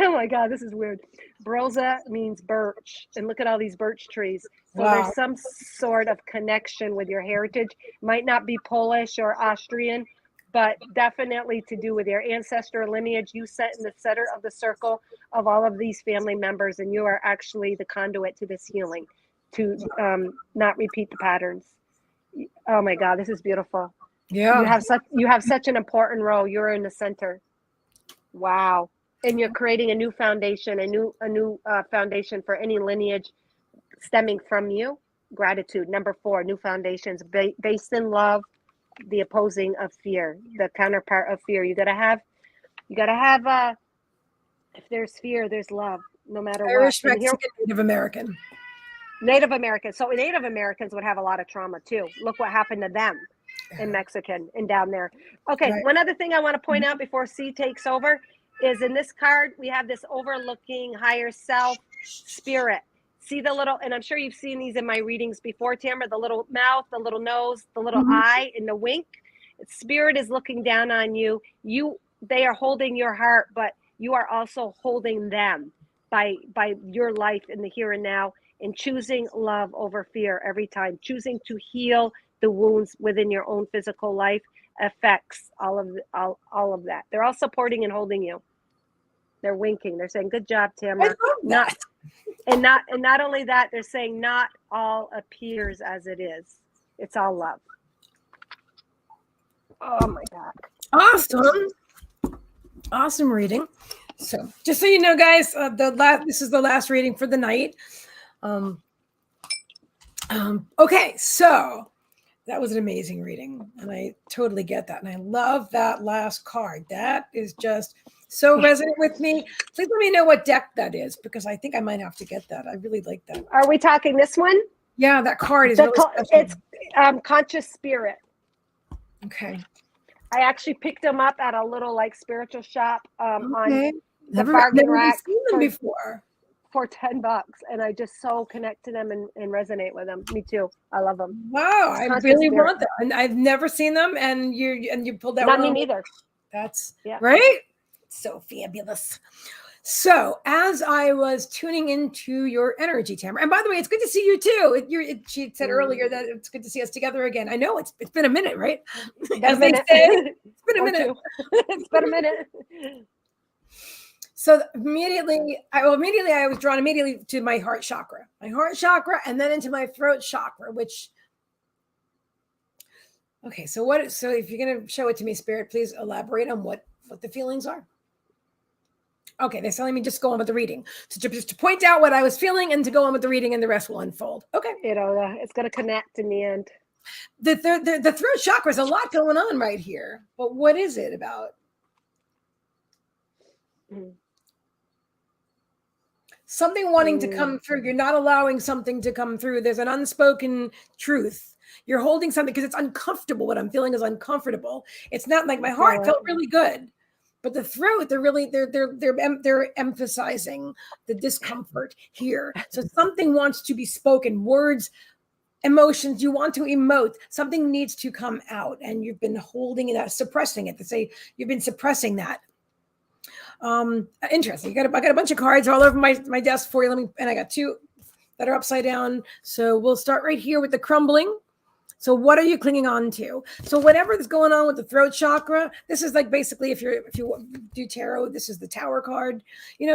Speaker 2: Oh my God, this is weird. Broza means birch. And look at all these birch trees. So there's some sort of connection with your heritage. Might not be Polish or Austrian, but definitely to do with your ancestral lineage. You sit in the center of the circle of all of these family members, and you are actually the conduit to this healing, to not repeat the patterns. Oh my God, this is beautiful. Yeah. You have such an important role. You're in the center. Wow. And you're creating a new foundation, a new foundation for any lineage stemming from you. Gratitude. Number 4, new foundations based in love, the opposing of fear, the counterpart of fear. You gotta have if there's fear, there's love, no matter
Speaker 1: Irish,
Speaker 2: what.
Speaker 1: Mexican, Native American.
Speaker 2: Native Americans. So Native Americans would have a lot of trauma too. Look what happened to them in Mexican and down there. Okay, right. One other thing I want to point out before C takes over is in this card, we have this overlooking higher self spirit. See the little, and I'm sure you've seen these in my readings before, Tamara, the little mouth, the little nose, the little eye, and the wink. Spirit is looking down on you. They are holding your heart, but you are also holding them by your life in the here and now, and choosing love over fear every time, choosing to heal the wounds within your own physical life affects all of that. They're all supporting and holding you. They're winking. They're saying, "Good job, Tamara." Not only that, they're saying not all appears as it is. It's all love. Oh my God!
Speaker 1: Awesome reading. So, just so you know, guys, this is the last reading for the night. Okay, so that was an amazing reading, and I totally get that, and I love that last card. That is just so resonant with me. Please let me know what deck that is, because I think I might have to get that. I really like that.
Speaker 2: Are we talking this one?
Speaker 1: Yeah, that card is really special.
Speaker 2: It's Conscious Spirit.
Speaker 1: Okay.
Speaker 2: I actually picked them up at a little spiritual shop on
Speaker 1: the
Speaker 2: bargain rack.
Speaker 1: I've seen them before.
Speaker 2: for $10, and I just so connect to them and resonate with them. Me too. I love them.
Speaker 1: Wow, I really want them, and I've never seen them. And you pulled that
Speaker 2: Not
Speaker 1: one.
Speaker 2: Me neither.
Speaker 1: That's right. So fabulous. So as I was tuning into your energy, Tamara, and by the way, it's good to see you too. She said earlier that it's good to see us together again. I know it's been a minute, right? As they say, it's been a minute.
Speaker 2: It's been a minute.
Speaker 1: So immediately I was drawn immediately to my heart chakra, and then into my throat chakra, which. Okay, so if you're going to show it to me, Spirit, please elaborate on what the feelings are. Okay, they're telling me just go on with the reading. So just to point out what I was feeling and to go on with the reading, and the rest will unfold. Okay.
Speaker 2: It's going to connect in the end.
Speaker 1: The throat chakra is a lot going on right here. But what is it about? Something wanting to come through. You're not allowing something to come through. There's an unspoken truth. You're holding something because it's uncomfortable. What I'm feeling is uncomfortable. It's not like my heart felt really good. But the throat, they're emphasizing the discomfort here. So something wants to be spoken, words, emotions. You want to emote. Something needs to come out, and you've been holding it out, suppressing it. To say you've been suppressing that. Interesting. I got a bunch of cards all over my desk for you. And I got two that are upside down. So we'll start right here with the crumbling. So what are you clinging on to? So whatever is going on with the throat chakra, this is like basically if you do tarot, this is the Tower card.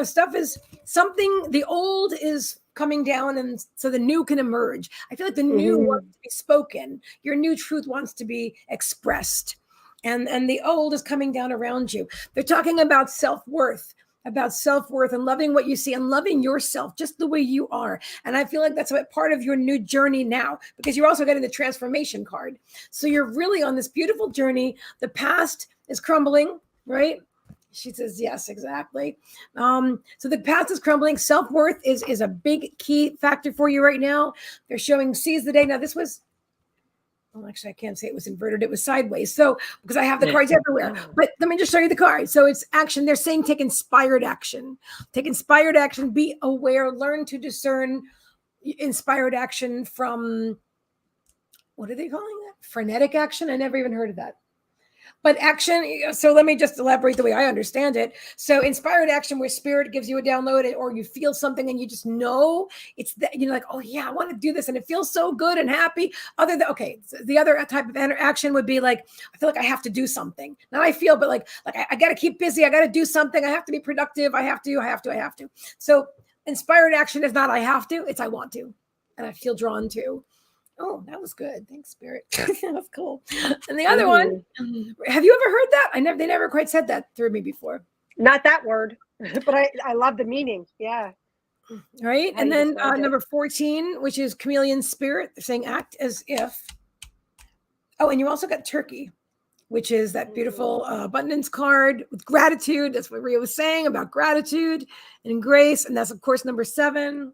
Speaker 1: Stuff is something, the old is coming down, and so the new can emerge. I feel like the new wants to be spoken. Your new truth wants to be expressed. And the old is coming down around you. They're talking about self-worth and loving what you see and loving yourself just the way you are. And I feel like that's a part of your new journey now, because you're also getting the transformation card. So you're really on this beautiful journey. The past is crumbling, right? She says, yes, exactly. So the past is crumbling. Self-worth is a big key factor for you right now. They're showing seize the day. Now this was, well, actually, I can't say it was inverted. It was sideways. So, because I have the cards everywhere. But let me just show you the cards. So it's action. They're saying take inspired action. Take inspired action. Be aware. Learn to discern inspired action from, what are they calling that? Frenetic action? I never even heard of that. But action, so let me just elaborate the way I understand it. So inspired action, where spirit gives you a download, or you feel something and you just know it's that, you're like, oh yeah, I want to do this. And it feels so good and happy. The other type of action would be like, I feel like I have to do something. Not I feel, but like I got to keep busy. I got to do something. I have to be productive. I have to. So inspired action is not I have to, it's I want to. And I feel drawn to. Oh, that was good. Thanks, Spirit. That was cool. And the other one, have you ever heard that? They never quite said that through me before.
Speaker 2: Not that word, but I love the meaning. Yeah.
Speaker 1: Right. And then number 14, which is chameleon spirit. They're saying act as if. Oh, and you also got turkey, which is that beautiful abundance card with gratitude. That's what Ria was saying about gratitude and grace. And that's, of course, number 7.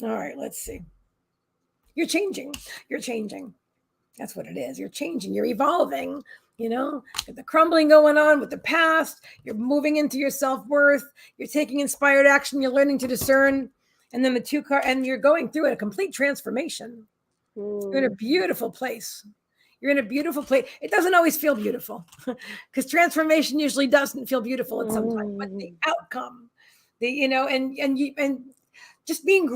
Speaker 1: All right, let's see. You're changing. That's what it is. You're changing. You're evolving. The crumbling going on with the past. You're moving into your self-worth. You're taking inspired action. You're learning to discern. And then the 2 card, and you're going through a complete transformation. You're in a beautiful place. It doesn't always feel beautiful, because transformation usually doesn't feel beautiful at some time. But the outcome, and just being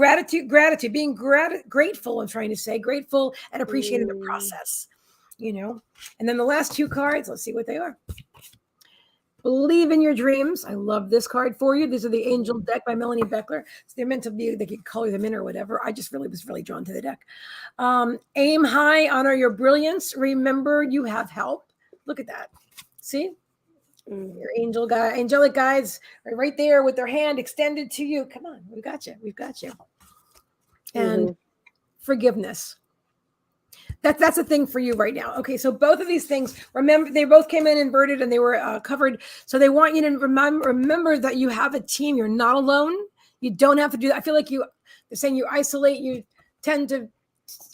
Speaker 1: being grateful. I'm trying to say grateful and appreciating the process, And then the last 2 cards, let's see what they are. Believe in your dreams. I love this card for you. These are the Angel deck by Melanie Beckler. So they're meant to be, they could color them in or whatever. I just was really drawn to the deck. Aim high, honor your brilliance. Remember you have help. Look at that. See? Your angelic guides are right there with their hand extended to you. Come on, we've got you. And forgiveness. That's a thing for you right now. Okay, so both of these things, remember, they both came in inverted and they were covered. So they want you to remember that you have a team. You're not alone. You don't have to do that. I feel like they're saying you isolate. You tend to,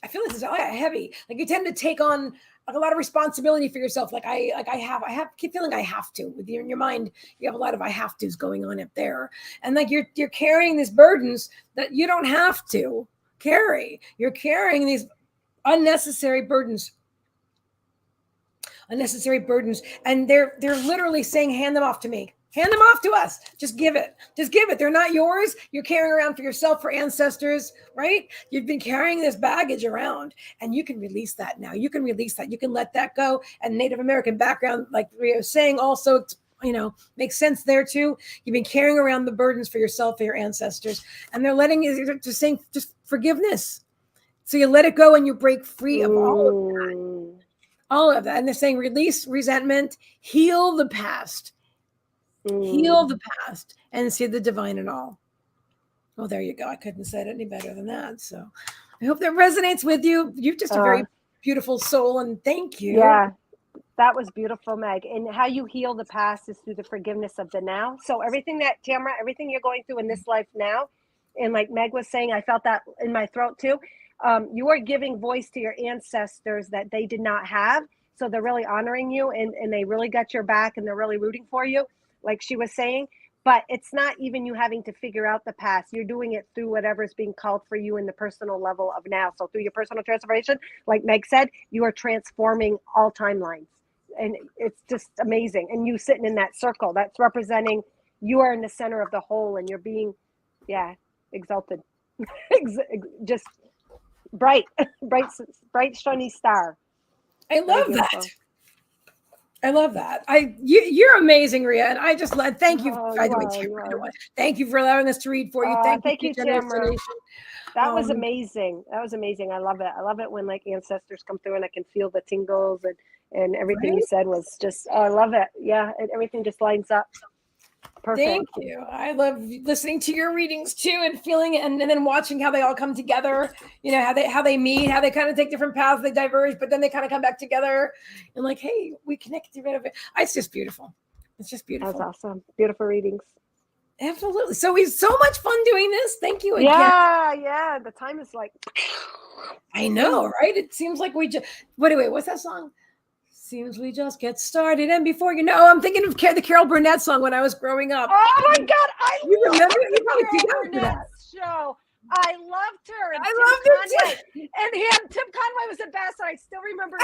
Speaker 1: I feel like this is heavy. Like you tend to take on like a lot of responsibility for yourself. Like I keep feeling I have to. With in your mind, you have a lot of I have tos going on up there, and like you're carrying these burdens that you don't have to carry. You're carrying these unnecessary burdens, and they're literally saying, hand them off to me. Hand them off to us. Just give it. They're not yours. You're carrying around for yourself, for ancestors, right? You've been carrying this baggage around, and you can release that now. You can release that. You can let that go. And Native American background, like Rio was saying, also, makes sense there too. You've been carrying around the burdens for yourself, for your ancestors, and they're just saying, just forgiveness. So you let it go and you break free of all of that. All of that. And they're saying release resentment, heal the past. Heal the past and see the divine in all. Oh, there you go. I couldn't have said it any better than that. So I hope that resonates with you. You're just a very beautiful soul, and thank you.
Speaker 2: Yeah, that was beautiful, Meg. And how you heal the past is through the forgiveness of the now. So everything everything you're going through in this life now, and like Meg was saying, I felt that in my throat too. You are giving voice to your ancestors that they did not have. So they're really honoring you, and they really got your back, and they're really rooting for you, like she was saying. But it's not even you having to figure out the past. You're doing it through whatever's being called for you in the personal level of now. So through your personal transformation, like Meg said, you are transforming all timelines. And it's just amazing. And you sitting in that circle, that's representing you are in the center of the whole, and you're being, exalted. Just bright, shiny star.
Speaker 1: I love that. I love that. You're amazing, Ria, and I just thank you. By the way, Tamara, thank you for allowing us to read for you.
Speaker 2: Thank you, Tamara. That was amazing. I love it. I love it when like ancestors come through and I can feel the tingles, and everything you said was just. I love it. Yeah, everything just lines up. Perfect.
Speaker 1: Thank you. I love listening to your readings too, and feeling it, and then watching how they all come together. How they meet, how they kind of take different paths, they diverge, but then they kind of come back together, and like, hey, we connected right over. It's just beautiful. It's just beautiful.
Speaker 2: That's awesome. Beautiful readings.
Speaker 1: Absolutely. So it's so much fun doing this. Thank you again.
Speaker 2: Yeah. The time is like.
Speaker 1: I know, right? It seems like we just. Wait. What's that song? Seems we just get started, and before you know, I'm thinking of the Carol Burnett song when I was growing up.
Speaker 2: Oh my God,
Speaker 1: you remember it? You
Speaker 2: probably Carol Burnett show. I loved her. And
Speaker 1: I loved her too.
Speaker 2: And Tim Conway was the best. I still remember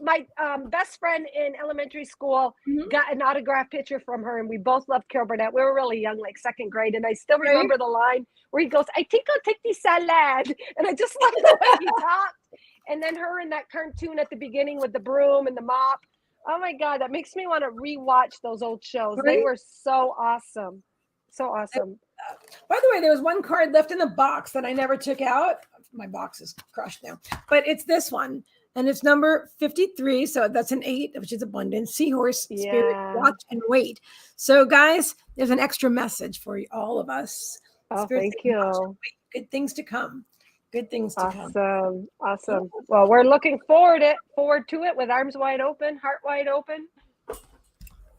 Speaker 2: my best friend in elementary school got an autograph picture from her, and we both loved Carol Burnett. We were really young, like second grade, and I still remember the line where he goes, "I think I'll take the salad," and I just loved the way he talked. And then her in that cartoon at the beginning with the broom and the mop. Oh my God, that makes me want to rewatch those old shows. Right? They were so awesome. So awesome.
Speaker 1: By the way, there was one card left in the box that I never took out. My box is crushed now. But it's this one. And it's number 53. So that's an 8, which is abundance. Seahorse, spirit, watch, and wait. So guys, there's an extra message for all of us.
Speaker 2: Oh, thank you.
Speaker 1: Good things to come. Good things to
Speaker 2: come. Awesome. Well, we're looking forward to it with arms wide open, heart wide open.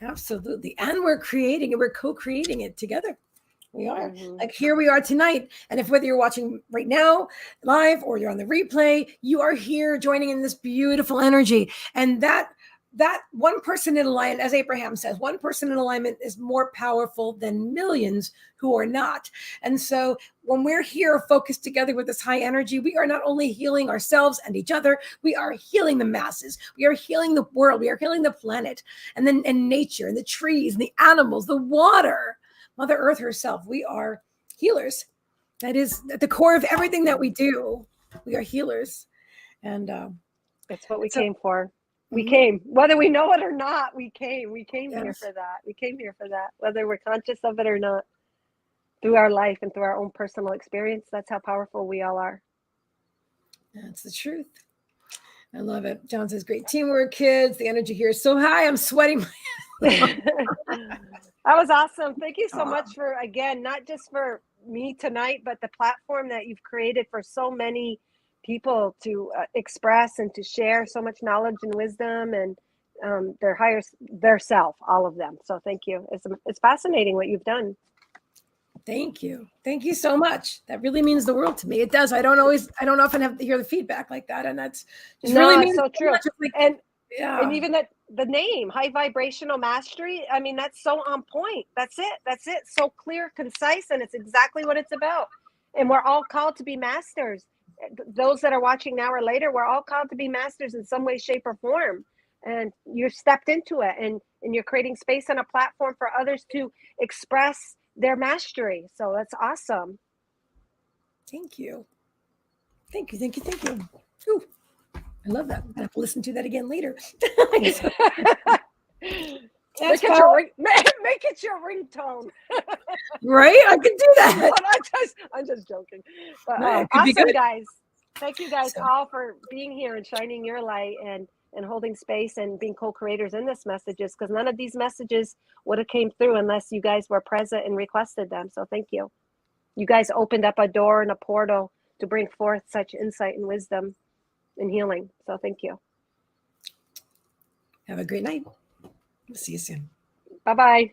Speaker 1: Absolutely. And we're co-creating it together. We are. Like here we are tonight. And whether you're watching right now live or you're on the replay, you are here joining in this beautiful energy. And that one person in alignment, as Abraham says, one person in alignment is more powerful than millions who are not. And so when we're here focused together with this high energy, we are not only healing ourselves and each other, we are healing the masses. We are healing the world. We are healing the planet and nature and the trees and the animals, the water, Mother Earth herself. We are healers. That is at the core of everything that we do. We are healers. And
Speaker 2: that's what we came for. We came, whether we know it or not, we came here for that. We came here for that, whether we're conscious of it or not, through our life and through our own personal experience. That's how powerful we all are.
Speaker 1: That's the truth. I love it. John says, great teamwork, kids. The energy here is so high. I'm sweating.
Speaker 2: That was awesome. Thank you so much for, again, not just for me tonight, but the platform that you've created for so many people to express and to share so much knowledge and wisdom and their self, all of them. So thank you. It's fascinating what you've done.
Speaker 1: Thank you. Thank you so much. That really means the world to me. It does. I don't often have to hear the feedback like that. And that's just really means
Speaker 2: so true.
Speaker 1: much. It's like,
Speaker 2: And
Speaker 1: yeah.
Speaker 2: even the name, High Vibrational Mastery, I mean, that's so on point. That's it. That's it. So clear, concise, and it's exactly what it's about. And we're all called to be masters. Those that are watching now or later, we're all called to be masters in some way, shape, or form. And you're stepped into it, and you're creating space and a platform for others to express their mastery. So that's awesome.
Speaker 1: Thank you. Thank you. Thank you. Thank you. Ooh, I love that. I have to listen to that again later.
Speaker 2: Make it your ringtone.
Speaker 1: Right? I can do that.
Speaker 2: I'm just joking. But
Speaker 1: No, it could be
Speaker 2: awesome,
Speaker 1: good.
Speaker 2: guys. Thank you guys all for being here and shining your light and holding space and being co-creators in this messages, because none of these messages would have came through unless you guys were present and requested them. So thank you. You guys opened up a door and a portal to bring forth such insight and wisdom and healing. So thank you.
Speaker 1: Have a great night. See you soon.
Speaker 2: Bye-bye.